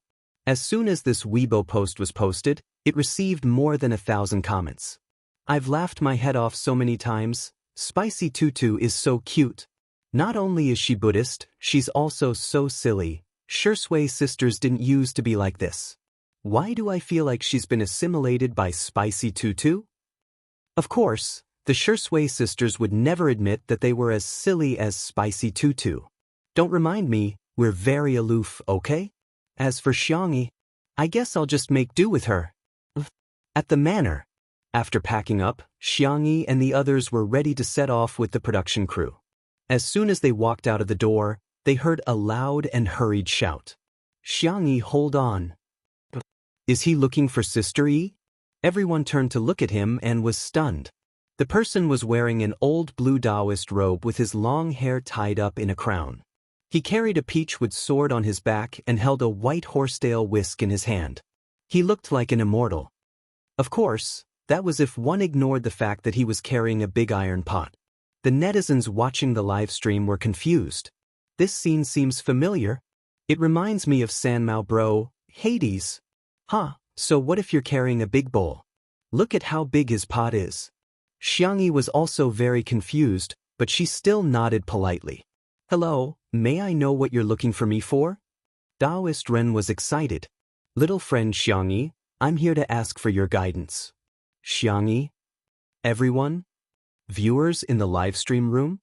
As soon as this Weibo post was posted, it received more than 1,000 comments. I've laughed my head off so many times. Spicy Tutu is so cute. Not only is she Buddhist, she's also so silly. Sure Sui sisters didn't used to be like this. Why do I feel like she's been assimilated by Spicy Tutu? Of course, the Sure Sui sisters would never admit that they were as silly as Spicy Tutu. Don't remind me, we're very aloof, okay? As for Xiangyi, I guess I'll just make do with her. At the manor. After packing up, Xiangyi and the others were ready to set off with the production crew. As soon as they walked out of the door, they heard a loud and hurried shout. "Xiangyi, hold on. Is he looking for Sister E?" Everyone turned to look at him and was stunned. The person was wearing an old blue Taoist robe with his long hair tied up in a crown. He carried a peachwood sword on his back and held a white horsetail whisk in his hand. He looked like an immortal. Of course, that was if one ignored the fact that he was carrying a big iron pot. The netizens watching the live stream were confused. This scene seems familiar. It reminds me of Sanmao Bro, Hades. Huh, so what if you're carrying a big bowl? Look at how big his pot is. Xiangyi was also very confused, but she still nodded politely. "Hello, may I know what you're looking for me for?" Taoist Ren was excited. "Little friend Xiangyi, I'm here to ask for your guidance." Xiangyi? Everyone? Viewers in the live stream room?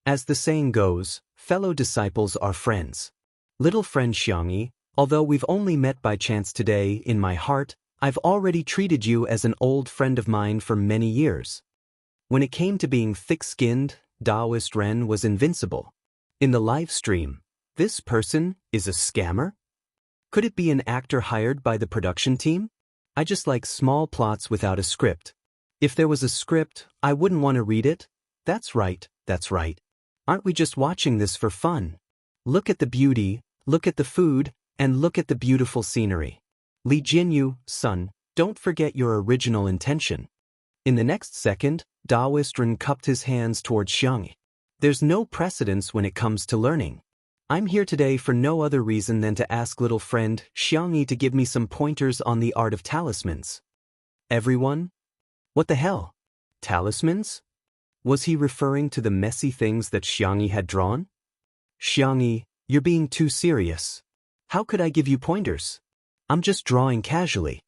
As the saying goes, fellow disciples are friends. Little friend Xiangyi, although we've only met by chance today, in my heart, I've already treated you as an old friend of mine for many years. When it came to being thick-skinned, Taoist Ren was invincible. In the live stream, this person is a scammer? Could it be an actor hired by the production team? I just like small plots without a script. If there was a script, I wouldn't want to read it. That's right, that's right. Aren't we just watching this for fun? Look at the beauty, look at the food, and look at the beautiful scenery. Li Jianyu, son, don't forget your original intention. In the next second, Daoist Ren cupped his hands towards Xiangyi. There's no precedence when it comes to learning. I'm here today for no other reason than to ask little friend Xiangyi to give me some pointers on the art of talismans. Everyone? What the hell? Talismans? Was he referring to the messy things that Xiangyi had drawn? Xiangyi, you're being too serious. How could I give you pointers? I'm just drawing casually.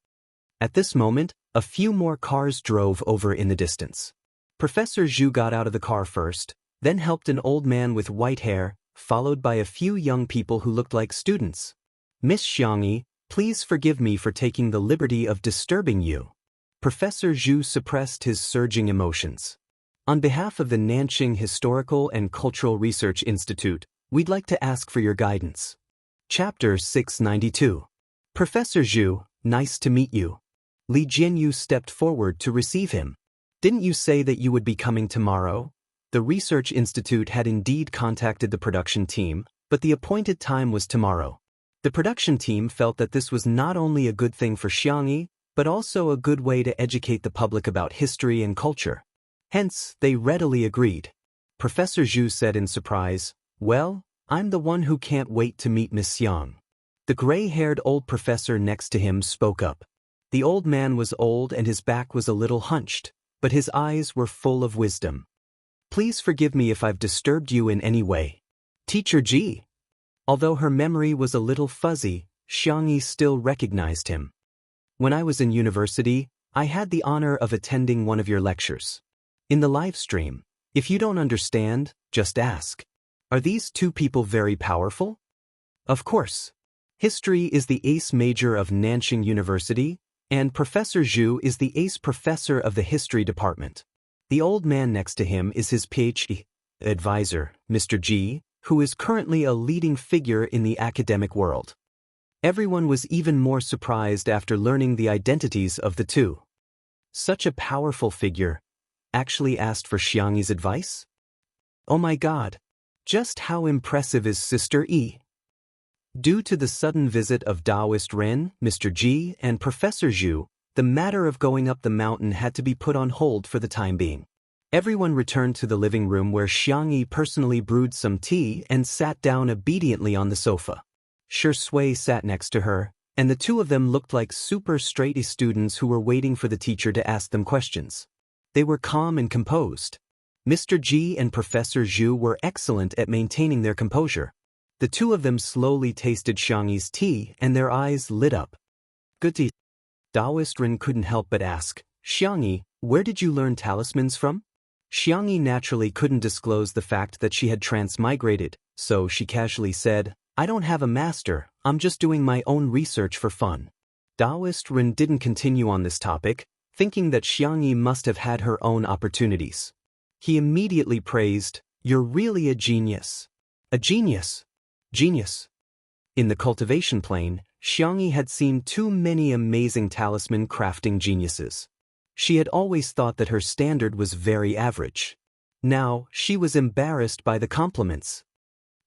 At this moment, a few more cars drove over in the distance. Professor Zhu got out of the car first, then helped an old man with white hair, followed by a few young people who looked like students. Miss Xiangyi, please forgive me for taking the liberty of disturbing you. Professor Zhu suppressed his surging emotions. On behalf of the Nanqing Historical and Cultural Research Institute, we'd like to ask for your guidance. Chapter 692. Professor Zhu, nice to meet you. Li Jianyu stepped forward to receive him. Didn't you say that you would be coming tomorrow? The Research Institute had indeed contacted the production team, but the appointed time was tomorrow. The production team felt that this was not only a good thing for Xiangyi, but also a good way to educate the public about history and culture. Hence, they readily agreed. Professor Zhu said in surprise, well, I'm the one who can't wait to meet Miss Xiang. The gray-haired old professor next to him spoke up. The old man was old and his back was a little hunched, but his eyes were full of wisdom. Please forgive me if I've disturbed you in any way. Teacher Ji. Although her memory was a little fuzzy, Xiangyi still recognized him. When I was in university, I had the honor of attending one of your lectures. In the live stream, if you don't understand, just ask. Are these two people very powerful? Of course. History is the ace major of Nanqing University, and Professor Zhu is the ace professor of the history department. The old man next to him is his PhD advisor, Mr. Ji, who is currently a leading figure in the academic world. Everyone was even more surprised after learning the identities of the two. Such a powerful figure actually asked for Xiangyi's advice? Oh my God! Just how impressive is Sister Yi? Due to the sudden visit of Daoist Ren, Mr. Ji, and Professor Zhu, the matter of going up the mountain had to be put on hold for the time being. Everyone returned to the living room where Xiangyi personally brewed some tea and sat down obediently on the sofa. Shi Sui sat next to her, and the two of them looked like super straight students who were waiting for the teacher to ask them questions. They were calm and composed. Mr. Ji and Professor Zhu were excellent at maintaining their composure. The two of them slowly tasted Xiangyi's tea and their eyes lit up. Good tea. Daoist Ren couldn't help but ask, Xiangyi, where did you learn talismans from? Xiangyi naturally couldn't disclose the fact that she had transmigrated, so she casually said, I don't have a master, I'm just doing my own research for fun. Daoist Ren didn't continue on this topic, thinking that Xiangyi must have had her own opportunities. He immediately praised, you're really a genius. A genius. Genius. In the cultivation plane, Xiangyi had seen too many amazing talisman crafting geniuses. She had always thought that her standard was very average. Now, she was embarrassed by the compliments.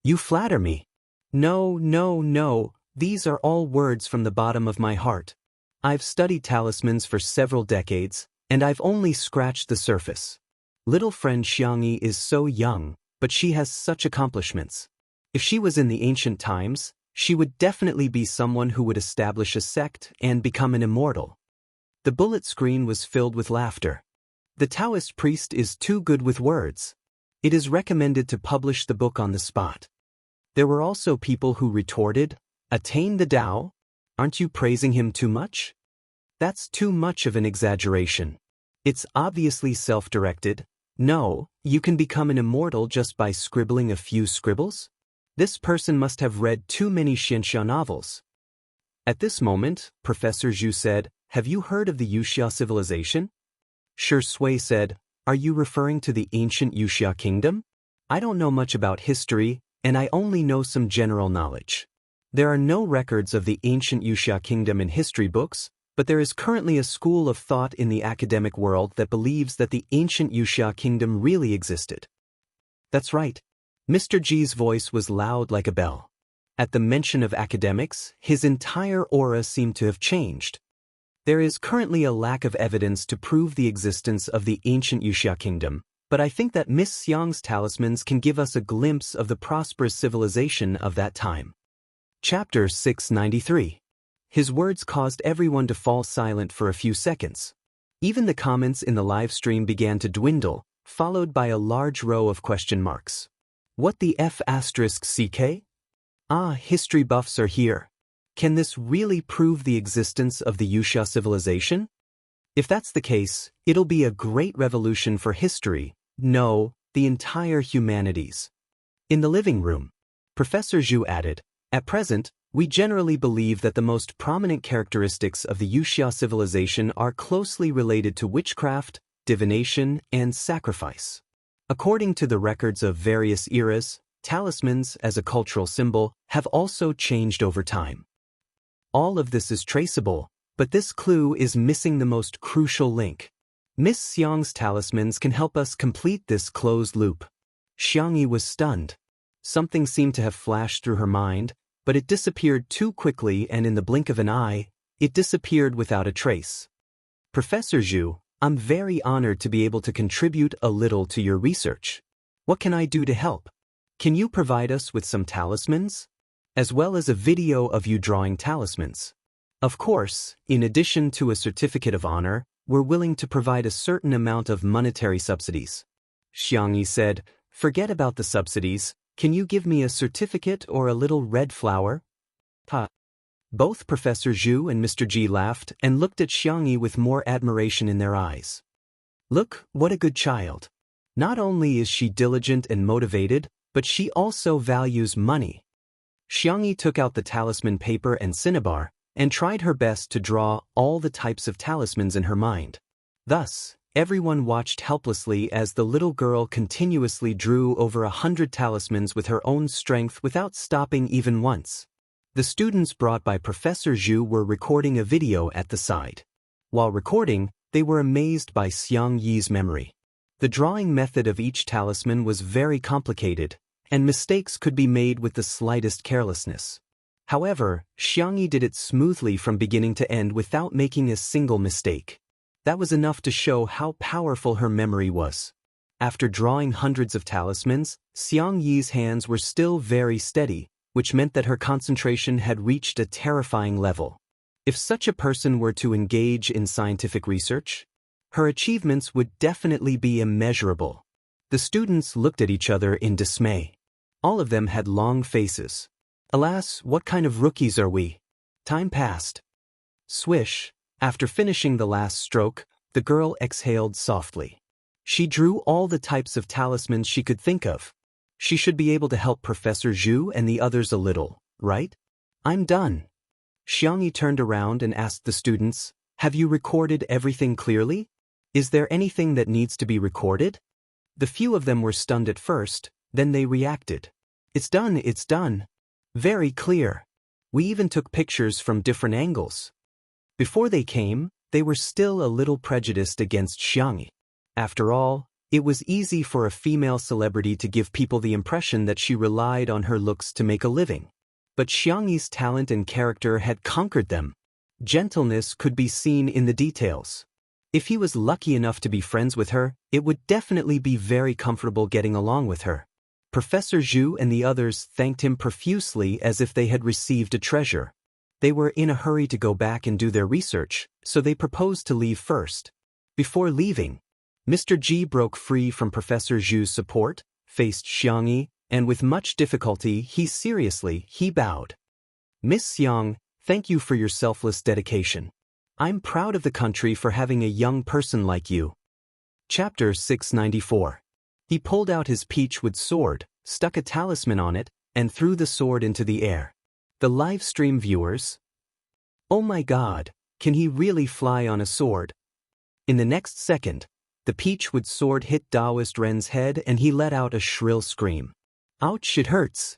You flatter me. No, no, no, these are all words from the bottom of my heart. I've studied talismans for several decades, and I've only scratched the surface. Little friend Xiangyi is so young, but she has such accomplishments. If she was in the ancient times, she would definitely be someone who would establish a sect and become an immortal. The bullet screen was filled with laughter. The Taoist priest is too good with words. It is recommended to publish the book on the spot. There were also people who retorted, attain the Tao? Aren't you praising him too much? That's too much of an exaggeration. It's obviously self-directed. No, you can become an immortal just by scribbling a few scribbles? This person must have read too many Xianxia novels. At this moment, Professor Zhu said, have you heard of the Wuxia civilization? Shi Sui said, are you referring to the ancient Wuxia kingdom? I don't know much about history, and I only know some general knowledge. There are no records of the ancient Wuxia kingdom in history books, but there is currently a school of thought in the academic world that believes that the ancient Wuxia kingdom really existed. That's right. Mr. Ji's voice was loud like a bell. At the mention of academics, his entire aura seemed to have changed. There is currently a lack of evidence to prove the existence of the ancient Wuxia kingdom, but I think that Miss Xiang's talismans can give us a glimpse of the prosperous civilization of that time. Chapter 693. His words caused everyone to fall silent for a few seconds. Even the comments in the live stream began to dwindle, followed by a large row of question marks. What the F***CK? Ah, history buffs are here. Can this really prove the existence of the Wuxia civilization? If that's the case, it'll be a great revolution for history, no, the entire humanities. In the living room, Professor Zhu added, at present, we generally believe that the most prominent characteristics of the Wuxia civilization are closely related to witchcraft, divination, and sacrifice. According to the records of various eras, talismans, as a cultural symbol, have also changed over time. All of this is traceable, but this clue is missing the most crucial link. Miss Xiang's talismans can help us complete this closed loop. Xiangyi was stunned. Something seemed to have flashed through her mind, but it disappeared too quickly, and in the blink of an eye, it disappeared without a trace. Professor Zhu, I'm very honored to be able to contribute a little to your research. What can I do to help? Can you provide us with some talismans? As well as a video of you drawing talismans. Of course, in addition to a certificate of honor, we're willing to provide a certain amount of monetary subsidies. Xiangyi said, forget about the subsidies, can you give me a certificate or a little red flower? Ha. Both Professor Zhu and Mr. Ji laughed and looked at Xiangyi with more admiration in their eyes. Look, what a good child. Not only is she diligent and motivated, but she also values money. Xiangyi took out the talisman paper and cinnabar, and tried her best to draw all the types of talismans in her mind. Thus, everyone watched helplessly as the little girl continuously drew over 100 talismans with her own strength without stopping even once. The students brought by Professor Zhu were recording a video at the side. While recording, they were amazed by Xiangyi's memory. The drawing method of each talisman was very complicated, and mistakes could be made with the slightest carelessness. However, Xiangyi did it smoothly from beginning to end without making a single mistake. That was enough to show how powerful her memory was. After drawing hundreds of talismans, Xiangyi's hands were still very steady, which meant that her concentration had reached a terrifying level. If such a person were to engage in scientific research, her achievements would definitely be immeasurable. The students looked at each other in dismay. All of them had long faces. Alas, what kind of rookies are we? Time passed. Swish, after finishing the last stroke, the girl exhaled softly. She drew all the types of talismans she could think of. She should be able to help Professor Zhu and the others a little, right? I'm done. Xiangyi turned around and asked the students, have you recorded everything clearly? Is there anything that needs to be recorded? The few of them were stunned at first, then they reacted. It's done, it's done. Very clear. We even took pictures from different angles. Before they came, they were still a little prejudiced against Xiangyi. After all, it was easy for a female celebrity to give people the impression that she relied on her looks to make a living. But Xiangyi's talent and character had conquered them. Gentleness could be seen in the details. If he was lucky enough to be friends with her, it would definitely be very comfortable getting along with her. Professor Zhu and the others thanked him profusely as if they had received a treasure. They were in a hurry to go back and do their research, so they proposed to leave first. Before leaving, Mr. Ji broke free from Professor Zhu's support, faced Xiangyi, and with much difficulty he bowed. Miss Xiang, thank you for your selfless dedication. I'm proud of the country for having a young person like you. Chapter 694. He pulled out his peachwood sword, stuck a talisman on it, and threw the sword into the air. The live stream viewers, oh my God, can he really fly on a sword? In the next second, the peachwood sword hit Taoist Ren's head and he let out a shrill scream. Ouch, it hurts.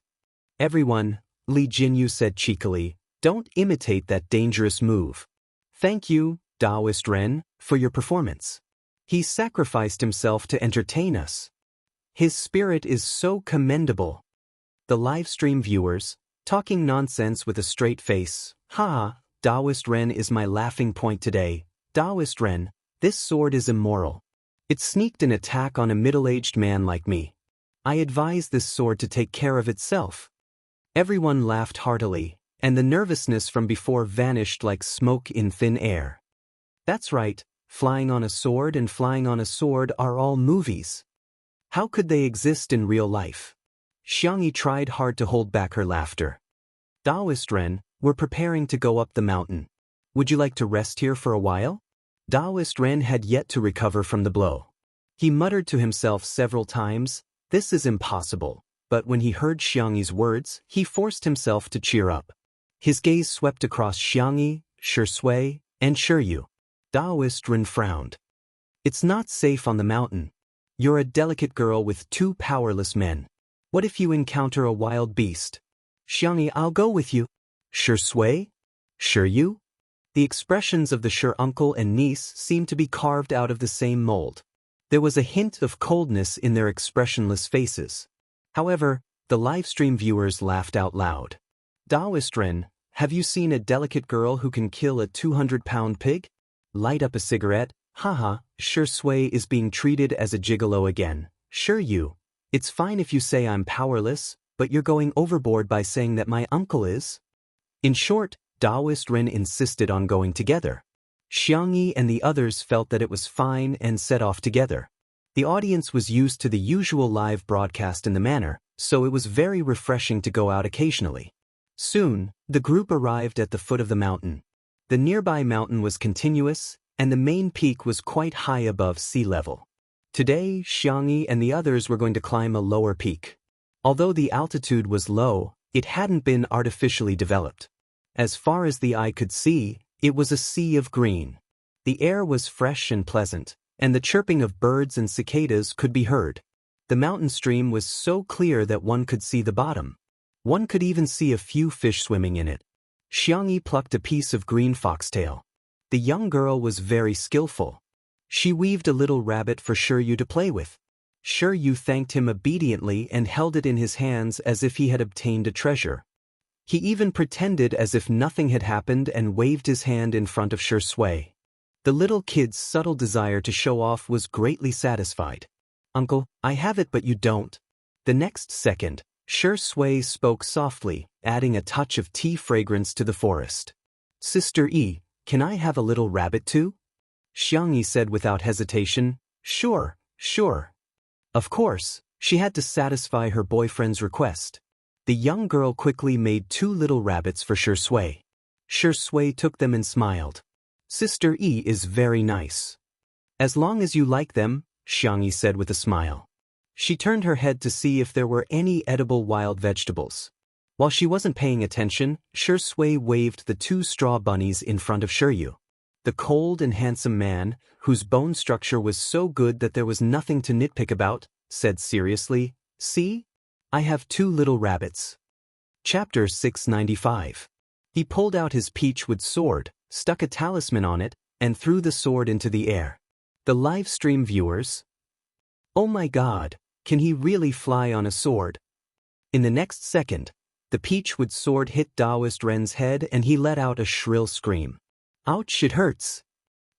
Everyone, Li Jinyu said cheekily, don't imitate that dangerous move. Thank you, Taoist Ren, for your performance. He sacrificed himself to entertain us. His spirit is so commendable. The live stream viewers, talking nonsense with a straight face. Ha! Taoist Ren is my laughing point today. Taoist Ren, this sword is immoral. It sneaked an attack on a middle-aged man like me. I advise this sword to take care of itself. Everyone laughed heartily, and the nervousness from before vanished like smoke in thin air. That's right, flying on a sword and flying on a sword are all movies. How could they exist in real life? Jianghu tried hard to hold back her laughter. Taoist Ren, we're preparing to go up the mountain. Would you like to rest here for a while? Taoist Ren had yet to recover from the blow. He muttered to himself several times, this is impossible, but when he heard Jianghu's words, he forced himself to cheer up. His gaze swept across Jianghu, Shui, and Shiryu. Taoist Ren frowned. It's not safe on the mountain. You're a delicate girl with two powerless men. What if you encounter a wild beast? Jianghu, I'll go with you. Shui? Shiryu? The expressions of the Sure uncle and niece seemed to be carved out of the same mold. There was a hint of coldness in their expressionless faces. However, the livestream viewers laughed out loud. Taoist Ren, have you seen a delicate girl who can kill a 200-pound pig? Light up a cigarette. Haha, Shui is being treated as a gigolo again. Shiryu, it's fine if you say I'm powerless, but you're going overboard by saying that my uncle is. In short, Taoist Ren insisted on going together. Jianghu and the others felt that it was fine and set off together. The audience was used to the usual live broadcast in the manner, so it was very refreshing to go out occasionally. Soon, the group arrived at the foot of the mountain. The nearby mountain was continuous, and the main peak was quite high above sea level. Today, Jianghu and the others were going to climb a lower peak. Although the altitude was low, it hadn't been artificially developed. As far as the eye could see, it was a sea of green. The air was fresh and pleasant, and the chirping of birds and cicadas could be heard. The mountain stream was so clear that one could see the bottom. One could even see a few fish swimming in it. Jianghu plucked a piece of green foxtail. The young girl was very skillful. She weaved a little rabbit for Shiryu to play with. Shiryu thanked him obediently and held it in his hands as if he had obtained a treasure. He even pretended as if nothing had happened and waved his hand in front of Shui. The little kid's subtle desire to show off was greatly satisfied. Uncle, I have it but you don't. The next second, Shui spoke softly, adding a touch of tea fragrance to the forest. Sister E, can I have a little rabbit too? Jianghu said without hesitation. Sure. Of course, she had to satisfy her boyfriend's request. The young girl quickly made 2 little rabbits for Shui. Shui took them and smiled. Sister E is very nice. As long as you like them, Jianghu said with a smile. She turned her head to see if there were any edible wild vegetables. While she wasn't paying attention, Shui waved the 2 straw bunnies in front of Shiryu. The cold and handsome man, whose bone structure was so good that there was nothing to nitpick about, said seriously, See? I have 2 little rabbits. Chapter 695. He pulled out his peachwood sword, stuck a talisman on it, and threw the sword into the air. The live stream viewers. Oh my God, can he really fly on a sword? In the next second, the peachwood sword hit Taoist Ren's head and he let out a shrill scream. Ouch, it hurts.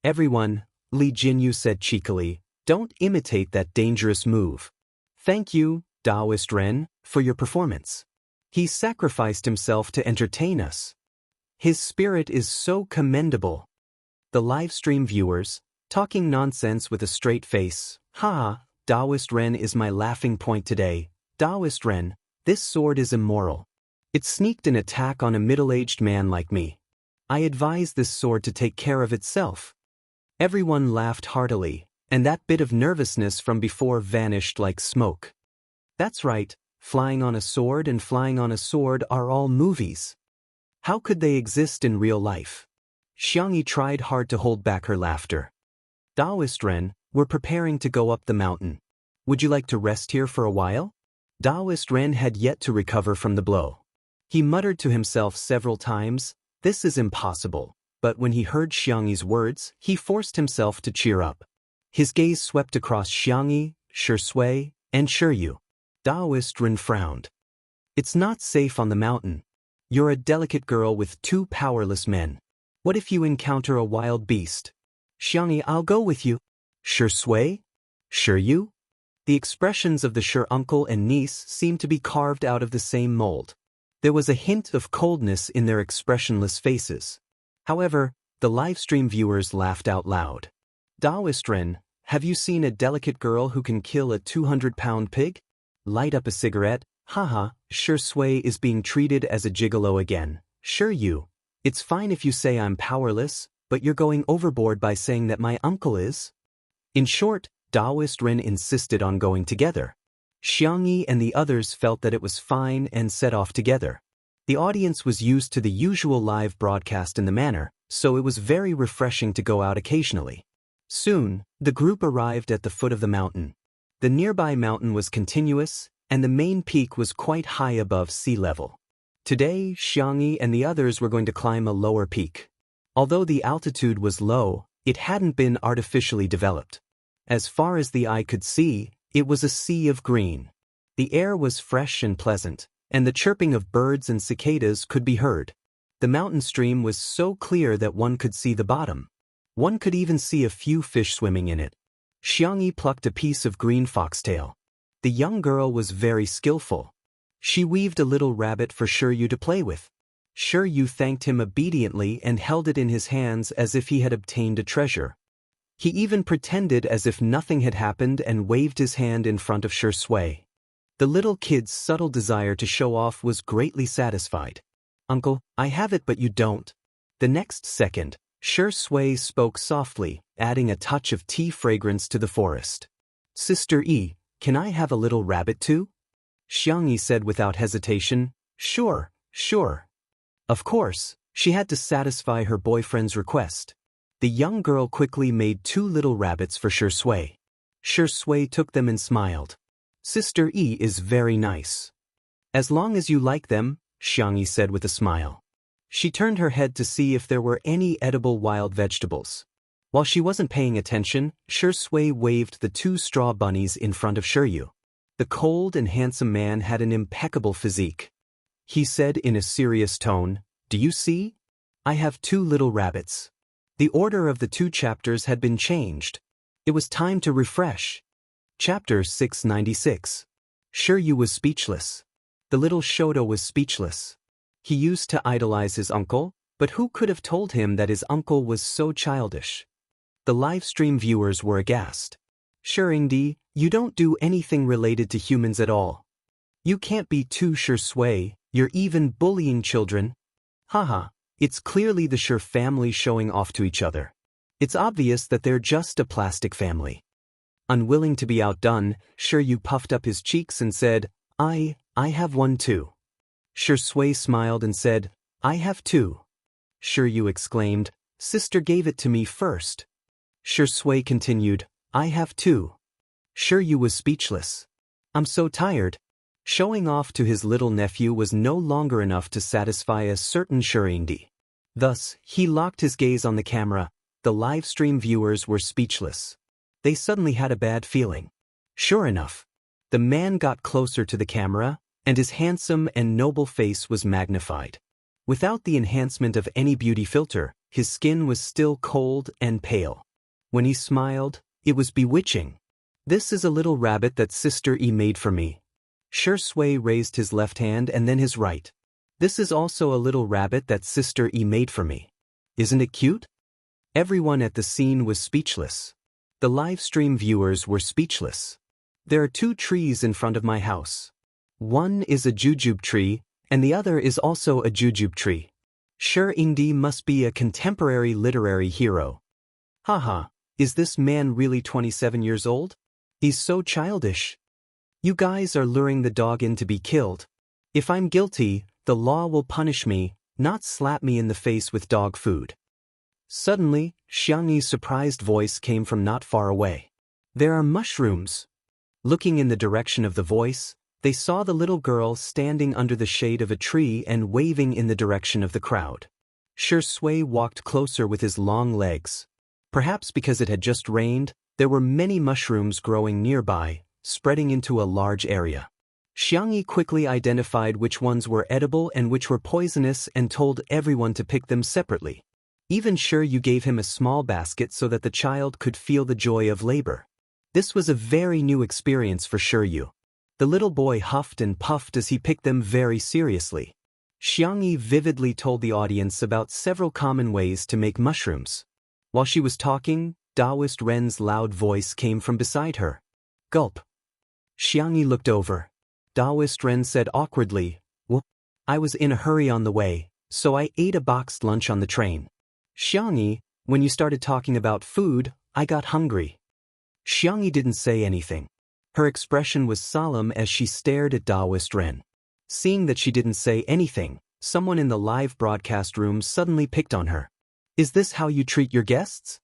Everyone, Li Jinyu said cheekily, don't imitate that dangerous move. Thank you, Taoist Ren, for your performance. He sacrificed himself to entertain us. His spirit is so commendable. The livestream viewers, talking nonsense with a straight face. Ha! Taoist Ren is my laughing point today. Taoist Ren, this sword is immoral. It sneaked an attack on a middle-aged man like me. I advise this sword to take care of itself. Everyone laughed heartily, and that bit of nervousness from before vanished like smoke. That's right, flying on a sword and flying on a sword are all movies. How could they exist in real life? Jianghu tried hard to hold back her laughter. Taoist Ren, we're preparing to go up the mountain. Would you like to rest here for a while? Taoist Ren had yet to recover from the blow. He muttered to himself several times, this is impossible, but when he heard Jianghu's words, he forced himself to cheer up. His gaze swept across Jianghu, Shui, and Shiryu. Taoist Ren frowned. It's not safe on the mountain. You're a delicate girl with two powerless men. What if you encounter a wild beast? Xiangyi, I'll go with you. Sure Sui? Sure you? The expressions of the sure uncle and niece seemed to be carved out of the same mold. There was a hint of coldness in their expressionless faces. However, the livestream viewers laughed out loud. Daoist Ren, have you seen a delicate girl who can kill a 200-pound pig? Light up a cigarette. Haha, Sure Sui is being treated as a gigolo again. Sure you. It's fine if you say I'm powerless, but you're going overboard by saying that my uncle is. In short, Daoist Ren insisted on going together. Xiangyi and the others felt that it was fine and set off together. The audience was used to the usual live broadcast in the manner, so it was very refreshing to go out occasionally. Soon, the group arrived at the foot of the mountain. The nearby mountain was continuous, and the main peak was quite high above sea level. Today, Xiangyi and the others were going to climb a lower peak. Although the altitude was low, it hadn't been artificially developed. As far as the eye could see, it was a sea of green. The air was fresh and pleasant, and the chirping of birds and cicadas could be heard. The mountain stream was so clear that one could see the bottom. One could even see a few fish swimming in it. Xiangyi plucked a piece of green foxtail. The young girl was very skillful. She weaved a little rabbit for Shiryu to play with. Shiryu thanked him obediently and held it in his hands as if he had obtained a treasure. He even pretended as if nothing had happened and waved his hand in front of Sure Sui. The little kid's subtle desire to show off was greatly satisfied. Uncle, I have it but you don't. The next second, Sure Sui spoke softly, adding a touch of tea fragrance to the forest. Sister Yi, can I have a little rabbit too? Xiangyi said without hesitation. Sure, sure. Of course, she had to satisfy her boyfriend's request. The young girl quickly made 2 little rabbits for Sure Sui. Sure Sui took them and smiled. Sister Yi is very nice. As long as you like them, Xiangyi said with a smile. She turned her head to see if there were any edible wild vegetables. While she wasn't paying attention, Sure Sui waved the 2 straw bunnies in front of Shiryu. The cold and handsome man had an impeccable physique. He said in a serious tone, Do you see? I have 2 little rabbits. The order of the 2 chapters had been changed. It was time to refresh. Chapter 696. Shiryu was speechless. The little Shoto was speechless. He used to idolize his uncle, but who could have told him that his uncle was so childish? The livestream viewers were aghast. Sure Ingdi, you don't do anything related to humans at all. You can't be too Sure Sui, you're even bullying children. Haha. It's clearly the Sure family showing off to each other. It's obvious that they're just a plastic family. Unwilling to be outdone, Shiryu puffed up his cheeks and said, I have one too. Sure Sui smiled and said, I have 2. Shiryu exclaimed, Sister gave it to me first. Sure Sui continued, I have 2. Shiryu was speechless. I'm so tired. Showing off to his little nephew was no longer enough to satisfy a certain Sure Ingdi. Thus, he locked his gaze on the camera. The livestream viewers were speechless. They suddenly had a bad feeling. Sure enough, the man got closer to the camera, and his handsome and noble face was magnified. Without the enhancement of any beauty filter, his skin was still cold and pale. When he smiled, it was bewitching. This is a little rabbit that Sister Yi made for me. Sure Sui raised his left hand and then his right. This is also a little rabbit that Sister Yi made for me. Isn't it cute? Everyone at the scene was speechless. The livestream viewers were speechless. There are 2 trees in front of my house. One is a jujube tree, and the other is also a jujube tree. Sure Ingdi must be a contemporary literary hero. Haha, is this man really 27 years old? He's so childish. You guys are luring the dog in to be killed. If I'm guilty, the law will punish me, not slap me in the face with dog food. Suddenly, Xiangyi's surprised voice came from not far away. There are mushrooms. Looking in the direction of the voice, they saw the little girl standing under the shade of a tree and waving in the direction of the crowd. Sure Sui walked closer with his long legs. Perhaps because it had just rained, there were many mushrooms growing nearby, spreading into a large area. Xiangyi quickly identified which ones were edible and which were poisonous and told everyone to pick them separately. Even you gave him a small basket so that the child could feel the joy of labor. This was a very new experience for Yu. The little boy huffed and puffed as he picked them very seriously. Xiangyi vividly told the audience about several common ways to make mushrooms. While she was talking, Taoist Ren's loud voice came from beside her. Gulp. Xiangyi looked over. Taoist Ren said awkwardly, "Well, I was in a hurry on the way, so I ate a boxed lunch on the train. Xiangyi, when you started talking about food, I got hungry." Xiangyi didn't say anything. Her expression was solemn as she stared at Taoist Ren. Seeing that she didn't say anything, someone in the live broadcast room suddenly picked on her. "Is this how you treat your guests?"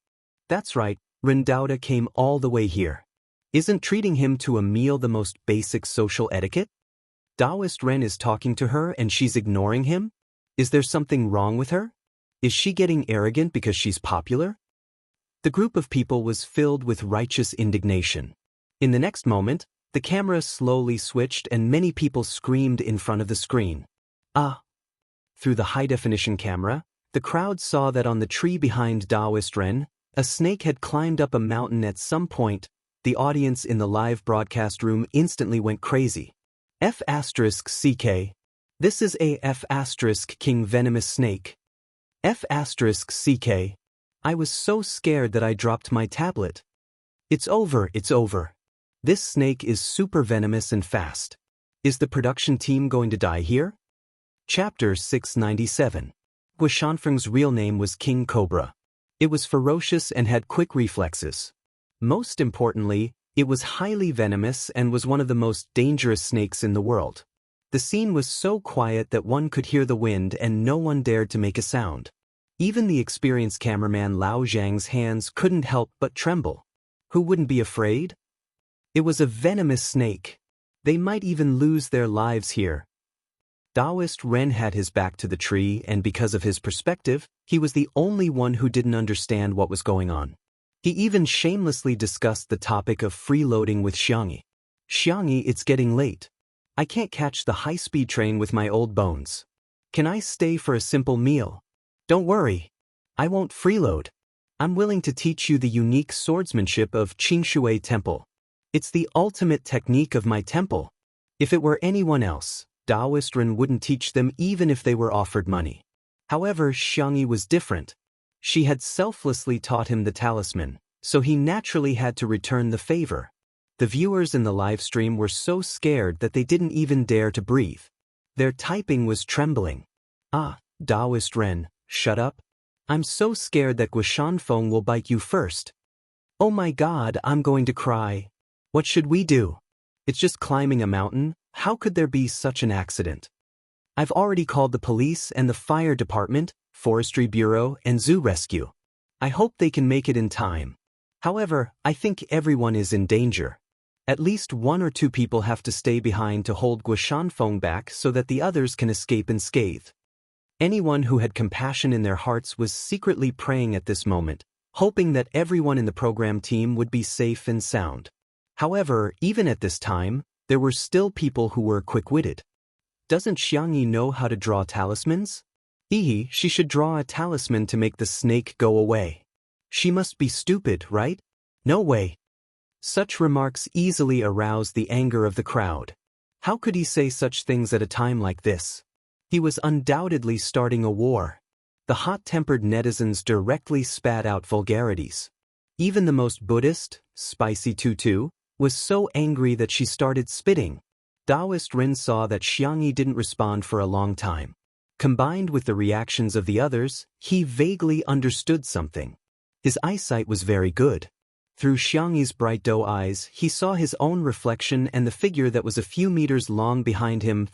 "That's right, Ren Daoda came all the way here. Isn't treating him to a meal the most basic social etiquette? Taoist Ren is talking to her and she's ignoring him? Is there something wrong with her? Is she getting arrogant because she's popular?" The group of people was filled with righteous indignation. In the next moment, the camera slowly switched and many people screamed in front of the screen. "Ah!" Through the high-definition camera, the crowd saw that on the tree behind Taoist Ren, a snake had climbed up a mountain at some point. The audience in the live broadcast room instantly went crazy. F***CK. This is a F***King venomous snake. F***CK. I was so scared that I dropped my tablet. It's over, it's over. This snake is super venomous and fast. Is the production team going to die here? Chapter 697. Guishanfeng's real name was King Cobra. It was ferocious and had quick reflexes. Most importantly, it was highly venomous and was one of the most dangerous snakes in the world. The scene was so quiet that one could hear the wind and no one dared to make a sound. Even the experienced cameraman Lao Zhang's hands couldn't help but tremble. Who wouldn't be afraid? It was a venomous snake. They might even lose their lives here. Taoist Ren had his back to the tree and because of his perspective, he was the only one who didn't understand what was going on. He even shamelessly discussed the topic of freeloading with Xiangyi. "Xiangyi, it's getting late. I can't catch the high-speed train with my old bones. Can I stay for a simple meal?" "Don't worry. I won't freeload. I'm willing to teach you the unique swordsmanship of Qingshui Temple. It's the ultimate technique of my temple. If it were anyone else, Taoist Ren wouldn't teach them even if they were offered money. However, Xiangyi was different. She had selflessly taught him the talisman, so he naturally had to return the favor. The viewers in the live stream were so scared that they didn't even dare to breathe. Their typing was trembling. "Ah, Taoist Ren, shut up. I'm so scared that Guishanfeng will bite you first. Oh my god, I'm going to cry. What should we do? It's just climbing a mountain. How could there be such an accident? I've already called the police and the fire department, Forestry Bureau, and Zoo Rescue. I hope they can make it in time. However, I think everyone is in danger. At least 1 or 2 people have to stay behind to hold Guishanfeng back so that the others can escape unscathed." Anyone who had compassion in their hearts was secretly praying at this moment, hoping that everyone in the program team would be safe and sound. However, even at this time, there were still people who were quick-witted. "Doesn't Xiangyi know how to draw talismans? She should draw a talisman to make the snake go away. She must be stupid, right? No way." Such remarks easily aroused the anger of the crowd. How could he say such things at a time like this? He was undoubtedly starting a war. The hot-tempered netizens directly spat out vulgarities. Even the most Buddhist, Spicy Tutu, was so angry that she started spitting. Taoist Ren saw that Xiangyi didn't respond for a long time. Combined with the reactions of the others, he vaguely understood something. His eyesight was very good. Through Xiangyi's bright doe eyes, he saw his own reflection and the figure that was a few meters long behind him.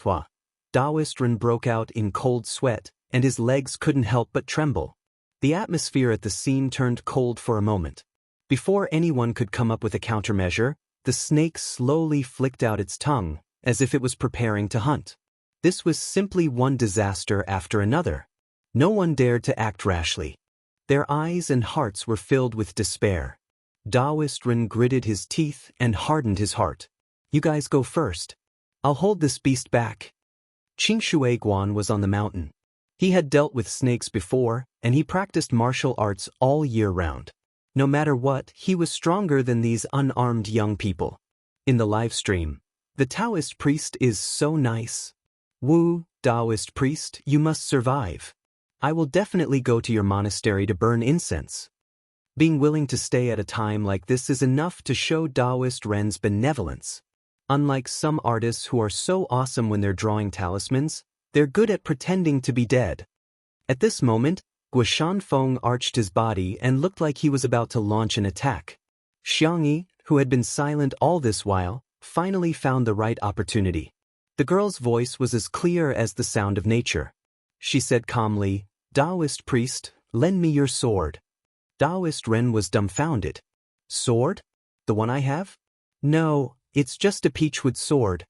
Taoist Ren broke out in cold sweat, and his legs couldn't help but tremble. The atmosphere at the scene turned cold for a moment. Before anyone could come up with a countermeasure, the snake slowly flicked out its tongue, as if it was preparing to hunt. This was simply one disaster after another. No one dared to act rashly. Their eyes and hearts were filled with despair. Taoist Ren gritted his teeth and hardened his heart. "You guys go first. I'll hold this beast back. Qingshui Guan was on the mountain. He had dealt with snakes before, and he practiced martial arts all year round. No matter what, he was stronger than these unarmed young people. In the live stream, the Taoist priest is so nice. Wu, Taoist priest, you must survive. I will definitely go to your monastery to burn incense. Being willing to stay at a time like this is enough to show Taoist Ren's benevolence. Unlike some artists who are so awesome when they're drawing talismans, they're good at pretending to be dead. At this moment, Guoshanfeng arched his body and looked like he was about to launch an attack. Xiangyi, who had been silent all this while, finally found the right opportunity. The girl's voice was as clear as the sound of nature. She said calmly, "Taoist priest, lend me your sword." Taoist Ren was dumbfounded. "Sword? The one I have? No, it's just a peachwood sword."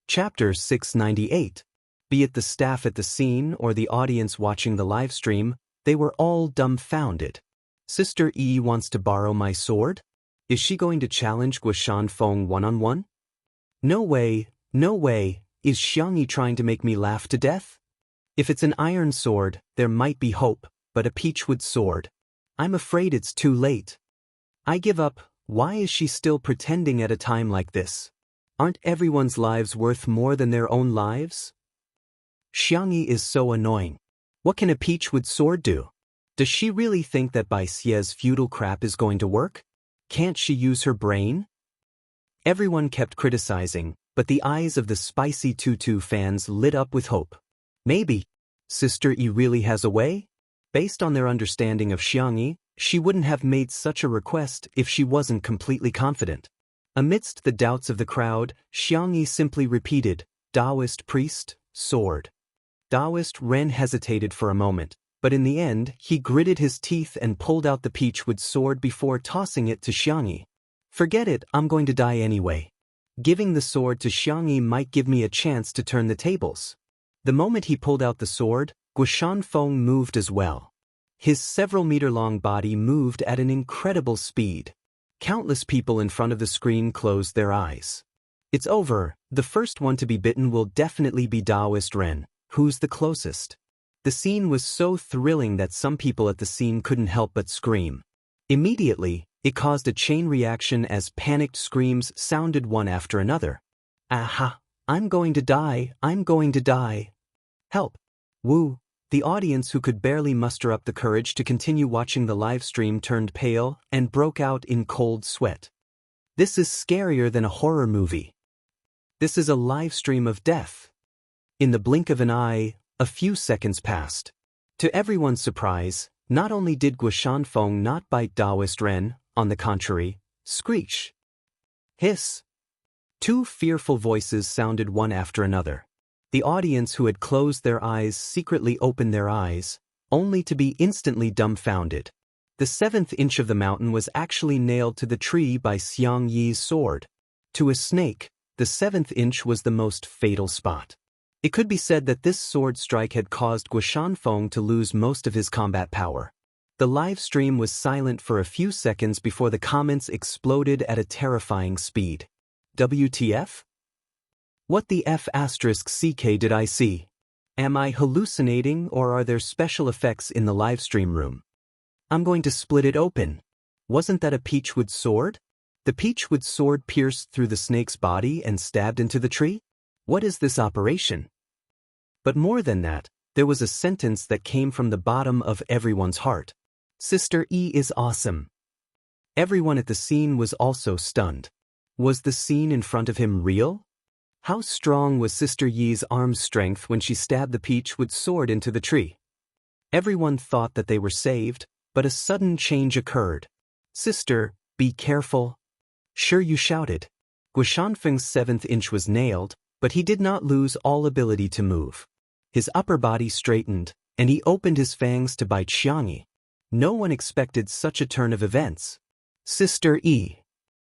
Chapter 698. Be it the staff at the scene or the audience watching the live stream, they were all dumbfounded. Sister Yi wants to borrow my sword? Is she going to challenge Guoshanfeng one-on-one? No way, no way, is Xiangyi trying to make me laugh to death? If it's an iron sword, there might be hope, but a peachwood sword. I'm afraid it's too late. I give up. Why is she still pretending at a time like this? Aren't everyone's lives worth more than their own lives? Xiangyi is so annoying. What can a peachwood sword do? Does she really think that Bai Xie's feudal crap is going to work? Can't she use her brain? Everyone kept criticizing, but the eyes of the Spicy Tutu fans lit up with hope. Maybe Sister Yi really has a way? Based on their understanding of Xiangyi, she wouldn't have made such a request if she wasn't completely confident. Amidst the doubts of the crowd, Xiangyi simply repeated, "Taoist priest, sword." Taoist Ren hesitated for a moment, but in the end, he gritted his teeth and pulled out the peachwood sword before tossing it to Xiangyi. "Forget it, I'm going to die anyway. Giving the sword to Xiangyi might give me a chance to turn the tables." The moment he pulled out the sword, Guoshanfeng moved as well. His several-meter-long body moved at an incredible speed. Countless people in front of the screen closed their eyes. It's over. The first one to be bitten will definitely be Taoist Ren. Who's the closest? The scene was so thrilling that some people at the scene couldn't help but scream. Immediately, it caused a chain reaction as panicked screams sounded one after another. "Aha! I'm going to die! I'm going to die! Help!" Wu, the audience who could barely muster up the courage to continue watching the live stream, turned pale and broke out in cold sweat. This is scarier than a horror movie. This is a live stream of death. In the blink of an eye, a few seconds passed. To everyone's surprise, not only did Guoshanfeng not bite Taoist Ren, on the contrary, screech. Hiss. Two fearful voices sounded one after another. The audience who had closed their eyes secretly opened their eyes, only to be instantly dumbfounded. The 7th inch of the mountain was actually nailed to the tree by Xiangyi's sword. To a snake, the 7th inch was the most fatal spot. It could be said that this sword strike had caused Guoshanfeng to lose most of his combat power. The live stream was silent for a few seconds before the comments exploded at a terrifying speed. WTF? What the F***CK did I see? Am I hallucinating, or are there special effects in the live stream room? I'm going to split it open. Wasn't that a peachwood sword? The peachwood sword pierced through the snake's body and stabbed into the tree? What is this operation? But more than that, there was a sentence that came from the bottom of everyone's heart. Sister Yi is awesome. Everyone at the scene was also stunned. Was the scene in front of him real? How strong was Sister Yi's arm strength when she stabbed the peachwood sword into the tree? Everyone thought that they were saved, but a sudden change occurred. "Sister, be careful." Sure, you shouted. Guoshanfeng's 7th inch was nailed, but he did not lose all ability to move. His upper body straightened, and he opened his fangs to bite Xiangyi. No one expected such a turn of events. Sister Yi.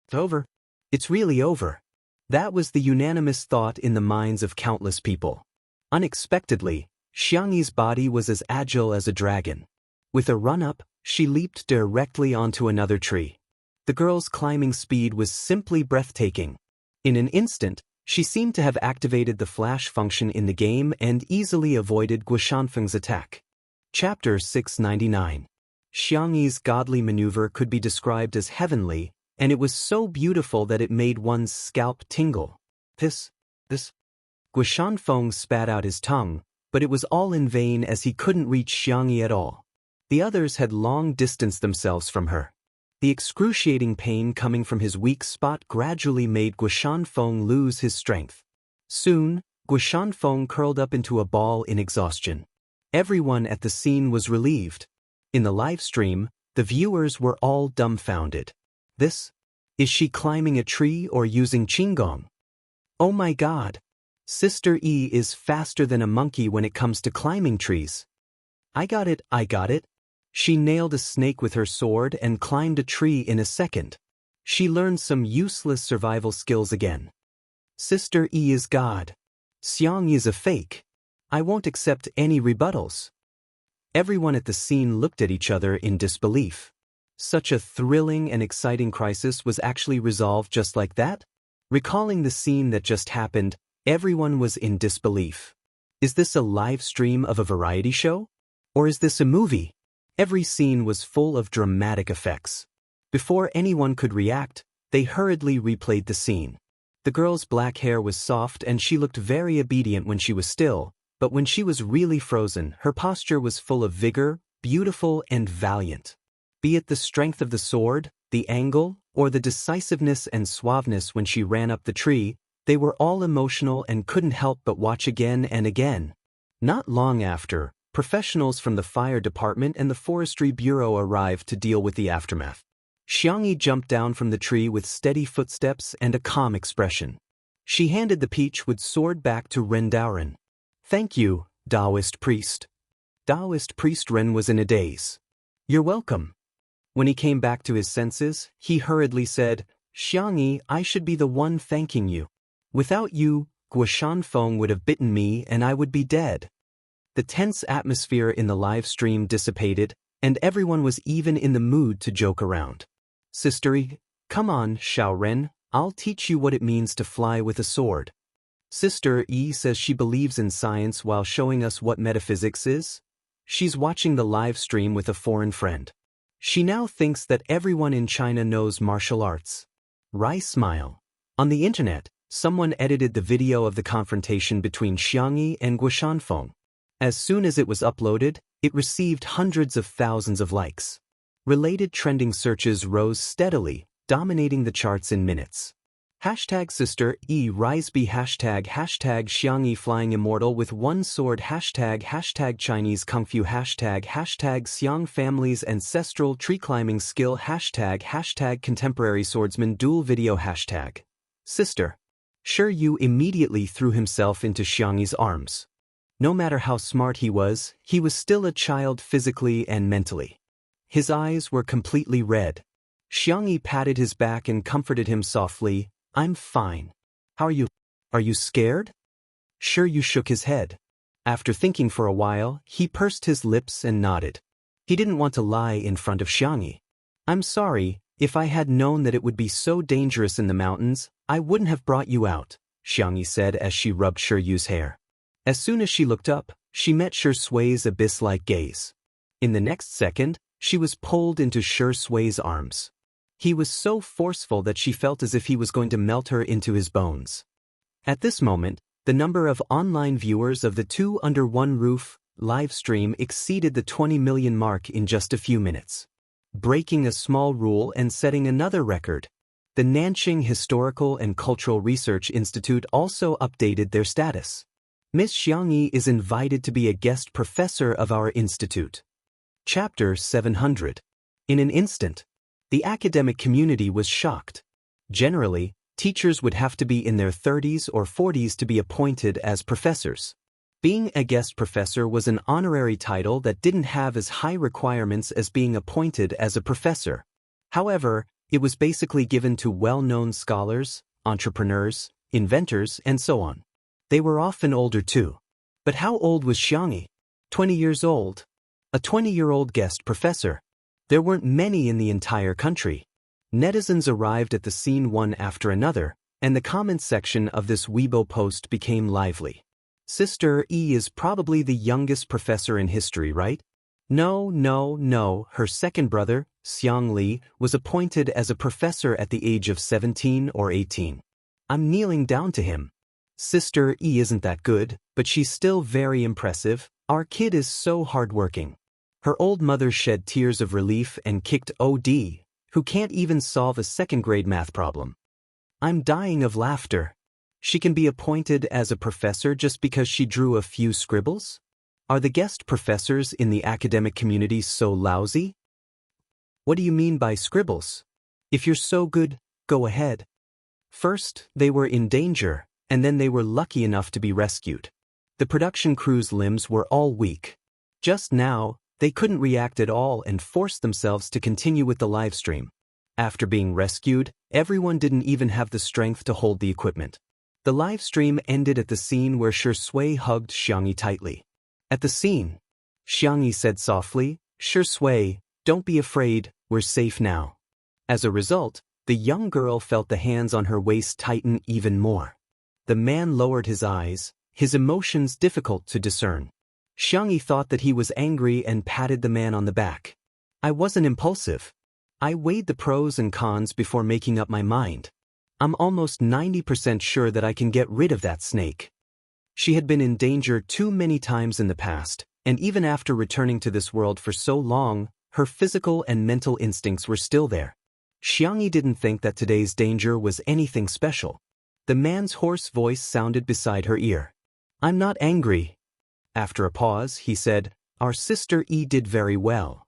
It's over. It's really over. That was the unanimous thought in the minds of countless people. Unexpectedly, Xiangyi's body was as agile as a dragon. With a run-up, she leaped directly onto another tree. The girl's climbing speed was simply breathtaking. In an instant, She seemed to have activated the flash function in the game and easily avoided Guoshanfeng's attack. Chapter 699. Xiangyi's godly maneuver could be described as heavenly, and it was so beautiful that it made one's scalp tingle. This. Guoshanfeng spat out his tongue, but it was all in vain as he couldn't reach Xiangyi at all. The others had long distanced themselves from her. The excruciating pain coming from his weak spot gradually made Guoshanfeng lose his strength. Soon, Guoshanfeng curled up into a ball in exhaustion. Everyone at the scene was relieved. In the live stream, the viewers were all dumbfounded. Is she climbing a tree or using qigong? Oh my god! Sister E is faster than a monkey when it comes to climbing trees. I got it. She nailed a snake with her sword and climbed a tree in a second. She learned some useless survival skills again. Sister E is God. Xiangyi is a fake. I won't accept any rebuttals. Everyone at the scene looked at each other in disbelief. Such a thrilling and exciting crisis was actually resolved just like that? Recalling the scene that just happened, everyone was in disbelief. Is this a live stream of a variety show? Or is this a movie? Every scene was full of dramatic effects. Before anyone could react, they hurriedly replayed the scene. The girl's black hair was soft and she looked very obedient when she was still, but when she was really frozen, her posture was full of vigor, beautiful and valiant. Be it the strength of the sword, the angle, or the decisiveness and suaveness when she ran up the tree, they were all emotional and couldn't help but watch again and again. Not long after, professionals from the fire department and the forestry bureau arrived to deal with the aftermath. Xiangyi jumped down from the tree with steady footsteps and a calm expression. She handed the peach-wood sword back to Ren Daoren. Thank you, Taoist priest. Taoist priest Ren was in a daze. You're welcome. When he came back to his senses, he hurriedly said, Xiangyi, I should be the one thanking you. Without you, Guoshanfeng would have bitten me and I would be dead. The tense atmosphere in the live stream dissipated, and everyone was even in the mood to joke around. Sister E, come on, Xiao Ren, I'll teach you what it means to fly with a sword. Sister E says she believes in science while showing us what metaphysics is. She's watching the live stream with a foreign friend. She now thinks that everyone in China knows martial arts. Rai smile. On the internet, someone edited the video of the confrontation between Xiangyi and Guoshanfeng. As soon as it was uploaded, it received hundreds of thousands of likes. Related trending searches rose steadily, dominating the charts in minutes. Hashtag Sister E Riseby hashtag Xiangyi Flying Immortal with one sword hashtag Chinese Kung Fu hashtag Xiang Family's Ancestral Tree Climbing Skill hashtag Contemporary Swordsman Duel Video hashtag Sister. Sure Yu immediately threw himself into Xiangyi's arms. No matter how smart he was still a child physically and mentally. His eyes were completely red. Xiangyi patted his back and comforted him softly. I'm fine. How are you? Are you scared? Sure Yu shook his head. After thinking for a while, he pursed his lips and nodded. He didn't want to lie in front of Xiangyi. I'm sorry, if I had known that it would be so dangerous in the mountains, I wouldn't have brought you out, Xiangyi said as she rubbed Shi Yu's hair. As soon as she looked up, she met Shi Sui's abyss-like gaze. In the next second, she was pulled into Shi Sui's arms. He was so forceful that she felt as if he was going to melt her into his bones. At this moment, the number of online viewers of the Two Under One Roof live stream exceeded the 20 million mark in just a few minutes. Breaking a small rule and setting another record. The Nanjing Historical and Cultural Research Institute also updated their status. Miss Xiangyi is invited to be a guest professor of our institute. Chapter 700. In an instant, the academic community was shocked. Generally, teachers would have to be in their 30s or 40s to be appointed as professors. Being a guest professor was an honorary title that didn't have as high requirements as being appointed as a professor. However, it was basically given to well-known scholars, entrepreneurs, inventors, and so on. They were often older too. But how old was Xiangyi? 20 years old. A 20-year-old guest professor. There weren't many in the entire country. Netizens arrived at the scene one after another, and the comments section of this Weibo post became lively. Sister E is probably the youngest professor in history, right? No, her second brother, Xiang Li, was appointed as a professor at the age of 17 or 18. I'm kneeling down to him. Sister E isn't that good, but she's still very impressive. Our kid is so hardworking. Her old mother shed tears of relief and kicked OD, who can't even solve a second-grade math problem. I'm dying of laughter. She can be appointed as a professor just because she drew a few scribbles? Are the guest professors in the academic community so lousy? What do you mean by scribbles? If you're so good, go ahead. First, they were in danger, and then they were lucky enough to be rescued. The production crew's limbs were all weak. Just now, they couldn't react at all and forced themselves to continue with the live stream. After being rescued, everyone didn't even have the strength to hold the equipment. The live stream ended at the scene where Shui hugged Xiangyi tightly. At the scene, Xiangyi said softly, "Shui, don't be afraid, we're safe now." As a result, the young girl felt the hands on her waist tighten even more. The man lowered his eyes, his emotions difficult to discern. Xiangyi thought that he was angry and patted the man on the back. I wasn't impulsive. I weighed the pros and cons before making up my mind. I'm almost 90% sure that I can get rid of that snake. She had been in danger too many times in the past, and even after returning to this world for so long, her physical and mental instincts were still there. Xiangyi didn't think that today's danger was anything special. The man's hoarse voice sounded beside her ear. I'm not angry. After a pause, he said, Our sister E did very well.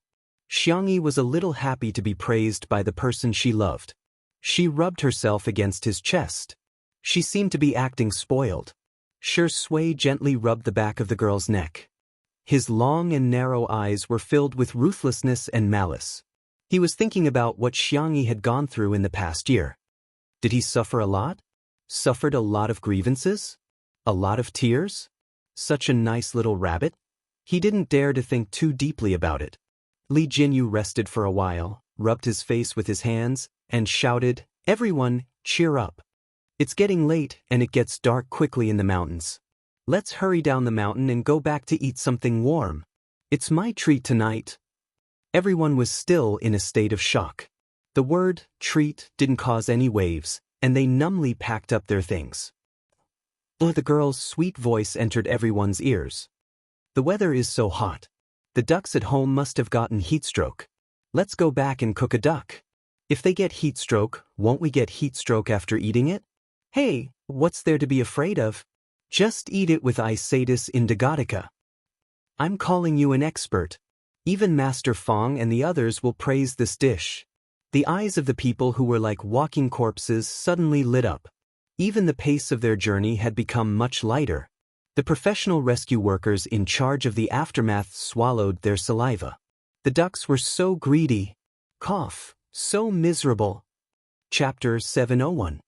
Xiangyi was a little happy to be praised by the person she loved. She rubbed herself against his chest. She seemed to be acting spoiled. Shui gently rubbed the back of the girl's neck. His long and narrow eyes were filled with ruthlessness and malice. He was thinking about what Xiangyi had gone through in the past year. Did he suffer a lot? Suffered a lot of grievances? A lot of tears? Such a nice little rabbit? He didn't dare to think too deeply about it. Li Jinyu rested for a while, rubbed his face with his hands, and shouted, Everyone, cheer up. It's getting late and it gets dark quickly in the mountains. Let's hurry down the mountain and go back to eat something warm. It's my treat tonight. Everyone was still in a state of shock. The word treat didn't cause any waves, and they numbly packed up their things. The girl's sweet voice entered everyone's ears. The weather is so hot. The ducks at home must have gotten heatstroke. Let's go back and cook a duck. If they get heatstroke, won't we get heatstroke after eating it? Hey, what's there to be afraid of? Just eat it with Isatis indigotica. I'm calling you an expert. Even Master Fong and the others will praise this dish. The eyes of the people who were like walking corpses suddenly lit up. Even the pace of their journey had become much lighter. The professional rescue workers in charge of the aftermath swallowed their saliva. The ducks were so greedy. Cough, so miserable. Chapter 701.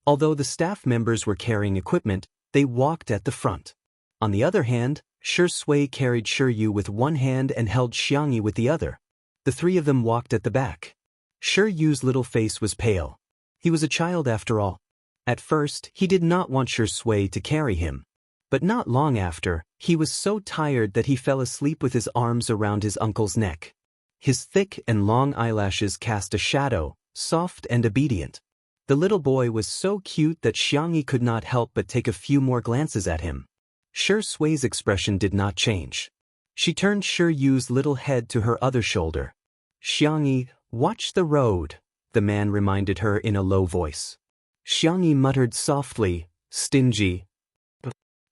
Although the staff members were carrying equipment, they walked at the front. On the other hand, Shui carried Shiryu with one hand and held Xiangyi with the other. The three of them walked at the back. Shiryu's little face was pale. He was a child after all. At first, he did not want Shui to carry him. But not long after, he was so tired that he fell asleep with his arms around his uncle's neck. His thick and long eyelashes cast a shadow, soft and obedient. The little boy was so cute that Xiangyi could not help but take a few more glances at him. Shui's expression did not change. She turned Shiryu's little head to her other shoulder. Xiangyi, watch the road, the man reminded her in a low voice. Xiangyi muttered softly, stingy.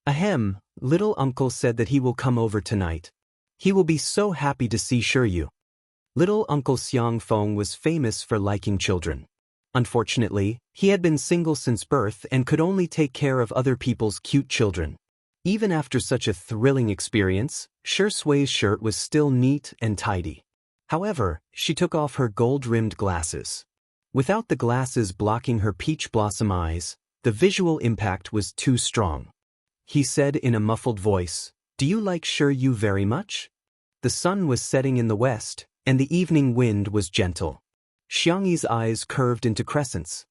Ahem, little uncle said that he will come over tonight. He will be so happy to see Shiryu. Little Uncle Xiangfeng was famous for liking children. Unfortunately, he had been single since birth and could only take care of other people's cute children. Even after such a thrilling experience, Shui's shirt was still neat and tidy. However, she took off her gold-rimmed glasses. Without the glasses blocking her peach blossom eyes, the visual impact was too strong. He said in a muffled voice, Do you like Shiryu very much? The sun was setting in the west, and the evening wind was gentle. Xiangyi's eyes curved into crescents.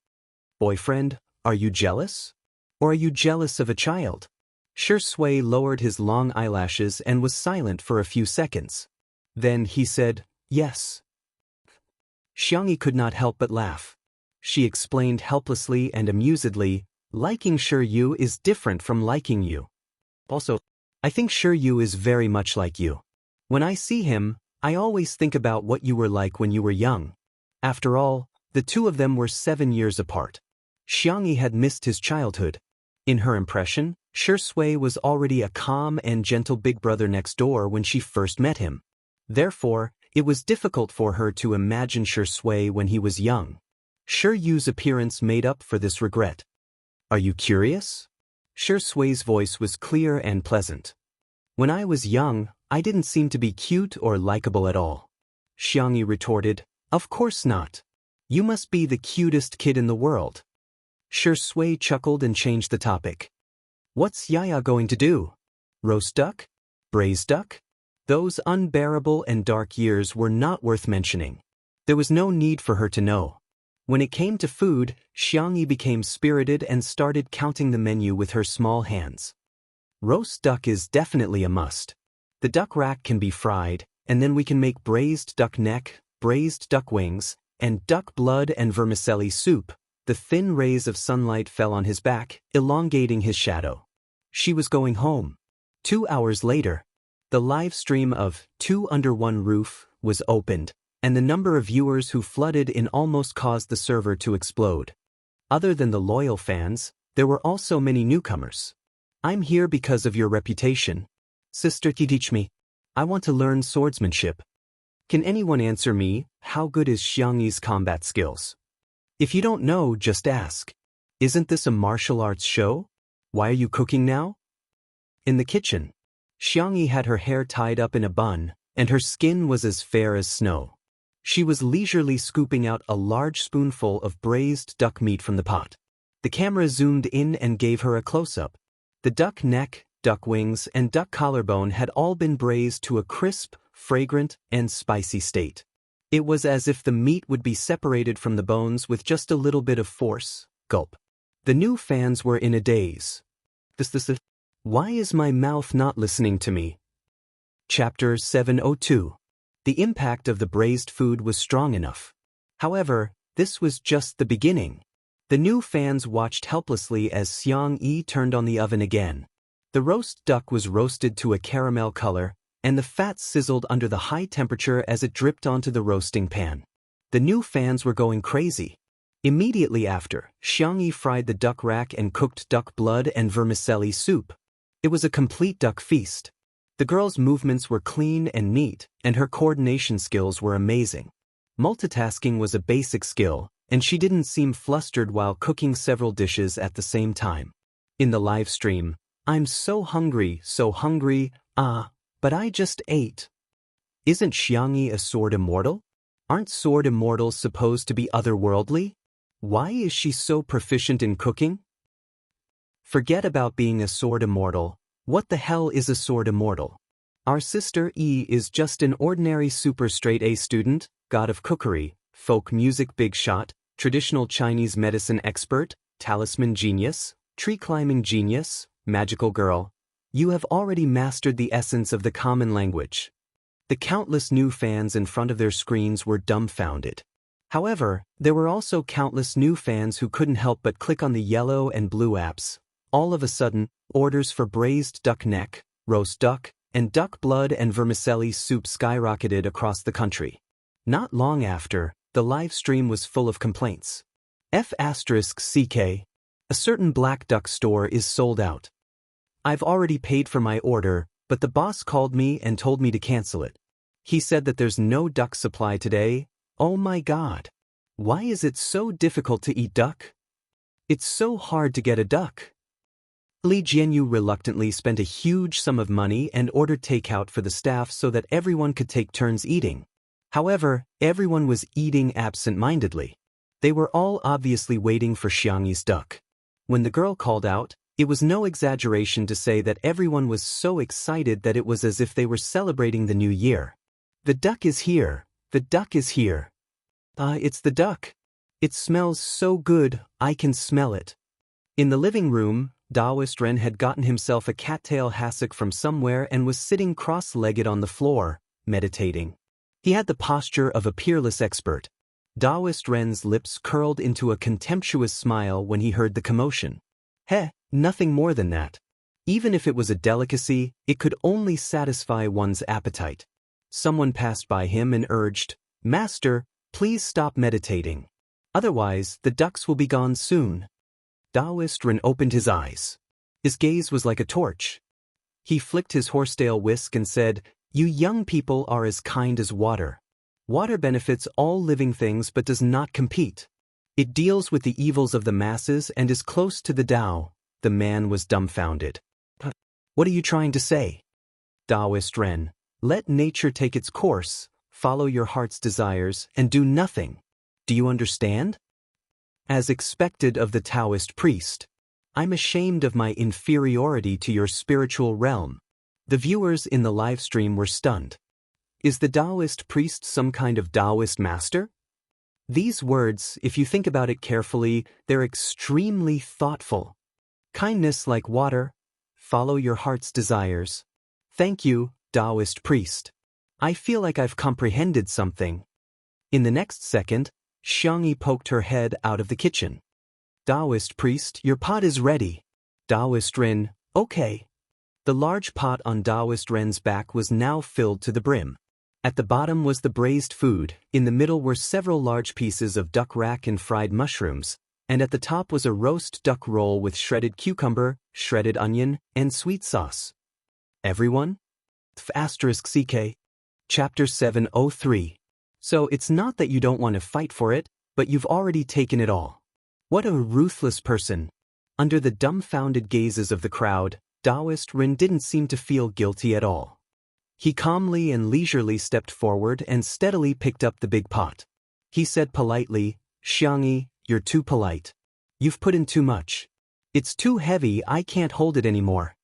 Boyfriend, Are you jealous? Or are you jealous of a child? Shui lowered his long eyelashes and was silent for a few seconds. Then he said, yes. Xiangyi could not help but laugh. She explained helplessly and amusedly, liking Yu is different from liking you. Also, I think Yu is very much like you. When I see him, I always think about what you were like when you were young. After all, the two of them were 7 years apart. Xiangyi had missed his childhood. In her impression, Shui was already a calm and gentle big brother next door when she first met him. Therefore, it was difficult for her to imagine Shui when he was young. Yu's appearance made up for this regret. Are you curious? Shui's voice was clear and pleasant. When I was young, I didn't seem to be cute or likable at all. Xiangyi retorted, of course not. You must be the cutest kid in the world. Shui chuckled and changed the topic. What's Yaya going to do? Roast duck? Braised duck? Those unbearable and dark years were not worth mentioning. There was no need for her to know. When it came to food, Xiangyi became spirited and started counting the menu with her small hands. Roast duck is definitely a must. The duck rack can be fried, and then we can make braised duck neck, braised duck wings, and duck blood and vermicelli soup. The thin rays of sunlight fell on his back, elongating his shadow. She was going home. 2 hours later, the live stream of Two Under One Roof was opened, and the number of viewers who flooded in almost caused the server to explode. Other than the loyal fans, there were also many newcomers. I'm here because of your reputation. Sister, teach me. I want to learn swordsmanship. Can anyone answer me, how good is Xiangyi's combat skills? If you don't know, just ask. Isn't this a martial arts show? Why are you cooking now? In the kitchen, Xiangyi had her hair tied up in a bun, and her skin was as fair as snow. She was leisurely scooping out a large spoonful of braised duck meat from the pot. The camera zoomed in and gave her a close-up. The duck neck, duck wings, and duck collarbone had all been braised to a crisp, fragrant, and spicy state. It was as if the meat would be separated from the bones with just a little bit of force. Gulp. The new fans were in a daze. Why is my mouth not listening to me? Chapter 702. The impact of the braised food was strong enough. However, this was just the beginning. The new fans watched helplessly as Xiangyi turned on the oven again. The roast duck was roasted to a caramel color, and the fat sizzled under the high temperature as it dripped onto the roasting pan. The new fans were going crazy. Immediately after, Xiangyi fried the duck rack and cooked duck blood and vermicelli soup. It was a complete duck feast. The girl's movements were clean and neat, and her coordination skills were amazing. Multitasking was a basic skill, and she didn't seem flustered while cooking several dishes at the same time. In the live stream, I'm so hungry, but I just ate. Isn't Xiangyi a sword immortal? Aren't sword immortals supposed to be otherworldly? Why is she so proficient in cooking? Forget about being a sword immortal. What the hell is a sword immortal? Our sister E is just an ordinary super straight A student, god of cookery, folk music big shot, traditional Chinese medicine expert, talisman genius, tree climbing genius, magical girl. You have already mastered the essence of the common language. The countless new fans in front of their screens were dumbfounded. However, there were also countless new fans who couldn't help but click on the yellow and blue apps. All of a sudden, orders for braised duck neck, roast duck, and duck blood and vermicelli soup skyrocketed across the country. Not long after, the live stream was full of complaints. F***CK. A certain black duck store is sold out. I've already paid for my order, but the boss called me and told me to cancel it. He said that there's no duck supply today. Oh my god. Why is it so difficult to eat duck? It's so hard to get a duck. Li Jianghu reluctantly spent a huge sum of money and ordered takeout for the staff so that everyone could take turns eating. However, everyone was eating absent-mindedly. They were all obviously waiting for Xiangyi's duck. When the girl called out, it was no exaggeration to say that everyone was so excited that it was as if they were celebrating the new year. The duck is here. The duck is here. It's the duck. It smells so good, I can smell it. In the living room, Taoist Ren had gotten himself a cattail hassock from somewhere and was sitting cross-legged on the floor, meditating. He had the posture of a peerless expert. Taoist Ren's lips curled into a contemptuous smile when he heard the commotion. Nothing more than that. Even if it was a delicacy, it could only satisfy one's appetite. Someone passed by him and urged, "Master, please stop meditating. Otherwise, the ducks will be gone soon." Taoist Ren opened his eyes. His gaze was like a torch. He flicked his horsetail whisk and said, "You young people are as kind as water. Water benefits all living things but does not compete. It deals with the evils of the masses and is close to the Tao." The man was dumbfounded. "What are you trying to say?" Taoist Ren, "Let nature take its course, follow your heart's desires, and do nothing. Do you understand?" As expected of the Taoist priest, "I'm ashamed of my inferiority to your spiritual realm." The viewers in the live stream were stunned. Is the Taoist priest some kind of Taoist master? These words, if you think about it carefully, they're extremely thoughtful. Kindness like water, follow your heart's desires. Thank you, Taoist priest. I feel like I've comprehended something. In the next second, Xiangyi poked her head out of the kitchen. "Taoist priest, your pot is ready." Taoist Ren, "Okay." The large pot on Taoist Ren's back was now filled to the brim. At the bottom was the braised food, in the middle were several large pieces of duck rack and fried mushrooms, and at the top was a roast duck roll with shredded cucumber, shredded onion, and sweet sauce. Everyone? *CK. Chapter 703. So it's not that you don't want to fight for it, but you've already taken it all. What a ruthless person. Under the dumbfounded gazes of the crowd, Taoist Ren didn't seem to feel guilty at all. He calmly and leisurely stepped forward and steadily picked up the big pot. He said politely, "Xiangyi, you're too polite. You've put in too much. It's too heavy, I can't hold it anymore."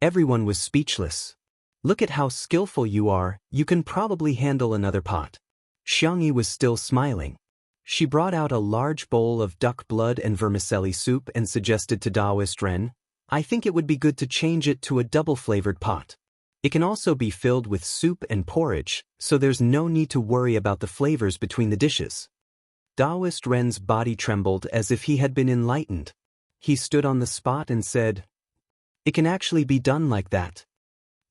Everyone was speechless. "Look at how skillful you are, you can probably handle another pot." Xiangyi was still smiling. She brought out a large bowl of duck blood and vermicelli soup and suggested to Taoist Ren, "I think it would be good to change it to a double-flavored pot. It can also be filled with soup and porridge, so there's no need to worry about the flavors between the dishes." Taoist Ren's body trembled as if he had been enlightened. He stood on the spot and said, "It can actually be done like that."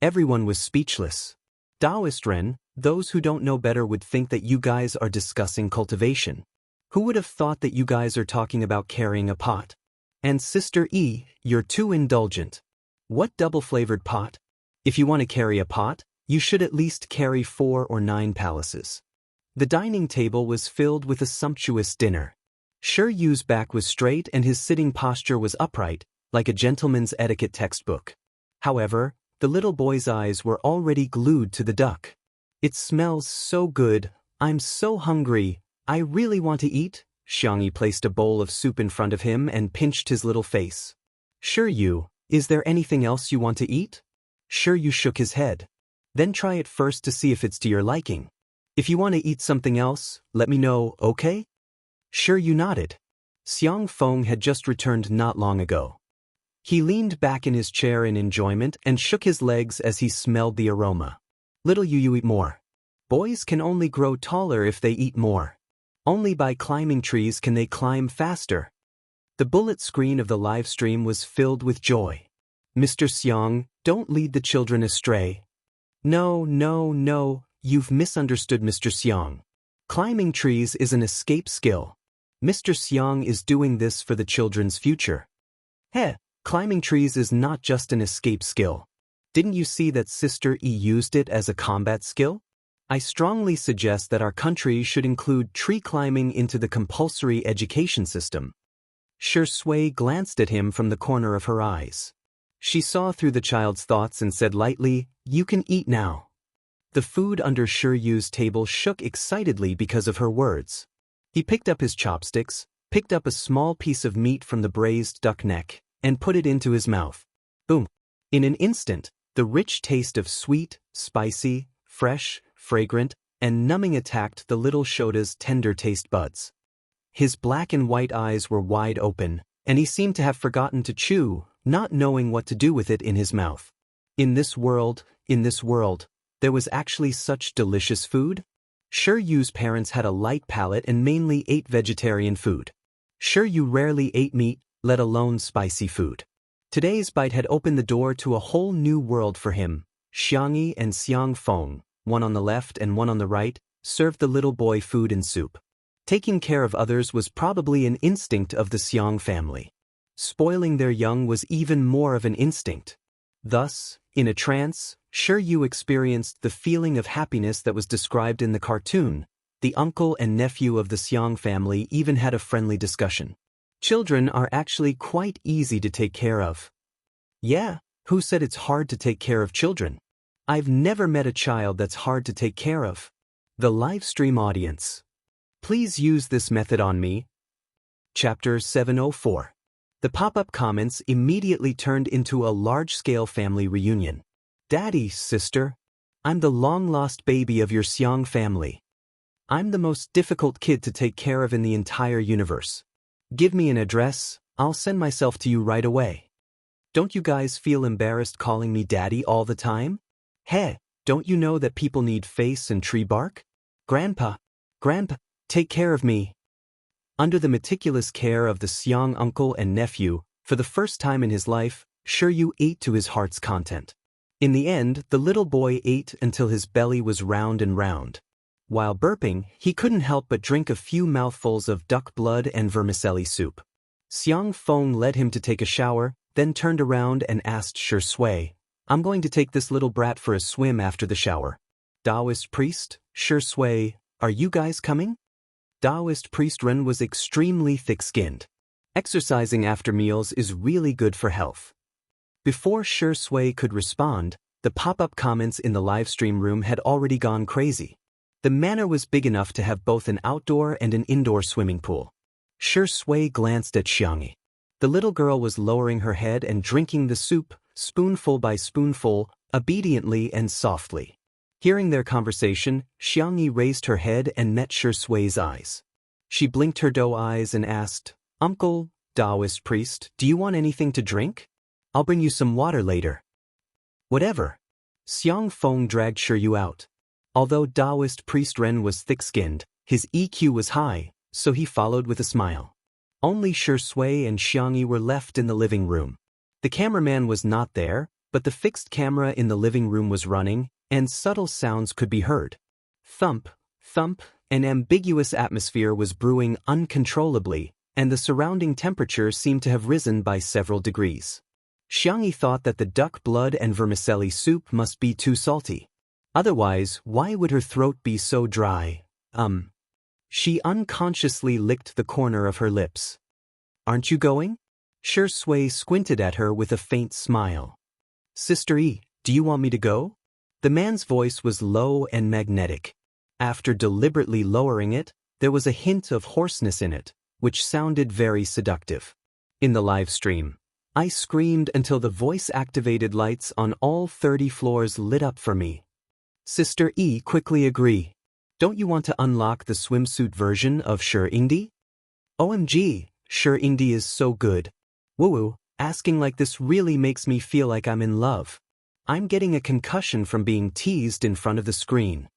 Everyone was speechless. "Taoist Ren, those who don't know better would think that you guys are discussing cultivation. Who would have thought that you guys are talking about carrying a pot? And Sister E, you're too indulgent. What double-flavored pot? If you want to carry a pot, you should at least carry 4 or 9 palaces." The dining table was filled with a sumptuous dinner. Yu's back was straight and his sitting posture was upright, like a gentleman's etiquette textbook. However, the little boy's eyes were already glued to the duck. "It smells so good, I'm so hungry, I really want to eat." Xiangyi placed a bowl of soup in front of him and pinched his little face. "Yu, is there anything else you want to eat?" Yu shook his head. "Then try it first to see if it's to your liking. If you want to eat something else, let me know, okay?" Yu nodded. Xiang Feng had just returned not long ago. He leaned back in his chair in enjoyment and shook his legs as he smelled the aroma. "Little you eat more. Boys can only grow taller if they eat more. Only by climbing trees can they climb faster." The bullet screen of the live stream was filled with joy. "Mr. Xiang, don't lead the children astray." No, you've misunderstood Mr. Xiang. Climbing trees is an escape skill. Mr. Xiang is doing this for the children's future. Climbing trees is not just an escape skill. Didn't you see that Sister E used it as a combat skill? I strongly suggest that our country should include tree climbing into the compulsory education system. Shui glanced at him from the corner of her eyes. She saw through the child's thoughts and said lightly, "You can eat now." The food under Yu's table shook excitedly because of her words. He picked up his chopsticks, picked up a small piece of meat from the braised duck neck, and put it into his mouth. Boom! In an instant, the rich taste of sweet, spicy, fresh, fragrant, and numbing attacked the little Shota's tender taste buds. His black and white eyes were wide open, and he seemed to have forgotten to chew, not knowing what to do with it in his mouth. In this world, there was actually such delicious food? Sure, Yu's parents had a light palate and mainly ate vegetarian food. Sure, Yu rarely ate meat, let alone spicy food. Today's bite had opened the door to a whole new world for him. Xiangyi and Xiang Feng, one on the left and one on the right, served the little boy food and soup. Taking care of others was probably an instinct of the Xiang family. Spoiling their young was even more of an instinct. Thus, in a trance, Shi Yu experienced the feeling of happiness that was described in the cartoon. The uncle and nephew of the Xiang family even had a friendly discussion. Children are actually quite easy to take care of. Yeah, who said it's hard to take care of children? I've never met a child that's hard to take care of. The live stream audience. Please use this method on me. Chapter 704. The pop-up comments immediately turned into a large-scale family reunion. Daddy, sister, I'm the long-lost baby of your Xiang family. I'm the most difficult kid to take care of in the entire universe. Give me an address, I'll send myself to you right away. Don't you guys feel embarrassed calling me daddy all the time? Hey, don't you know that people need face and tree bark? Grandpa, take care of me. Under the meticulous care of the Xiang uncle and nephew, for the first time in his life, Shi Yu ate to his heart's content. In the end, the little boy ate until his belly was round and round. While burping, he couldn't help but drink a few mouthfuls of duck blood and vermicelli soup. Xiang Feng led him to take a shower, then turned around and asked Shi Sui, I'm going to take this little brat for a swim after the shower. Taoist priest, Shi Sui, are you guys coming? Taoist priest Ren was extremely thick-skinned. Exercising after meals is really good for health. Before Shi Sui could respond, the pop-up comments in the livestream room had already gone crazy. The manor was big enough to have both an outdoor and an indoor swimming pool. Shi Sui glanced at Xiangyi. The little girl was lowering her head and drinking the soup, spoonful by spoonful, obediently and softly. Hearing their conversation, Xiangyi raised her head and met Shi Sui's eyes. She blinked her doe eyes and asked, Uncle, Taoist priest, do you want anything to drink? I'll bring you some water later. Whatever. Xiang Feng dragged Shi Yu out. Although Taoist priest Ren was thick-skinned, his EQ was high, so he followed with a smile. Only Shi Sui and Xiangyi were left in the living room. The cameraman was not there, but the fixed camera in the living room was running, and subtle sounds could be heard. Thump, thump, an ambiguous atmosphere was brewing uncontrollably, and the surrounding temperature seemed to have risen by several degrees. Xiangyi thought that the duck blood and vermicelli soup must be too salty. Otherwise, why would her throat be so dry? She unconsciously licked the corner of her lips. Aren't you going? Shi Sui squinted at her with a faint smile. Sister E, do you want me to go? The man's voice was low and magnetic. After deliberately lowering it, there was a hint of hoarseness in it, which sounded very seductive. In the live stream, I screamed until the voice-activated lights on all 30 floors lit up for me. Sister E quickly agreed. Don't you want to unlock the swimsuit version of Shi Ingdi? OMG, Shi Ingdi is so good. Woo-woo, asking like this really makes me feel like I'm in love. I'm getting a concussion from being teased in front of the screen.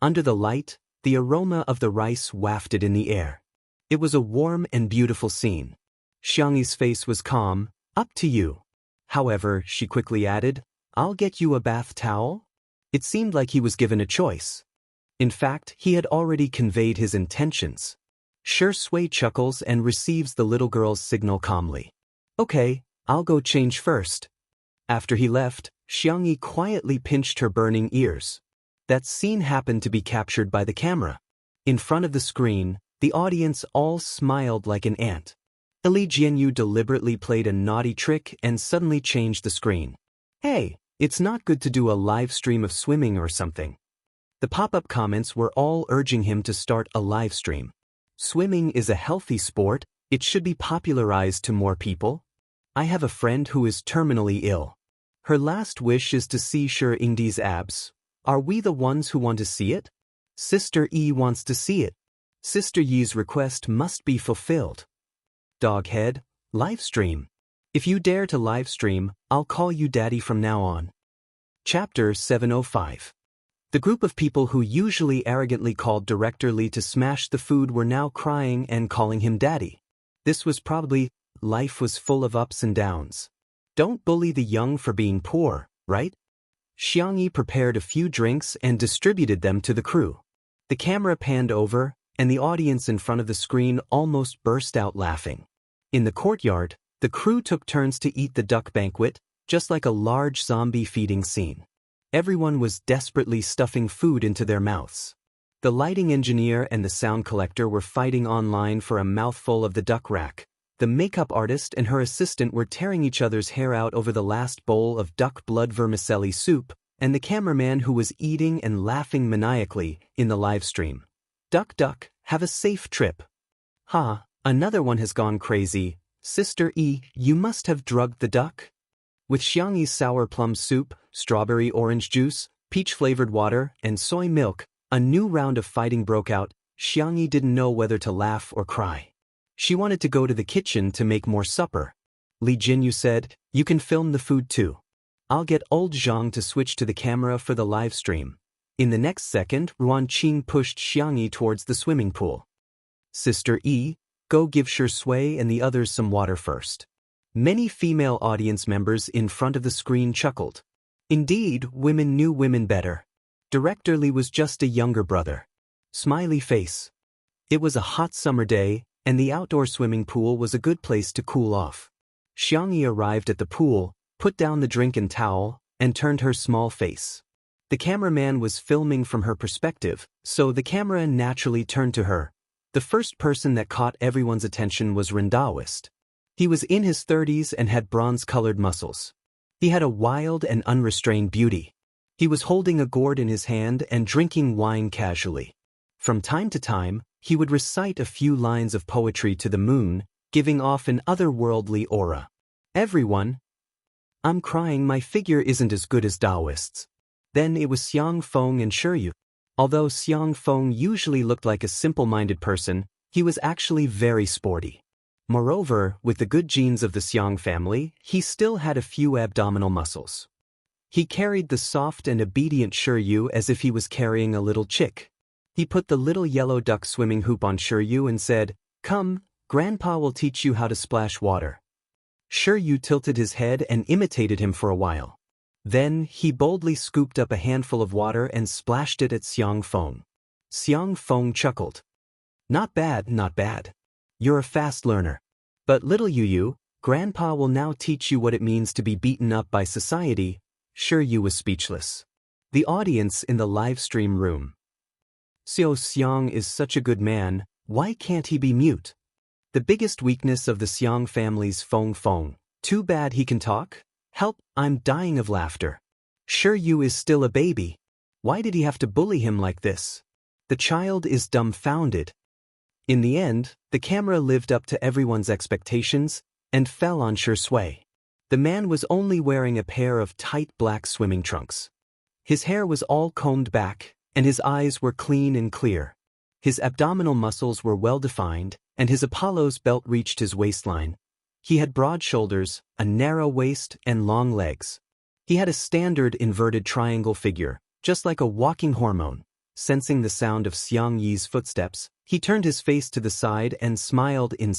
Under the light, the aroma of the rice wafted in the air. It was a warm and beautiful scene. Xiangyi's face was calm, up to you. However, she quickly added, I'll get you a bath towel. It seemed like he was given a choice. In fact, he had already conveyed his intentions. Shi Sui chuckles and receives the little girl's signal calmly. Okay, I'll go change first. After he left, Xiangyi quietly pinched her burning ears. That scene happened to be captured by the camera. In front of the screen, the audience all smiled like an ant. Li Jianyu deliberately played a naughty trick and suddenly changed the screen. Hey, it's not good to do a live stream of swimming or something. The pop-up comments were all urging him to start a live stream. Swimming is a healthy sport, it should be popularized to more people. I have a friend who is terminally ill. Her last wish is to see Shi Ingdi's abs. Are we the ones who want to see it? Sister E wants to see it. Sister Yi's request must be fulfilled. Doghead, Livestream. If you dare to livestream, I'll call you daddy from now on. Chapter 705. The group of people who usually arrogantly called Director Li to smash the food were now crying and calling him daddy. This was probably, life was full of ups and downs. Don't bully the young for being poor, right? Jianghu prepared a few drinks and distributed them to the crew. The camera panned over, and the audience in front of the screen almost burst out laughing. In the courtyard, the crew took turns to eat the duck banquet, just like a large zombie feeding scene. Everyone was desperately stuffing food into their mouths. The lighting engineer and the sound collector were fighting online for a mouthful of the duck rack. The makeup artist and her assistant were tearing each other's hair out over the last bowl of duck blood vermicelli soup, and the cameraman who was eating and laughing maniacally in the live stream. Duck, duck, have a safe trip. Ha, another one has gone crazy. Sister E, you must have drugged the duck? With Jianghu's sour plum soup, strawberry orange juice, peach-flavored water, and soy milk, a new round of fighting broke out. Jianghu didn't know whether to laugh or cry. She wanted to go to the kitchen to make more supper. Li Jinyu said, "You can film the food too. I'll get old Zhang to switch to the camera for the live stream." In the next second, Ruan Qing pushed Jianghu towards the swimming pool. Sister E, go give Shui and the others some water first. Many female audience members in front of the screen chuckled. Indeed, women knew women better. Director Li was just a younger brother. Smiley face. It was a hot summer day, and the outdoor swimming pool was a good place to cool off. Jianghu arrived at the pool, put down the drink and towel, and turned her small face. The cameraman was filming from her perspective, so the camera naturally turned to her. The first person that caught everyone's attention was Rendaoist. He was in his 30s and had bronze-colored muscles. He had a wild and unrestrained beauty. He was holding a gourd in his hand and drinking wine casually. From time to time, he would recite a few lines of poetry to the moon, giving off an otherworldly aura. Everyone, I'm crying, my figure isn't as good as Daoists. Then it was Xiang Feng and Shiyu. Although Xiang Feng usually looked like a simple-minded person, he was actually very sporty. Moreover, with the good genes of the Xiang family, he still had a few abdominal muscles. He carried the soft and obedient Shiyu as if he was carrying a little chick. He put the little yellow duck swimming hoop on Shiyu and said, "Come, Grandpa will teach you how to splash water." Shiyu tilted his head and imitated him for a while. Then, he boldly scooped up a handful of water and splashed it at Xiang Feng. Xiang Feng chuckled. Not bad, not bad. You're a fast learner. But little Yu, Grandpa will now teach you what it means to be beaten up by society. Shiyu was speechless. The audience in the live stream room. Xiao Xiang is such a good man, why can't he be mute? The biggest weakness of the Xiang family's Feng Feng. Too bad he can talk? Help, I'm dying of laughter. Shiyu is still a baby. Why did he have to bully him like this? The child is dumbfounded. In the end, the camera lived up to everyone's expectations and fell on Shui. The man was only wearing a pair of tight black swimming trunks. His hair was all combed back, and his eyes were clean and clear. His abdominal muscles were well-defined, and his Apollo's belt reached his waistline. He had broad shoulders, a narrow waist, and long legs. He had a standard inverted triangle figure, just like a walking hormone. Sensing the sound of Xiang Yi's footsteps, he turned his face to the side and smiled in